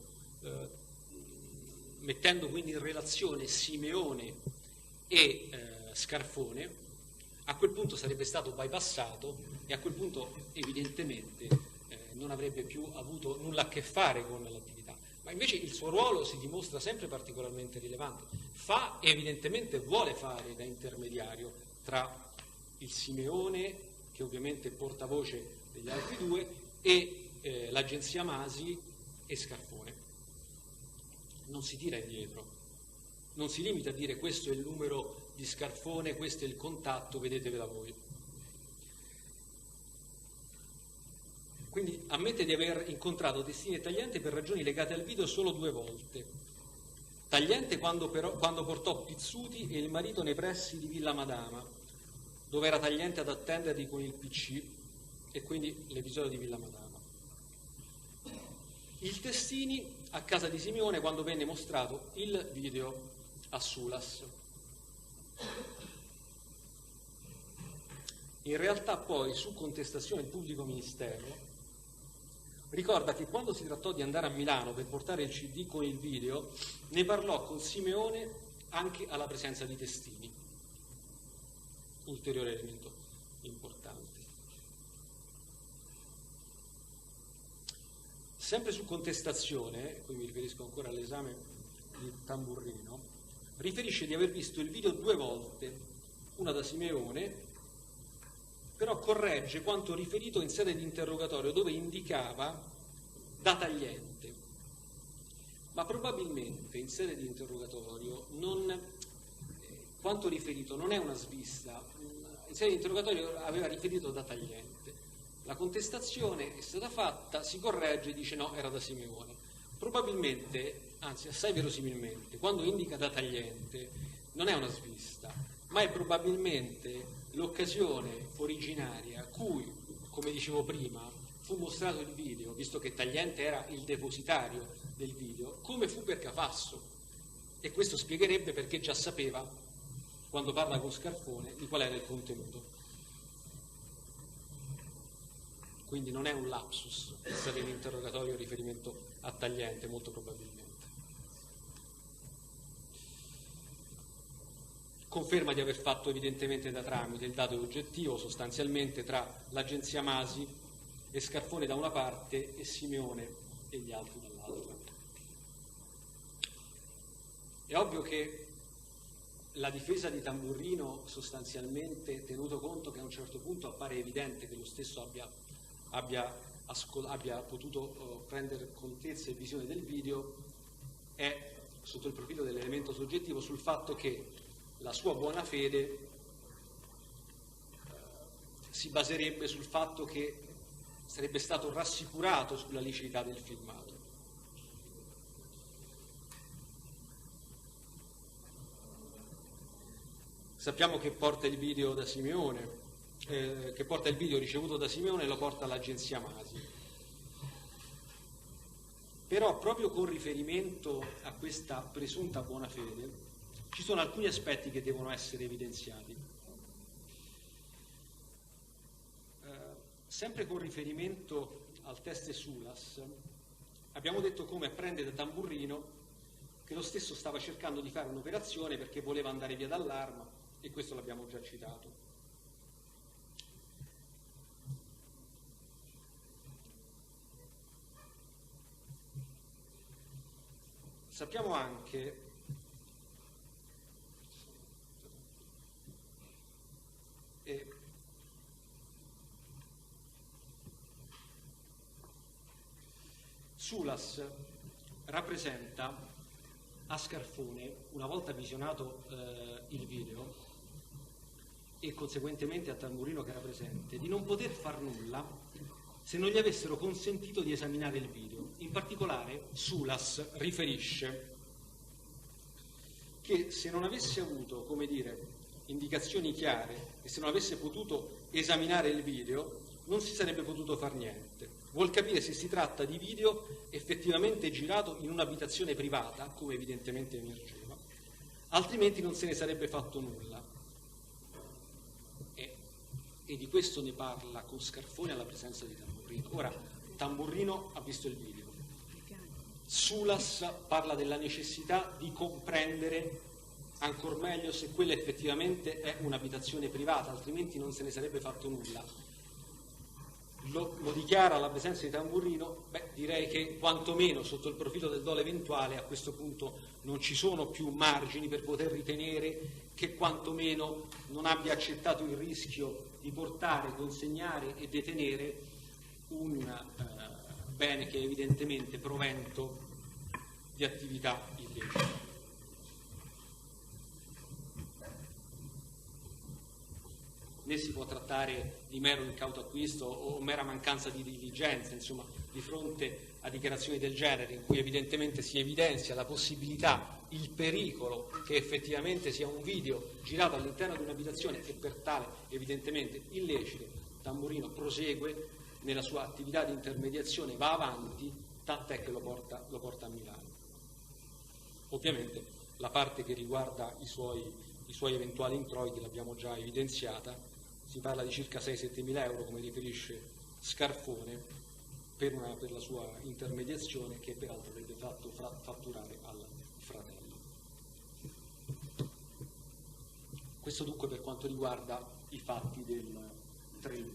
mettendo quindi in relazione Simeone e Scarfone. A quel punto sarebbe stato bypassato e a quel punto evidentemente non avrebbe più avuto nulla a che fare con l'attività. ma invece il suo ruolo si dimostra sempre particolarmente rilevante. Fa e evidentemente vuole fare da intermediario tra il Simeone, che ovviamente è portavoce degli altri due, e l'agenzia Masi e Scarfone. Non si tira indietro, non si limita a dire questo è il numero di Scarfone, questo è il contatto, vedetevela voi. Quindi ammette di aver incontrato Testini e Tagliente per ragioni legate al video solo 2 volte. Tagliente quando portò Pizzuti e il marito nei pressi di Villa Madama, dove era Tagliente ad attenderli con il PC, e quindi l'episodio di Villa Madama. Il Testini a casa di Simeone quando venne mostrato il video a Sulas. In realtà poi, su contestazione del pubblico ministero, ricorda che quando si trattò di andare a Milano per portare il CD con il video, ne parlò con Simeone anche alla presenza di Testini. Ulteriore elemento importante. Sempre su contestazione, qui mi riferisco ancora all'esame di Tamburrino, riferisce di aver visto il video 2 volte, una da Simeone, però corregge quanto riferito in sede di interrogatorio dove indicava da Tagliente, ma probabilmente in sede di interrogatorio quanto riferito non è una svista, in sede di interrogatorio aveva riferito da Tagliente, la contestazione è stata fatta, si corregge e dice no, era da Simeone. Probabilmente, anzi assai verosimilmente, quando indica da Tagliente non è una svista, ma è probabilmente l'occasione originaria a cui, come dicevo prima, fu mostrato il video, visto che Tagliente era il depositario del video, come fu per Cafasso. E questo spiegherebbe perché già sapeva, quando parla con Scarfone, di qual era il contenuto. Quindi non è un lapsus essere in interrogatorio in riferimento a Tagliente, molto probabilmente. Conferma di aver fatto evidentemente da tramite, il dato è oggettivo sostanzialmente tra l'agenzia Masi e Scarfone da una parte e Simeone e gli altri dall'altra. È ovvio che la difesa di Tamburrino sostanzialmente, tenuto conto che a un certo punto appare evidente che lo stesso abbia potuto prendere contezza e visione del video, è sotto il profilo dell'elemento soggettivo sul fatto che la sua buona fede si baserebbe sul fatto che sarebbe stato rassicurato sulla liceità del filmato. Sappiamo che porta il video da Simeone, che porta il video ricevuto da Simeone e lo porta all'agenzia Masi. Però proprio con riferimento a questa presunta buona fede ci sono alcuni aspetti che devono essere evidenziati. Sempre con riferimento al test Sulas, abbiamo detto come apprende da Tamburrino che lo stesso stava cercando di fare un'operazione perché voleva andare via dall'arma, e questo l'abbiamo già citato. Sappiamo anche Sulas rappresenta a Scarfone, una volta visionato il video, e conseguentemente a Tamburrino che era presente, di non poter far nulla se non gli avessero consentito di esaminare il video. In particolare Sulas riferisce che se non avesse avuto, come dire, indicazioni chiare e se non avesse potuto esaminare il video non si sarebbe potuto far niente. Vuol capire se si tratta di video effettivamente girato in un'abitazione privata, come evidentemente emergeva, altrimenti non se ne sarebbe fatto nulla. E di questo ne parla con Scarfone alla presenza di Tamburrino. Ora, Tamburrino ha visto il video. Sulas parla della necessità di comprendere ancor meglio se quella effettivamente è un'abitazione privata, altrimenti non se ne sarebbe fatto nulla. lo dichiara la presenza di Tamburrino, direi che quantomeno sotto il profilo del dolo eventuale a questo punto non ci sono più margini per poter ritenere che quantomeno non abbia accettato il rischio di portare, consegnare e detenere un bene che è evidentemente provento di attività illecite. Né si può trattare di mero incauto acquisto o mera mancanza di diligenza, insomma, di fronte a dichiarazioni del genere in cui evidentemente si evidenzia la possibilità, il pericolo che effettivamente sia un video girato all'interno di un'abitazione e per tale evidentemente illecito. Tamburrino prosegue nella sua attività di intermediazione, va avanti, tant'è che lo porta a Milano. Ovviamente la parte che riguarda i suoi eventuali introiti l'abbiamo già evidenziata. Si parla di circa 6-7 mila euro, come riferisce Scarfone, per la sua intermediazione, che peraltro avrebbe fatto fatturare al fratello. Questo dunque per quanto riguarda i fatti del 3 luglio.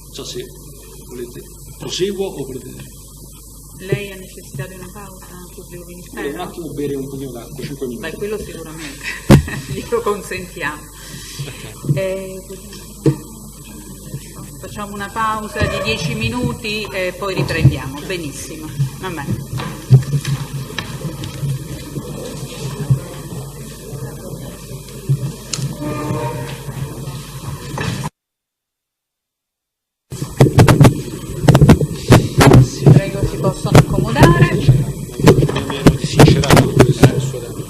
Non so se volete proseguo o volete... Lei ha necessità di una pausa, pubblico ministero? Un attimo bere un pochino d'acqua, 5 minuti. Beh, quello sicuramente, glielo consentiamo. Facciamo una pausa di 10 minuti e poi riprendiamo. Benissimo. Vabbè. Prego, si possono accomodare. Mi ero disincerato questo il suo tempo.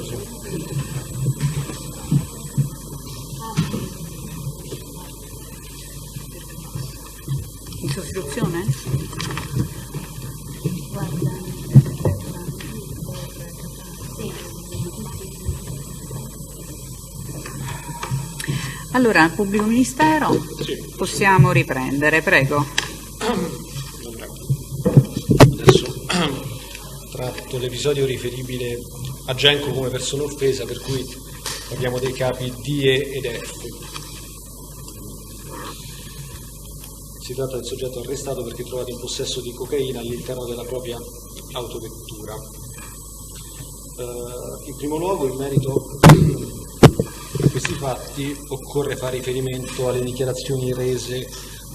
In sostituzione? Allora, pubblico ministero, Sì. possiamo riprendere, prego. Adesso tratto l'episodio riferibile a Genco come persona offesa, per cui parliamo dei capi D, E ed F. Si tratta del soggetto arrestato perché trovato in possesso di cocaina all'interno della propria autovettura. In primo luogo, in merito a questi fatti, occorre fare riferimento alle dichiarazioni rese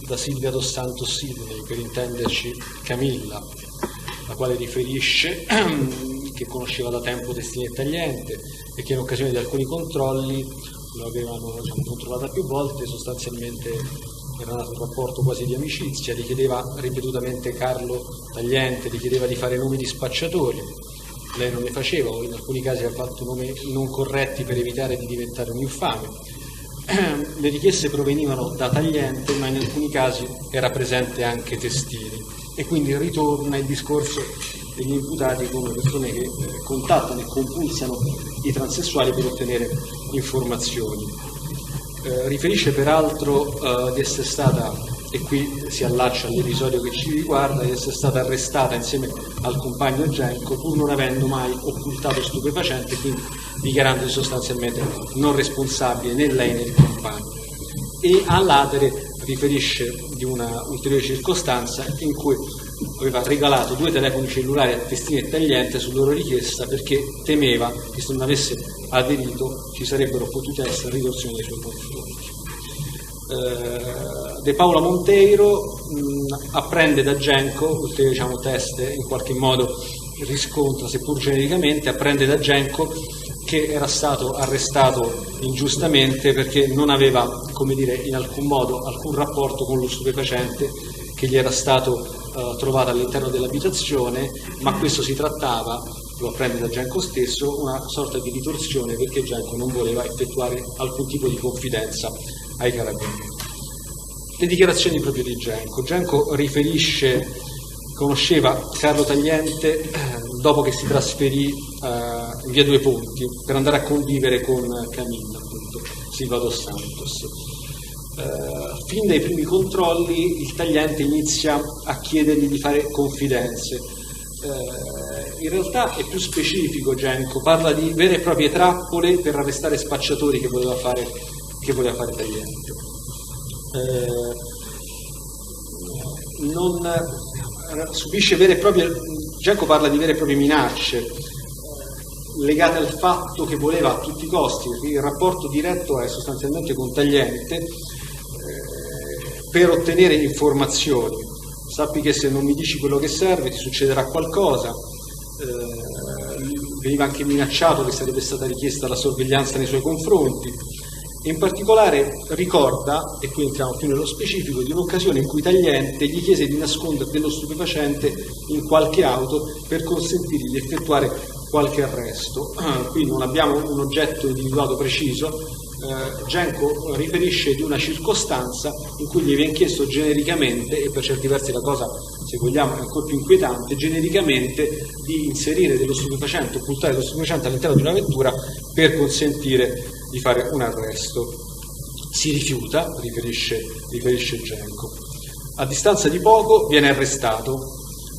da Silvia Dos Santos Sidney, per intenderci Camilla, la quale riferisce che conosceva da tempo Destinée Tagliente e che in occasione di alcuni controlli lo avevano controllata più volte. Sostanzialmente era nato un rapporto quasi di amicizia, gli chiedeva ripetutamente Carlo Tagliente, gli chiedeva di fare nomi di spacciatori, lei non ne faceva, o in alcuni casi ha fatto nomi non corretti per evitare di diventare un infame. Le richieste provenivano da Tagliente, ma in alcuni casi era presente anche Testini, e quindi ritorna il discorso degli imputati come persone che contattano e compulsano i transessuali per ottenere informazioni. Riferisce peraltro di essere stata, e qui si allaccia all'episodio che ci riguarda, di essere stata arrestata insieme al compagno Genco pur non avendo mai occultato stupefacente, quindi dichiarandosi sostanzialmente non responsabile né lei né il compagno. E all'atere riferisce di una ulteriore circostanza in cui aveva regalato 2 telefoni cellulari a Testini e Tagliente su loro richiesta, perché temeva che se non avesse aderito ci sarebbero potute essere ritorsioni nei suoi confronti. De Paula Monteiro apprende da Genco, ulteriore teste in qualche modo riscontra, seppur genericamente, apprende da Genco che era stato arrestato ingiustamente perché non aveva, come dire, in alcun modo alcun rapporto con lo stupefacente che gli era stato trovato all'interno dell'abitazione, ma questo si trattava, lo apprende da Genco stesso, una sorta di ritorsione, perché Genco non voleva effettuare alcun tipo di confidenza ai carabinieri. Le dichiarazioni proprio di Genco. Genco riferisce, conosceva Carlo Tagliente dopo che si trasferì in via Due Ponti per andare a convivere con Camilla, appunto, Silvia Dos Santos. Fin dai primi controlli il Tagliente inizia a chiedergli di fare confidenze. In realtà è più specifico Genco, parla di vere e proprie trappole per arrestare spacciatori che voleva fare Tagliente. non subisce vere e proprie, Genco parla di vere e proprie minacce legate al fatto che voleva a tutti i costi, il rapporto diretto è sostanzialmente con Tagliente per ottenere informazioni. Sappi che se non mi dici quello che serve ti succederà qualcosa. Veniva anche minacciato che sarebbe stata richiesta la sorveglianza nei suoi confronti. In particolare ricorda, e qui entriamo più nello specifico, di un'occasione in cui Tagliente gli chiese di nascondere dello stupefacente in qualche auto per consentirgli di effettuare qualche arresto. Qui non abbiamo un oggetto individuato preciso. Genco riferisce di una circostanza in cui gli viene chiesto genericamente, e per certi versi la cosa, se vogliamo, è ancora più inquietante, genericamente di inserire dello stupefacente, occultare dello stupefacente all'interno di una vettura per consentire di fare un arresto. Si rifiuta, riferisce Genco. A distanza di poco viene arrestato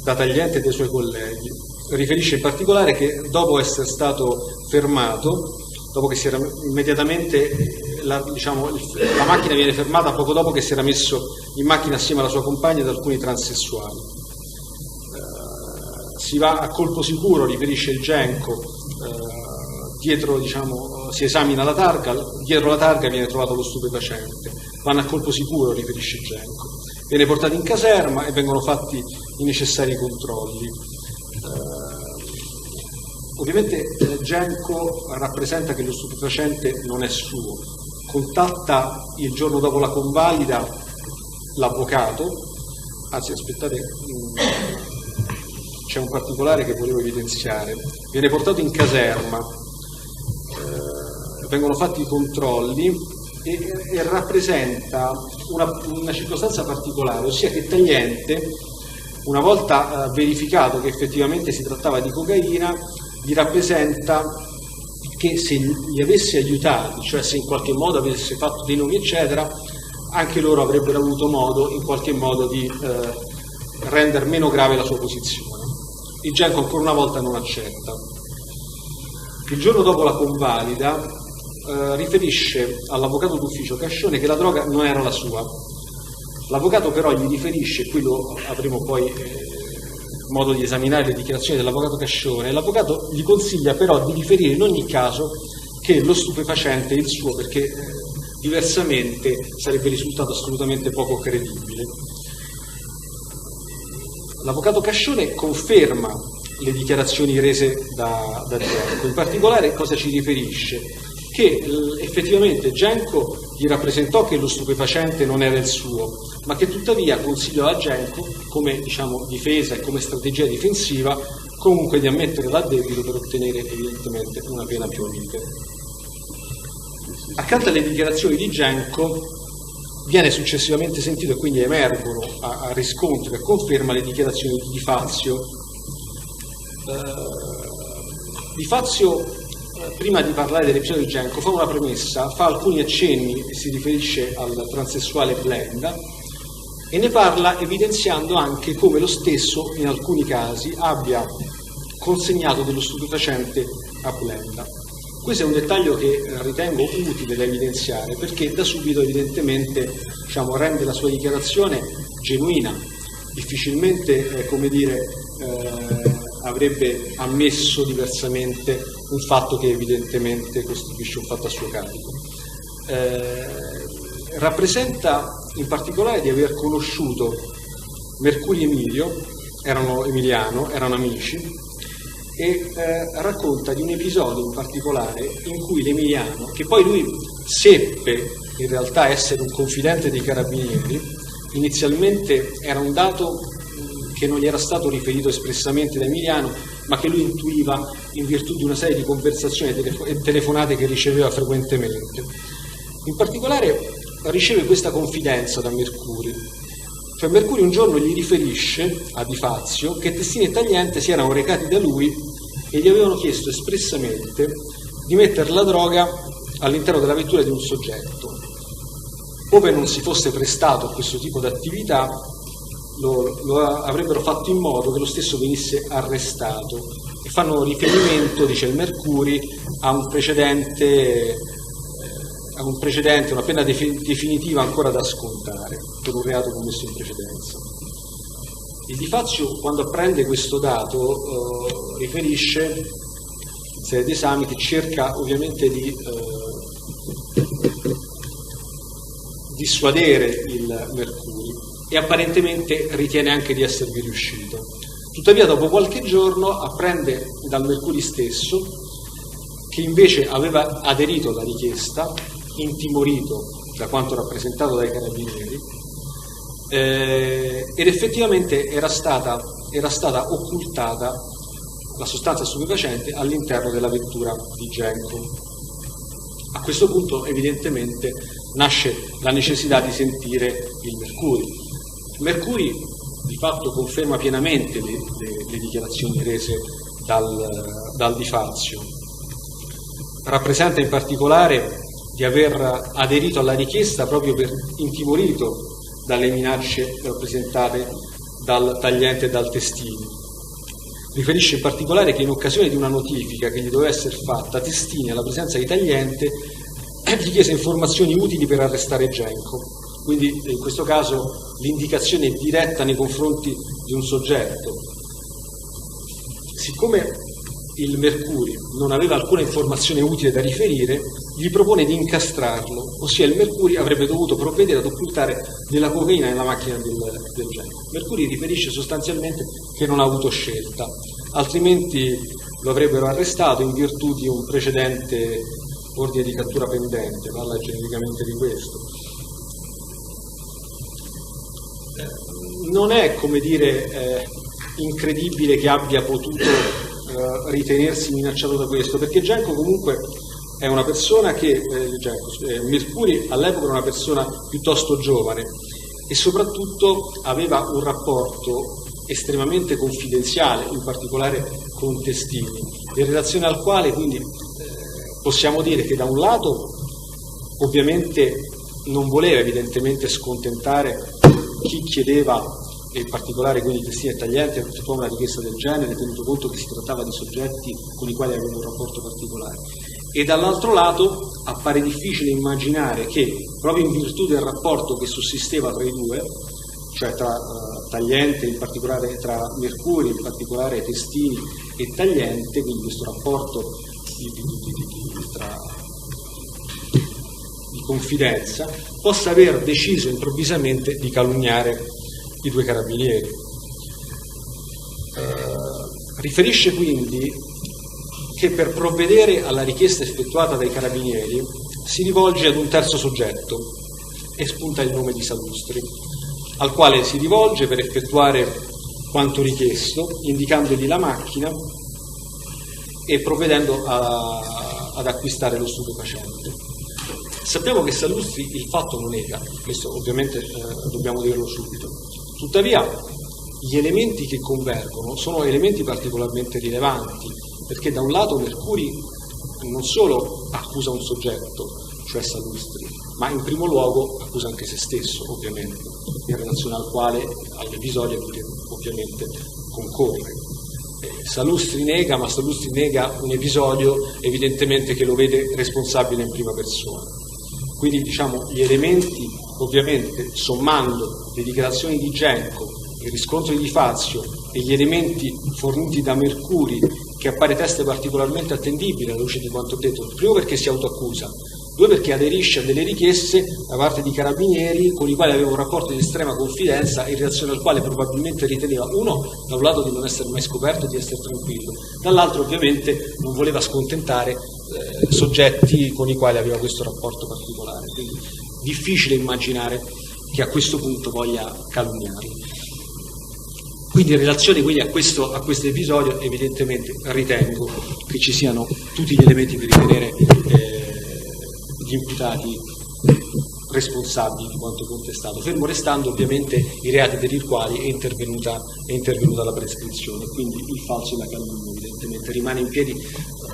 da Tagliente e dai suoi colleghi. Riferisce in particolare che dopo essere stato fermato, dopo che si era immediatamente, la macchina viene fermata poco dopo che si era messo in macchina assieme alla sua compagna ed alcuni transessuali. Si va a colpo sicuro, riferisce il Genco, dietro, si esamina la targa, dietro la targa viene trovato lo stupefacente. Vanno a colpo sicuro, riferisce il Genco. Viene portato in caserma e vengono fatti i necessari controlli. Ovviamente Genco rappresenta che lo stupefacente non è suo, contatta il giorno dopo la convalida l'avvocato, anzi aspettate, c'è un particolare che volevo evidenziare, viene portato in caserma, vengono fatti i controlli e rappresenta una circostanza particolare, ossia che Tagliente, una volta verificato che effettivamente si trattava di cocaina, gli rappresenta che se li avesse aiutati, cioè se in qualche modo avesse fatto dei nomi eccetera, anche loro avrebbero avuto modo in qualche modo di rendere meno grave la sua posizione. Il Genco ancora una volta non accetta. Il giorno dopo la convalida riferisce all'avvocato d'ufficio Cascione che la droga non era la sua. L'avvocato però gli riferisce, qui lo avremo poi modo di esaminare le dichiarazioni dell'avvocato Cascione, l'avvocato gli consiglia però di riferire in ogni caso che lo stupefacente è il suo, perché diversamente sarebbe risultato assolutamente poco credibile. L'avvocato Cascione conferma le dichiarazioni rese da Genco, in particolare cosa ci riferisce? Che effettivamente Genco gli rappresentò che lo stupefacente non era il suo, ma che tuttavia consigliò a Genco, come difesa e come strategia difensiva, comunque di ammettere l'addebito per ottenere evidentemente una pena più lieve. Accanto alle dichiarazioni di Genco viene successivamente sentito, e quindi emergono a riscontro e a conferma, le dichiarazioni di Fazio. Di Fazio, prima di parlare dell'episodio di Genco, fa una premessa, fa alcuni accenni e si riferisce al transessuale Blenda e ne parla evidenziando anche come lo stesso in alcuni casi abbia consegnato dello stupefacente a Blenda. Questo è un dettaglio che ritengo utile da evidenziare perché da subito evidentemente rende la sua dichiarazione genuina, difficilmente avrebbe ammesso diversamente un fatto che evidentemente costituisce un fatto a suo carico. Rappresenta in particolare di aver conosciuto Mercurio Emiliano, erano amici, e racconta di un episodio in particolare in cui l'Emiliano, che poi lui seppe in realtà essere un confidente dei carabinieri, inizialmente era un dato che non gli era stato riferito espressamente da Emiliano, ma che lui intuiva in virtù di una serie di conversazioni e telefonate che riceveva frequentemente. In particolare riceve questa confidenza da Mercurio. Cioè Mercurio un giorno gli riferisce a Di Fazio che Testini e Tagliente si erano recati da lui e gli avevano chiesto espressamente di mettere la droga all'interno della vettura di un soggetto. Ove non si fosse prestato a questo tipo di attività, lo avrebbero fatto in modo che lo stesso venisse arrestato, e fanno riferimento, dice il Mercuri, a un precedente, una pena definitiva ancora da scontare per un reato commesso in precedenza. Il Di Fazio, quando apprende questo dato, riferisce in serie di esami che cerca ovviamente di dissuadere il Mercuri e apparentemente ritiene anche di esservi riuscito. Tuttavia dopo qualche giorno apprende dal Mercuri stesso che invece aveva aderito alla richiesta, intimorito da quanto rappresentato dai carabinieri, ed effettivamente era stata occultata la sostanza stupefacente all'interno della vettura di Genco. A questo punto evidentemente nasce la necessità di sentire il Mercuri. Mercuri di fatto conferma pienamente le dichiarazioni rese dal Di Fazio. Rappresenta in particolare di aver aderito alla richiesta proprio per intimorito dalle minacce rappresentate dal Tagliente e dal Testini. Riferisce in particolare che in occasione di una notifica che gli doveva essere fatta, Testini, alla presenza di Tagliente, gli chiese informazioni utili per arrestare Genco. Quindi in questo caso l'indicazione è diretta nei confronti di un soggetto. Siccome il Mercuri non aveva alcuna informazione utile da riferire, gli propone di incastrarlo, ossia il Mercuri avrebbe dovuto provvedere ad occultare della cocaina nella macchina del Genco. Mercuri riferisce sostanzialmente che non ha avuto scelta, altrimenti lo avrebbero arrestato in virtù di un precedente ordine di cattura pendente, parla genericamente di questo. Non è, come dire, incredibile che abbia potuto ritenersi minacciato da questo, perché Genco comunque è una persona che, Mercuri all'epoca era una persona piuttosto giovane e soprattutto aveva un rapporto estremamente confidenziale, in particolare con Testini, in relazione al quale quindi possiamo dire che da un lato ovviamente non voleva evidentemente scontentare chi chiedeva, e in particolare quindi Testini e Tagliente, effettuava una richiesta del genere, tenuto conto che si trattava di soggetti con i quali aveva un rapporto particolare. E dall'altro lato appare difficile immaginare che, proprio in virtù del rapporto che sussisteva tra i due, cioè tra Tagliente, in particolare tra Mercuri, in particolare Testini e Tagliente, quindi questo rapporto di confidenza, possa aver deciso improvvisamente di calunniare i due carabinieri. Riferisce quindi che per provvedere alla richiesta effettuata dai carabinieri si rivolge ad un terzo soggetto e spunta il nome di Salustri, al quale si rivolge per effettuare quanto richiesto, indicandogli la macchina e provvedendo ad acquistare lo stupefacente. Sappiamo che Salustri il fatto lo nega, questo ovviamente dobbiamo dirlo subito. Tuttavia gli elementi che convergono sono elementi particolarmente rilevanti, perché da un lato Mercuri non solo accusa un soggetto, cioè Salustri, ma in primo luogo accusa anche se stesso, ovviamente, in relazione al quale all'episodio ovviamente concorre. Salustri nega, ma Salustri nega un episodio evidentemente che lo vede responsabile in prima persona. Quindi diciamo gli elementi, ovviamente sommando le dichiarazioni di Genco, il riscontro di Di Fazio e gli elementi forniti da Mercuri, che appare teste particolarmente attendibile alla luce di quanto detto, primo perché si autoaccusa, due perché aderisce a delle richieste da parte di carabinieri con i quali aveva un rapporto di estrema confidenza, in relazione al quale probabilmente riteneva, uno, da un lato di non essere mai scoperto, di essere tranquillo, dall'altro ovviamente non voleva scontentare soggetti con i quali aveva questo rapporto particolare, quindi difficile immaginare che a questo punto voglia calunniarli. Quindi in relazione quindi a questo episodio evidentemente ritengo che ci siano tutti gli elementi per ritenere gli imputati responsabili di quanto contestato, fermo restando ovviamente i reati per i quali è intervenuta la prescrizione, quindi il falso e la calunnia evidentemente rimane in piedi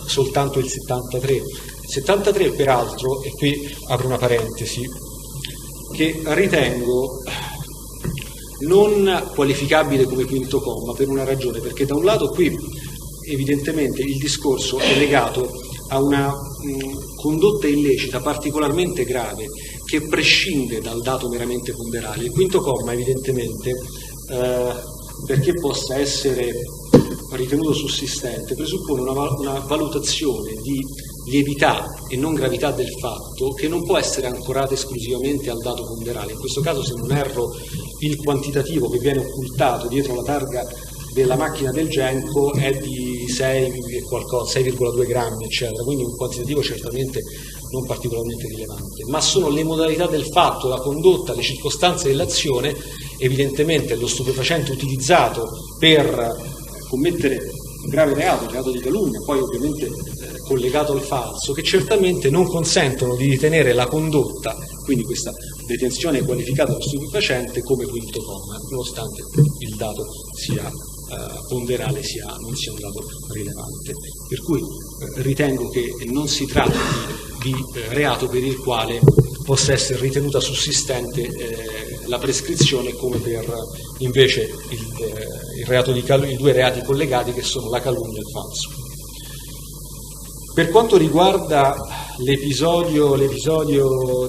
soltanto il 73. 73 peraltro, e qui apro una parentesi, che ritengo non qualificabile come quinto comma per una ragione, perché da un lato qui evidentemente il discorso è legato a una condotta illecita particolarmente grave che prescinde dal dato meramente ponderale. Il quinto comma evidentemente perché possa essere ritenuto sussistente presuppone una valutazione di lievità e non gravità del fatto che non può essere ancorata esclusivamente al dato ponderale. In questo caso, se non erro, il quantitativo che viene occultato dietro la targa della macchina del Genco è di 6,2 grammi, eccetera, quindi un quantitativo certamente non particolarmente rilevante, ma sono le modalità del fatto, la condotta, le circostanze dell'azione, evidentemente lo stupefacente utilizzato per commettere un grave reato, il reato di calunnia, poi ovviamente collegato al falso, che certamente non consentono di ritenere la condotta, quindi questa detenzione qualificata da stupefacente, come quinto comma, nonostante il dato sia ponderale, non sia un dato rilevante. Per cui ritengo che non si tratti di reato per il quale possa essere ritenuta sussistente la prescrizione, come per invece i due reati collegati, che sono la calunnia e il falso. Per quanto riguarda l'episodio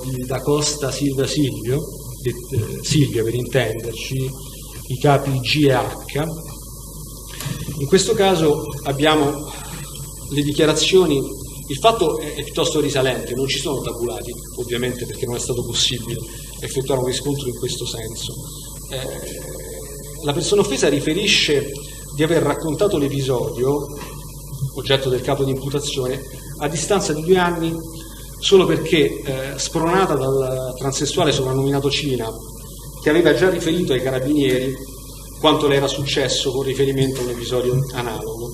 di Da Costa Silvia per intenderci, i capi G e H, in questo caso abbiamo le dichiarazioni. Il fatto è piuttosto risalente, non ci sono tabulati, ovviamente, perché non è stato possibile effettuare un riscontro in questo senso. La persona offesa riferisce di aver raccontato l'episodio, oggetto del capo di imputazione, a distanza di 2 anni, solo perché spronata dal transessuale soprannominato Cina, che aveva già riferito ai carabinieri quanto le era successo con riferimento a un episodio analogo.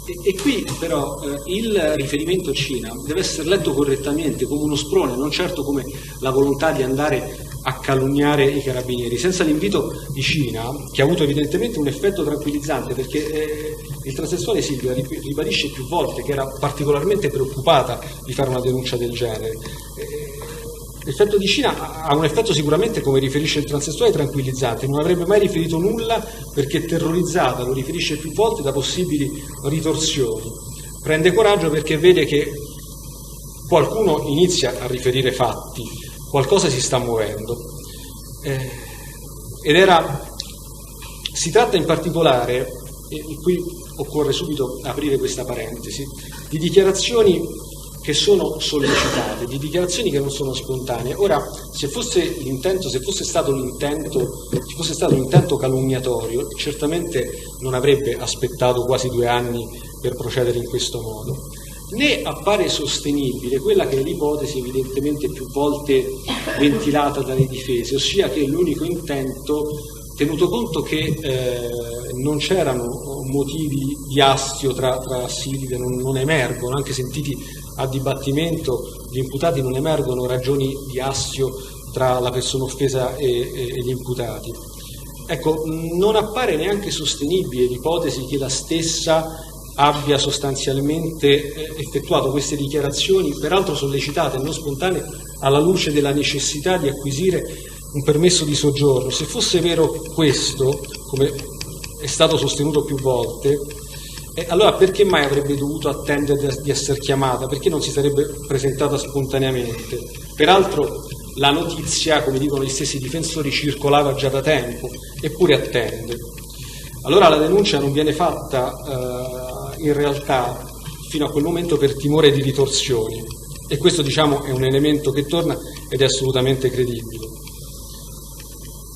E qui però il riferimento Cina deve essere letto correttamente come uno sprone, non certo come la volontà di andare a calunniare i carabinieri, senza l'invito di Cina, che ha avuto evidentemente un effetto tranquillizzante, perché il transessuale Silvia ribadisce più volte che era particolarmente preoccupata di fare una denuncia del genere. L'effetto di Cina ha un effetto sicuramente, come riferisce il transessuale, tranquillizzante. Non avrebbe mai riferito nulla perché terrorizzata, lo riferisce più volte, da possibili ritorsioni. Prende coraggio perché vede che qualcuno inizia a riferire fatti, qualcosa si sta muovendo. Si tratta in particolare, e qui occorre subito aprire questa parentesi, di dichiarazioni che sono sollecitate, di dichiarazioni che non sono spontanee. Ora, se fosse stato un intento calunniatorio, certamente non avrebbe aspettato quasi 2 anni per procedere in questo modo. Né appare sostenibile quella che è l'ipotesi evidentemente più volte ventilata dalle difese, ossia che l'unico intento, tenuto conto che non c'erano motivi di astio tra Silvia, non emergono, anche sentiti a dibattimento gli imputati, non emergono ragioni di astio tra la persona offesa e gli imputati. Ecco, non appare neanche sostenibile l'ipotesi che la stessa abbia sostanzialmente effettuato queste dichiarazioni, peraltro sollecitate e non spontanee, alla luce della necessità di acquisire un permesso di soggiorno. Se fosse vero questo, come è stato sostenuto più volte, allora perché mai avrebbe dovuto attendere di essere chiamata? Perché non si sarebbe presentata spontaneamente? Peraltro la notizia, come dicono gli stessi difensori, circolava già da tempo, eppure attende. Allora la denuncia non viene fatta in realtà fino a quel momento per timore di ritorsioni, e questo, diciamo, è un elemento che torna ed è assolutamente credibile.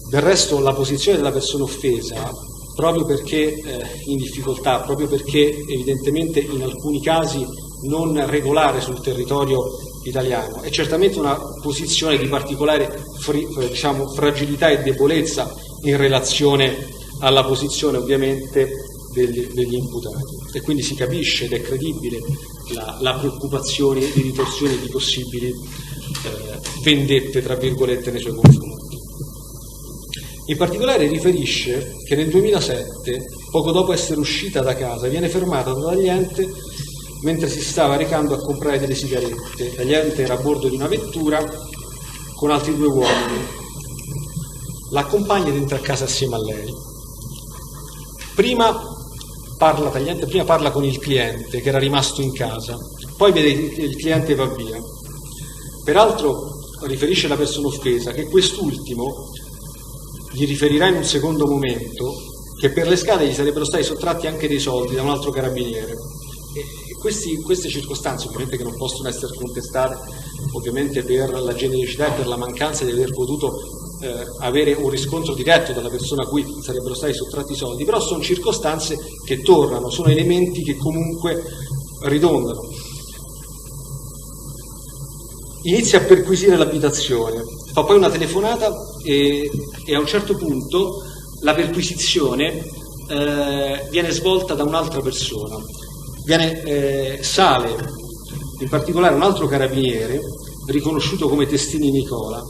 Del resto la posizione della persona offesa, proprio perché in difficoltà, proprio perché evidentemente in alcuni casi non regolare sul territorio italiano, è certamente una posizione di particolare fragilità e debolezza in relazione alla posizione ovviamente degli imputati, e quindi si capisce ed è credibile la preoccupazione di ritorsioni e di possibili vendette, tra virgolette, nei suoi confronti. In particolare riferisce che nel 2007, poco dopo essere uscita da casa, viene fermata da Tagliente mentre si stava recando a comprare delle sigarette. Tagliente era a bordo di una vettura con altri 2 uomini. L'accompagna ed entra a casa assieme a lei. Prima parla con il cliente che era rimasto in casa, poi vede che il cliente va via. Peraltro riferisce la persona offesa che quest'ultimo gli riferirà in un secondo momento, che per le scale gli sarebbero stati sottratti anche dei soldi da un altro carabiniere. E queste circostanze, ovviamente, che non possono essere contestate, ovviamente, per la genericità e per la mancanza di aver potuto avere un riscontro diretto dalla persona a cui sarebbero stati sottratti i soldi, però sono circostanze che tornano, sono elementi che comunque ridondano. Inizia a perquisire l'abitazione, fa poi una telefonata e a un certo punto la perquisizione viene svolta da un'altra persona. Sale in particolare un altro carabiniere riconosciuto come Testini Nicola,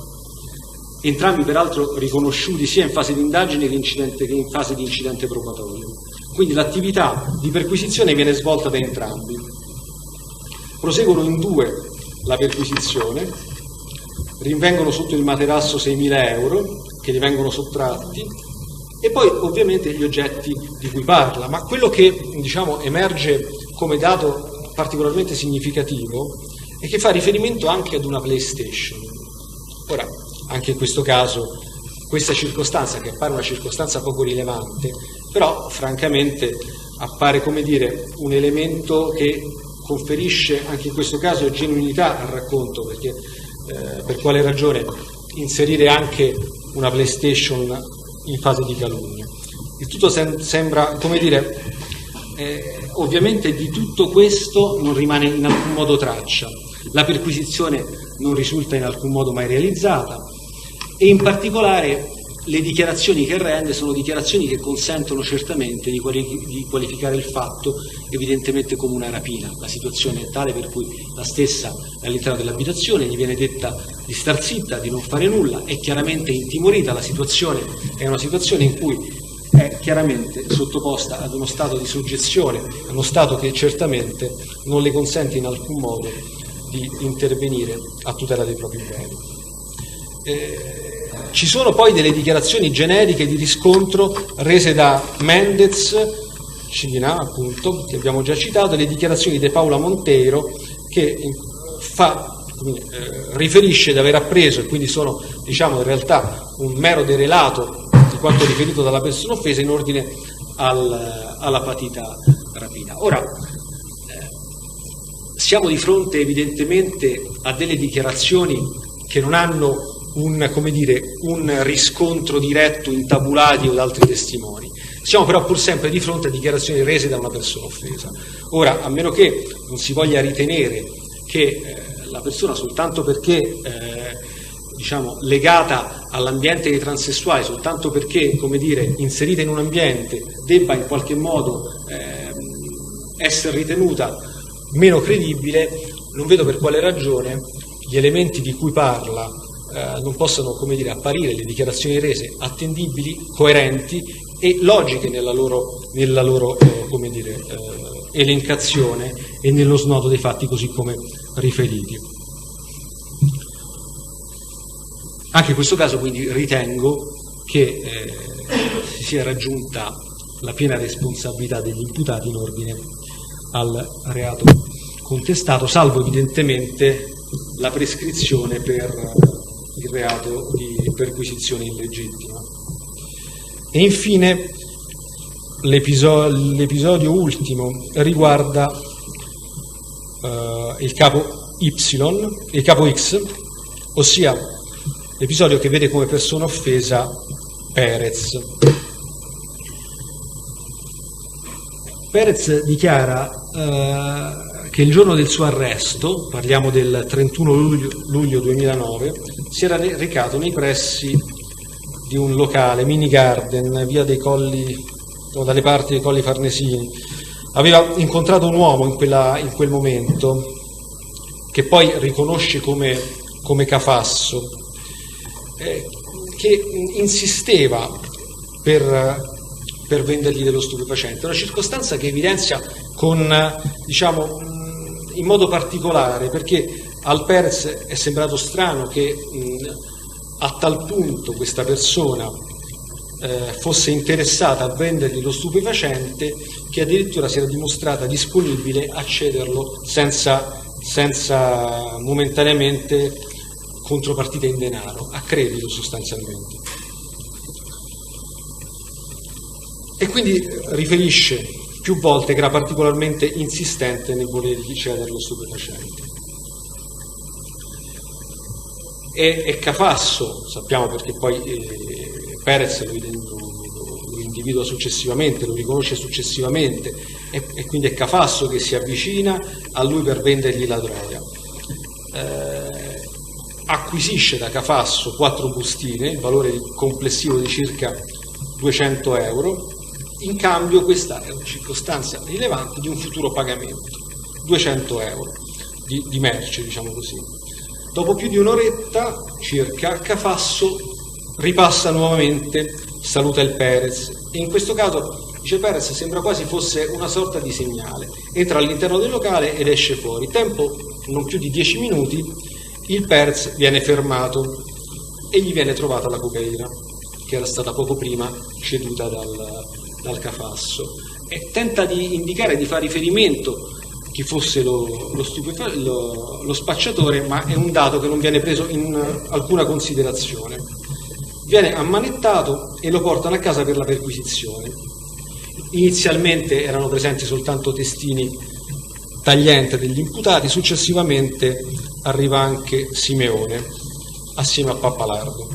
entrambi peraltro riconosciuti sia in fase di indagine che in fase di incidente probatorio. Quindi l'attività di perquisizione viene svolta da entrambi. Proseguono in due la perquisizione, rinvengono sotto il materasso 6.000 euro che gli vengono sottratti e poi ovviamente gli oggetti di cui parla, ma quello che emerge come dato particolarmente significativo è che fa riferimento anche ad una PlayStation. Ora, anche in questo caso, questa circostanza, che appare una circostanza poco rilevante, però francamente appare, come dire, un elemento che conferisce anche in questo caso genuinità al racconto, perché per quale ragione inserire anche una PlayStation in fase di calunnia? Il tutto sembra, come dire, ovviamente di tutto questo non rimane in alcun modo traccia, la perquisizione non risulta in alcun modo mai realizzata e in particolare le dichiarazioni che rende sono dichiarazioni che consentono certamente di qualificare il fatto evidentemente come una rapina. La situazione è tale per cui la stessa all'interno dell'abitazione gli viene detta di star zitta, di non fare nulla, è chiaramente intimorita, la situazione è una situazione in cui è chiaramente sottoposta ad uno stato di soggezione, a uno stato che certamente non le consente in alcun modo di intervenire a tutela dei propri beni. Ci sono poi delle dichiarazioni generiche di riscontro rese da Mendez, Cilina appunto, che abbiamo già citato, e le dichiarazioni di Paula Monteiro, che riferisce di aver appreso, e quindi sono in realtà un mero derelato di quanto riferito dalla persona offesa in ordine alla patita rapina. Ora, siamo di fronte evidentemente a delle dichiarazioni che non hanno un riscontro diretto in tabulati o da altri testimoni. Siamo però pur sempre di fronte a dichiarazioni rese da una persona offesa. Ora, a meno che non si voglia ritenere che la persona, soltanto perché legata all'ambiente dei transessuali, soltanto perché, inserita in un ambiente, debba in qualche modo essere ritenuta meno credibile, non vedo per quale ragione gli elementi di cui parla non possano, apparire, le dichiarazioni rese, attendibili, coerenti e logiche nella loro elencazione e nello snodo dei fatti così come riferiti. Anche in questo caso quindi ritengo che si sia raggiunta la piena responsabilità degli imputati in ordine al reato contestato, salvo evidentemente la prescrizione per il reato di perquisizione illegittima. E infine l'episodio ultimo riguarda il capo X, ossia l'episodio che vede come persona offesa Perez. Perez dichiara che il giorno del suo arresto, parliamo del 31 luglio 2009, si era recato nei pressi di un locale, Mini Garden, via dei Colli, o dalle parti dei Colli Farnesini. Aveva incontrato un uomo in quel momento, che poi riconosce come Cafasso, che insisteva per vendergli dello stupefacente. Una circostanza che evidenzia in modo particolare, perché al Perez è sembrato strano che a tal punto questa persona fosse interessata a vendergli lo stupefacente, che addirittura si era dimostrata disponibile a cederlo senza momentaneamente contropartita in denaro, a credito sostanzialmente. e quindi riferisce più volte che era particolarmente insistente nel volergli cedere lo stupefacente. E Cafasso, sappiamo perché poi Perez lo individua successivamente, lo riconosce successivamente, e quindi è Cafasso che si avvicina a lui per vendergli la droga. Acquisisce da Cafasso 4 bustine, il valore complessivo di circa 200 euro, in cambio, questa è una circostanza rilevante, di un futuro pagamento, 200 euro di merce, diciamo così. Dopo più di un'oretta circa, Cafasso ripassa nuovamente, saluta il Perez, e in questo caso, dice Perez, sembra quasi fosse una sorta di segnale. Entra all'interno del locale ed esce fuori. Tempo non più di 10 minuti, il Perez viene fermato e gli viene trovata la cocaina, che era stata poco prima ceduta dal Cafasso, e tenta di indicare, di fare riferimento chi fosse lo spacciatore, ma è un dato che non viene preso in alcuna considerazione. Viene ammanettato e lo portano a casa per la perquisizione. Inizialmente erano presenti soltanto testini taglienti degli imputati, successivamente arriva anche Simeone assieme a Pappalardo.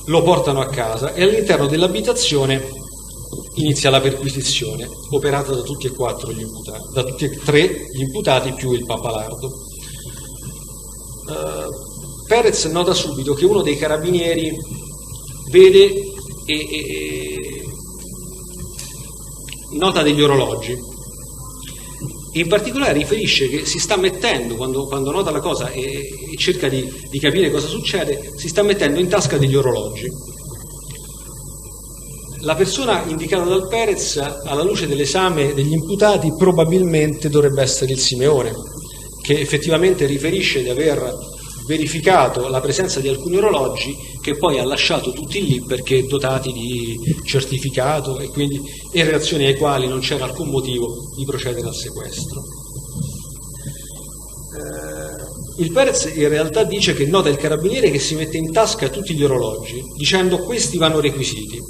Lo portano a casa e all'interno dell'abitazione inizia la perquisizione, operata da tutti e 4 gli imputati, da tutti e 3 gli imputati più il Pappalardo. Perez nota subito che uno dei carabinieri vede e nota degli orologi. In particolare riferisce che si sta mettendo, quando nota la cosa e cerca di capire cosa succede, si sta mettendo in tasca degli orologi. La persona indicata dal Perez, alla luce dell'esame degli imputati, probabilmente dovrebbe essere il Simeone, che effettivamente riferisce di aver verificato la presenza di alcuni orologi che poi ha lasciato tutti lì perché dotati di certificato e quindi in relazione ai quali non c'era alcun motivo di procedere al sequestro. Il Perez in realtà dice che nota il carabiniere che si mette in tasca tutti gli orologi dicendo questi vanno requisiti,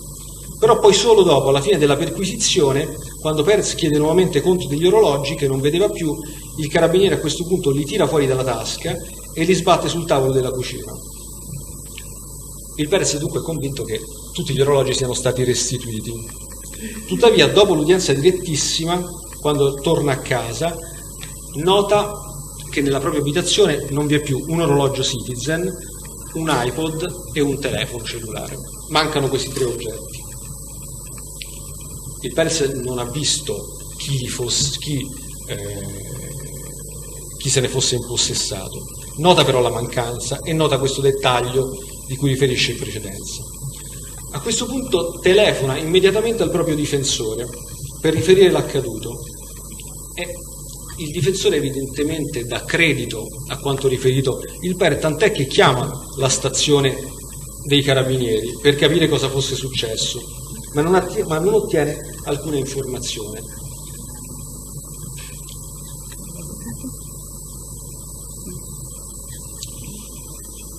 però poi solo dopo, alla fine della perquisizione, quando Perez chiede nuovamente conto degli orologi che non vedeva più, il carabiniere a questo punto li tira fuori dalla tasca e li sbatte sul tavolo della cucina. Il Perez è dunque convinto che tutti gli orologi siano stati restituiti. Tuttavia, dopo l'udienza direttissima, quando torna a casa, nota che nella propria abitazione non vi è più un orologio Citizen, un iPod e un telefono cellulare. Mancano questi 3 oggetti. Il Perez non ha visto chi se ne fosse impossessato. Nota però la mancanza e nota questo dettaglio di cui riferisce in precedenza. A questo punto telefona immediatamente al proprio difensore per riferire l'accaduto e il difensore evidentemente dà credito a quanto riferito il Perez, tant'è che chiama la stazione dei carabinieri per capire cosa fosse successo, ma non ottiene alcuna informazione.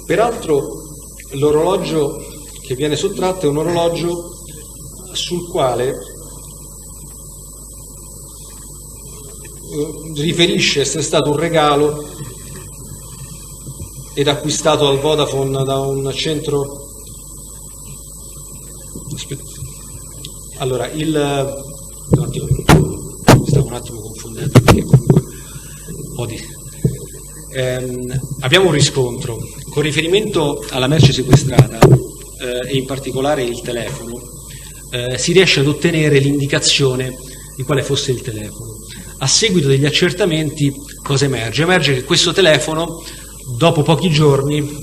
Peraltro l'orologio che viene sottratto è un orologio sul quale riferisce essere stato un regalo ed acquistato al Vodafone da un centro. Allora, stavo un attimo confondendo perché comunque un po' di abbiamo un riscontro con riferimento alla merce sequestrata e in particolare il telefono. Si riesce ad ottenere l'indicazione di quale fosse il telefono. A seguito degli accertamenti cosa emerge? Emerge che questo telefono dopo pochi giorni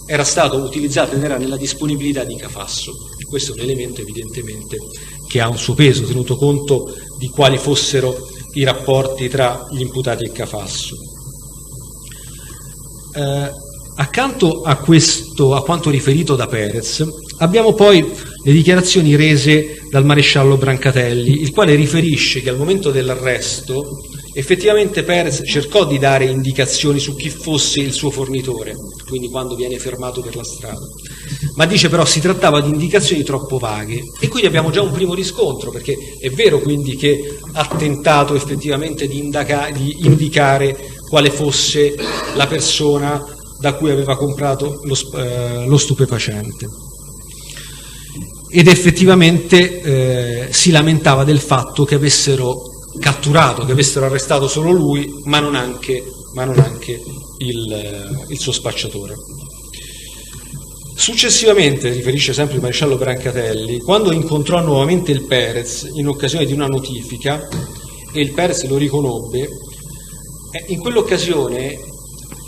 era stato utilizzato ed era nella disponibilità di Cafasso. Questo è un elemento evidentemente che ha un suo peso, tenuto conto di quali fossero i rapporti tra gli imputati e Cafasso. Accanto a quanto riferito da Perez, abbiamo poi le dichiarazioni rese dal maresciallo Brancatelli, il quale riferisce che al momento dell'arresto effettivamente Perez cercò di dare indicazioni su chi fosse il suo fornitore, quindi quando viene fermato per la strada, ma dice però si trattava di indicazioni troppo vaghe, e quindi abbiamo già un primo riscontro, perché è vero quindi che ha tentato effettivamente di indicare quale fosse la persona da cui aveva comprato lo stupefacente, ed effettivamente si lamentava del fatto che avessero catturato, che avessero arrestato solo lui, ma non anche il suo spacciatore. Successivamente, riferisce sempre il maresciallo Brancatelli, quando incontrò nuovamente il Perez in occasione di una notifica e il Perez lo riconobbe, in quell'occasione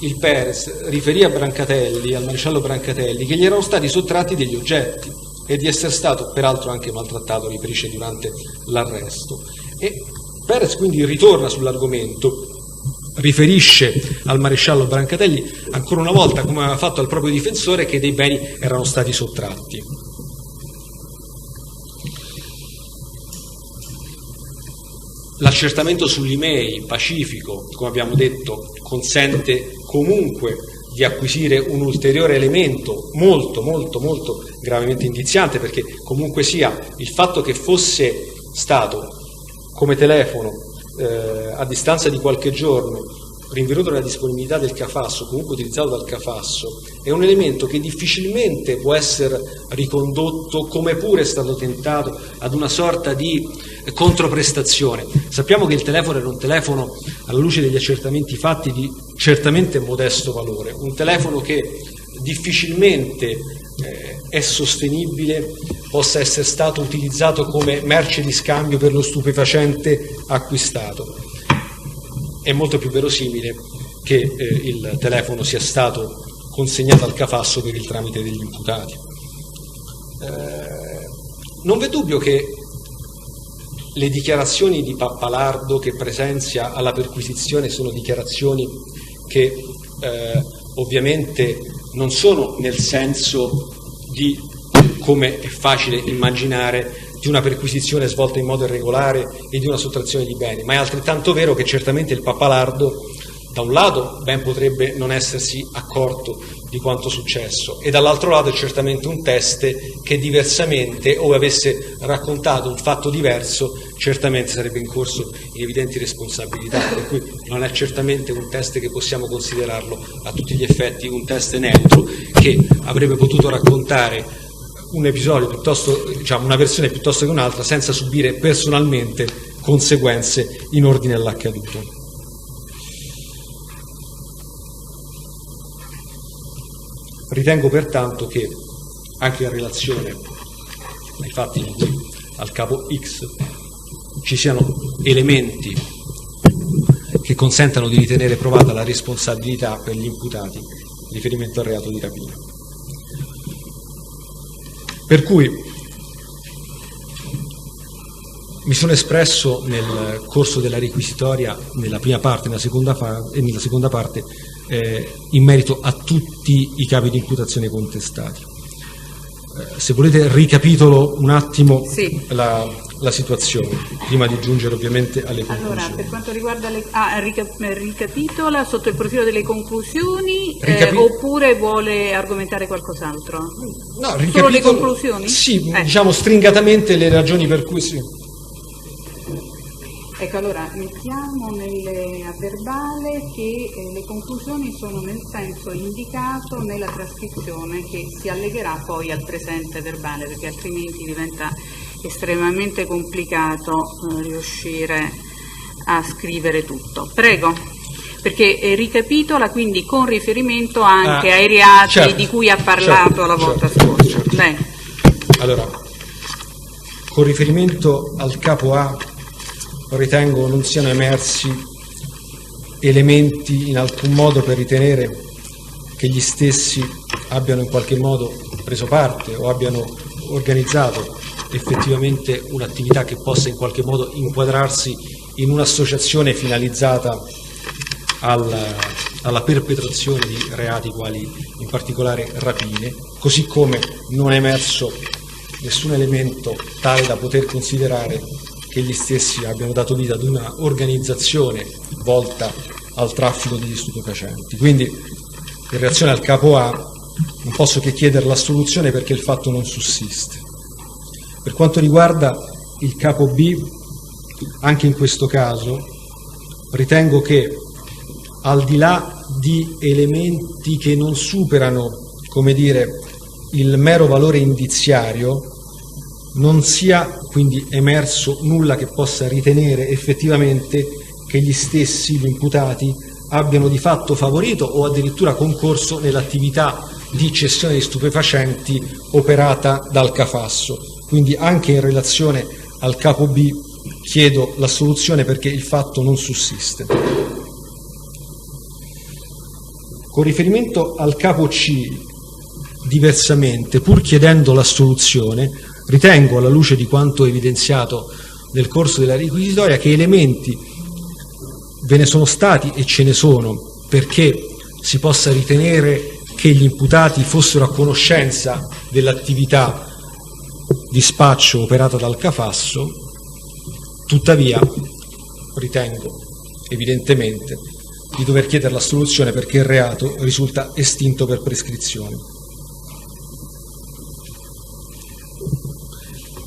il Perez riferì a Brancatelli, al maresciallo Brancatelli, che gli erano stati sottratti degli oggetti e di essere stato peraltro anche maltrattato, riferisce, durante l'arresto. E Perez quindi ritorna sull'argomento, riferisce al maresciallo Brancatelli ancora una volta, come aveva fatto al proprio difensore, che dei beni erano stati sottratti. L'accertamento sull'email pacifico, come abbiamo detto, consente comunque di acquisire un ulteriore elemento molto gravemente indiziante, perché comunque sia il fatto che fosse stato come telefono a distanza di qualche giorno rinvenuto nella disponibilità del Cafasso, comunque utilizzato dal Cafasso, è un elemento che difficilmente può essere ricondotto, come pure è stato tentato, ad una sorta di controprestazione. Sappiamo che il telefono era un telefono, alla luce degli accertamenti fatti, di certamente modesto valore, un telefono che difficilmente è sostenibile possa essere stato utilizzato come merce di scambio per lo stupefacente acquistato. È molto più verosimile che il telefono sia stato consegnato al Cafasso per il tramite degli imputati. Non v'è dubbio che le dichiarazioni di Pappalardo che presenzia alla perquisizione sono dichiarazioni che ovviamente non sono nel senso di, come è facile immaginare, di una perquisizione svolta in modo irregolare e di una sottrazione di beni, ma è altrettanto vero che certamente il Pappalardo, da un lato, ben potrebbe non essersi accorto di quanto successo, e dall'altro lato è certamente un teste che diversamente, o avesse raccontato un fatto diverso, certamente sarebbe incorso in evidenti responsabilità, per cui non è certamente un teste che possiamo considerarlo a tutti gli effetti un teste neutro, che avrebbe potuto raccontare un episodio piuttosto, una versione piuttosto che un'altra, senza subire personalmente conseguenze in ordine all'accaduto. Ritengo pertanto che anche in relazione ai fatti di cui al capo X ci siano elementi che consentano di ritenere provata la responsabilità per gli imputati in riferimento al reato di rapina. Per cui mi sono espresso nel corso della requisitoria, nella prima parte e nella seconda parte, in merito a tutti i capi di imputazione contestati. Se volete ricapitolo un attimo sì. la situazione, prima di giungere ovviamente alle conclusioni. Allora, per quanto riguarda ricapitola sotto il profilo delle conclusioni, oppure vuole argomentare qualcos'altro? No, solo le conclusioni? Sì, diciamo stringatamente le ragioni per cui sì. Ecco, allora mettiamo a verbale che le conclusioni sono nel senso indicato nella trascrizione che si allegherà poi al presente verbale, perché altrimenti diventa estremamente complicato riuscire a scrivere tutto. Prego, perché ricapitola quindi con riferimento anche ai reati di cui ha parlato la volta scorsa. Bene. Allora, con riferimento al capo A, ritengo non siano emersi elementi in alcun modo per ritenere che gli stessi abbiano in qualche modo preso parte o abbiano organizzato effettivamente un'attività che possa in qualche modo inquadrarsi in un'associazione finalizzata alla perpetrazione di reati quali in particolare rapine, così come non è emerso nessun elemento tale da poter considerare che gli stessi abbiano dato vita ad una organizzazione volta al traffico degli stupefacenti. Quindi, in reazione al capo A, non posso che chiedere l'assoluzione perché il fatto non sussiste. Per quanto riguarda il capo B, anche in questo caso ritengo che, al di là di elementi che non superano, come dire, il mero valore indiziario, non sia quindi emerso nulla che possa ritenere effettivamente che gli stessi, gli imputati, abbiano di fatto favorito o addirittura concorso nell'attività di cessione di stupefacenti operata dal Cafasso. Quindi anche in relazione al capo B chiedo l'assoluzione perché il fatto non sussiste. Con riferimento al capo C, diversamente, pur chiedendo l'assoluzione, ritengo, alla luce di quanto evidenziato nel corso della requisitoria, che elementi ve ne sono stati e ce ne sono perché si possa ritenere che gli imputati fossero a conoscenza dell'attività di spaccio operata dal Cafasso. Tuttavia ritengo evidentemente di dover chiedere l'assoluzione perché il reato risulta estinto per prescrizione.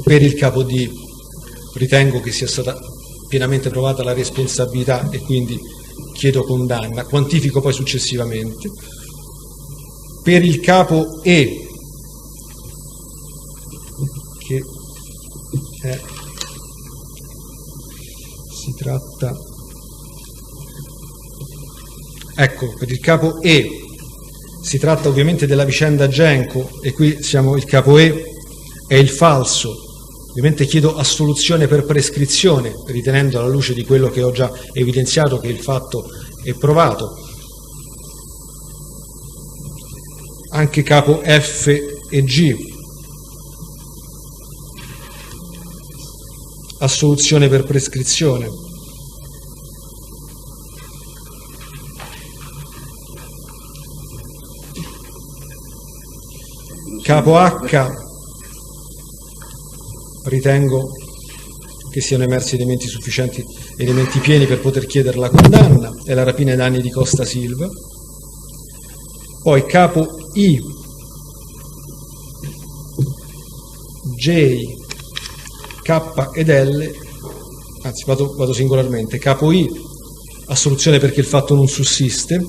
Per il capo D ritengo che sia stata pienamente provata la responsabilità e quindi chiedo condanna, quantifico poi successivamente. Per il capo E, che si tratta, ecco, per il capo E si tratta ovviamente della vicenda Genco e qui siamo, il capo E è il falso. Ovviamente chiedo assoluzione per prescrizione, ritenendo, alla luce di quello che ho già evidenziato, che il fatto è provato. Anche capo F e G, assoluzione per prescrizione. Capo H, ritengo che siano emersi elementi sufficienti, elementi pieni per poter chiedere la condanna, è la rapina ai danni di Costa Silva. Poi capo I, J, K ed L, anzi vado singolarmente. Capo I, assoluzione perché il fatto non sussiste.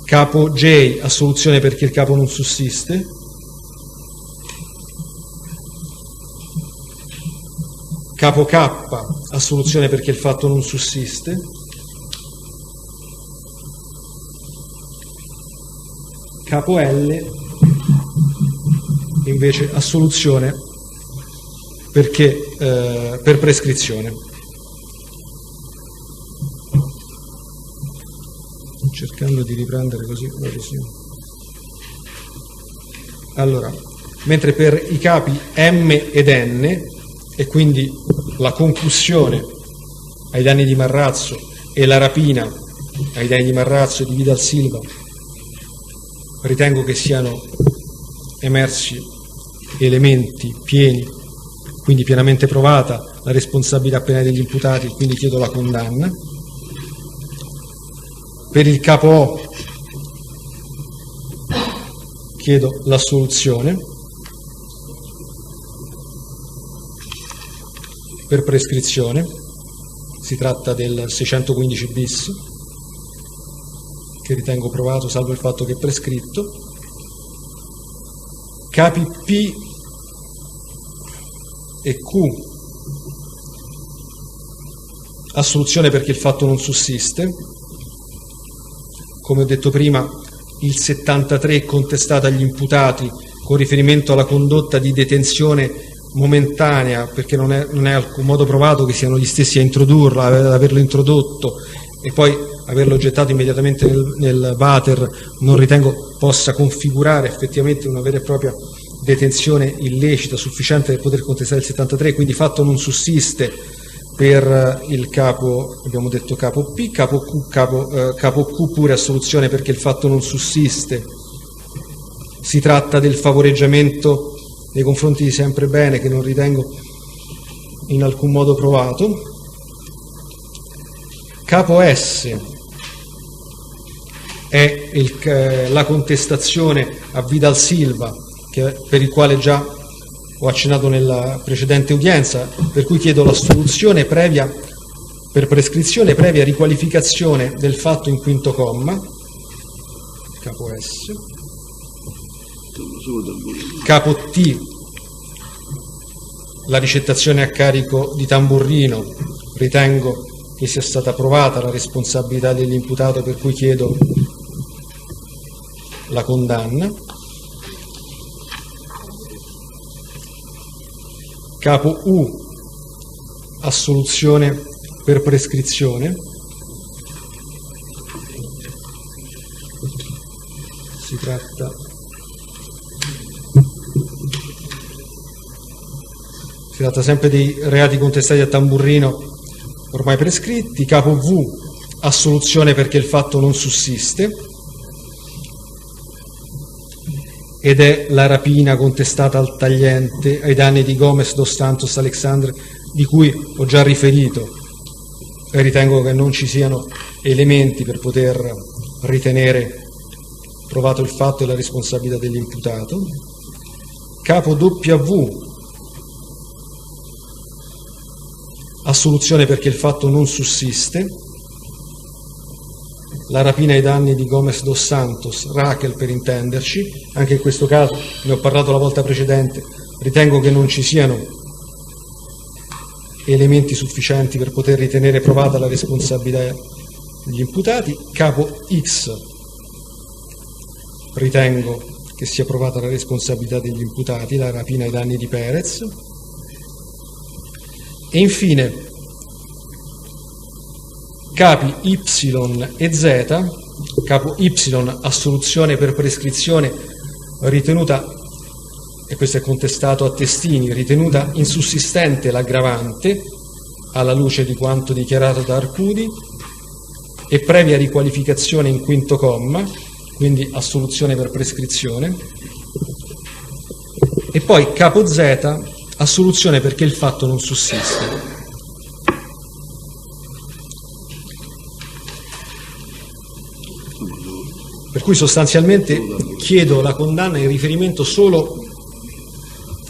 Capo J, assoluzione perché il capo non sussiste. Capo K, assoluzione perché il fatto non sussiste. Capo L, invece assoluzione perché per prescrizione. Cercando di riprendere così. Allora, mentre per i capi M ed N, e quindi la concussione ai danni di Marrazzo e la rapina ai danni di Marrazzo e di Vidal Silva, ritengo che siano emersi elementi pieni, quindi pienamente provata la responsabilità penale degli imputati, quindi chiedo la condanna. Per il capo O chiedo l'assoluzione per prescrizione, si tratta del 615 bis che ritengo provato salvo il fatto che è prescritto. Capi P e Q, assoluzione perché il fatto non sussiste. Come ho detto prima, il 73 è contestato agli imputati con riferimento alla condotta di detenzione momentanea, perché non è alcun modo provato che siano gli stessi a introdurlo, ad averlo introdotto e poi averlo gettato immediatamente nel water, non ritengo possa configurare effettivamente una vera e propria detenzione illecita sufficiente per poter contestare il 73, quindi fatto non sussiste per il capo, abbiamo detto capo P, capo Q pure assoluzione perché il fatto non sussiste. Si tratta del favoreggiamento nei confronti di Semprerbene che non ritengo in alcun modo provato. Capo S, è la contestazione a Vidal Silva, per il quale già ho accennato nella precedente udienza, per cui chiedo l'assoluzione previa per prescrizione previa riqualificazione del fatto in quinto comma, capo S, capo T, la ricettazione a carico di Tamburrino, ritengo che sia stata provata la responsabilità dell'imputato, per cui chiedo la condanna. Capo U, assoluzione per prescrizione. Si tratta sempre dei reati contestati a Tamburrino ormai prescritti. Capo V, assoluzione perché il fatto non sussiste, ed è la rapina contestata al tagliente ai danni di Gomez dos Santos Alexandre, di cui ho già riferito, e ritengo che non ci siano elementi per poter ritenere provato il fatto e la responsabilità dell'imputato. Capo W, assoluzione perché il fatto non sussiste, la rapina ai danni di Gomez dos Santos, Raquel per intenderci. Anche in questo caso, ne ho parlato la volta precedente, ritengo che non ci siano elementi sufficienti per poter ritenere provata la responsabilità degli imputati. Capo X, ritengo che sia provata la responsabilità degli imputati, la rapina ai danni di Perez. E infine capi Y e Z. Capo Y, assoluzione per prescrizione ritenuta, e questo è contestato a Testini, ritenuta insussistente l'aggravante alla luce di quanto dichiarato da Arcudi, e previa riqualificazione in quinto comma, quindi assoluzione per prescrizione. E poi capo Z, assoluzione perché il fatto non sussiste. Per cui sostanzialmente chiedo la condanna in riferimento solo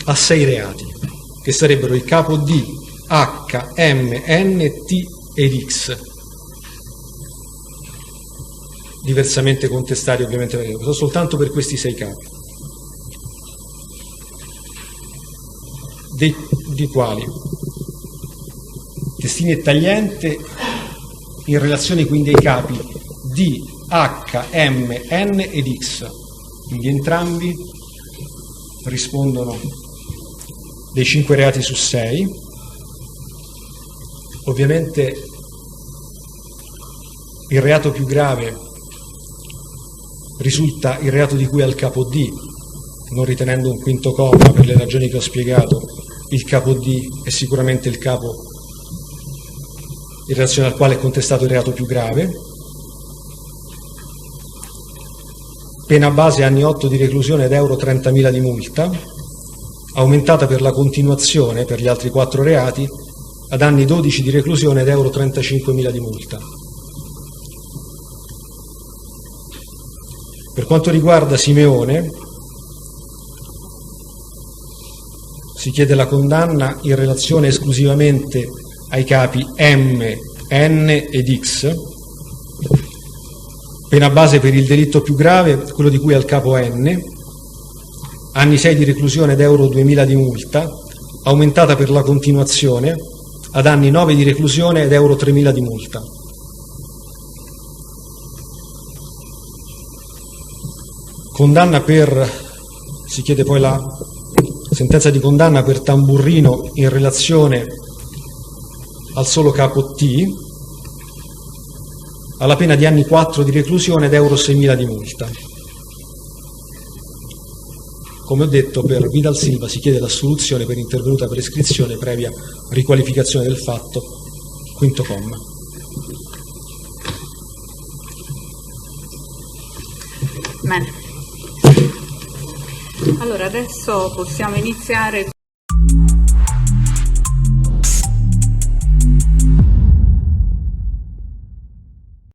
a 6 reati, che sarebbero il capo D, H, M, N, T ed X, diversamente contestati ovviamente, perché soltanto per questi 6 capi, di quali Testini e Tagliente in relazione quindi ai capi D, H, M, N ed X, quindi entrambi rispondono dei 5 reati su 6. Ovviamente il reato più grave risulta il reato di cui al capo D, non ritenendo un quinto comma per le ragioni che ho spiegato. Il capo D è sicuramente il capo in relazione al quale è contestato il reato più grave. Pena base anni 8 di reclusione ed euro 30.000 di multa, aumentata per la continuazione per gli altri 4 reati ad anni 12 di reclusione ed euro 35.000 di multa. Per quanto riguarda Simeone, si chiede la condanna in relazione esclusivamente ai capi M, N ed X. Pena base per il delitto più grave, quello di cui al capo N, anni 6 di reclusione ed euro 2.000 di multa, aumentata per la continuazione ad anni 9 di reclusione ed euro 3.000 di multa. Condanna si chiede poi la sentenza di condanna per Tamburrino in relazione al solo capo T, alla pena di anni 4 di reclusione ed euro 6.000 di multa. Come ho detto, per Vidal Silva si chiede l'assoluzione per intervenuta prescrizione previa riqualificazione del fatto, quinto comma. Bene. Allora, adesso possiamo iniziare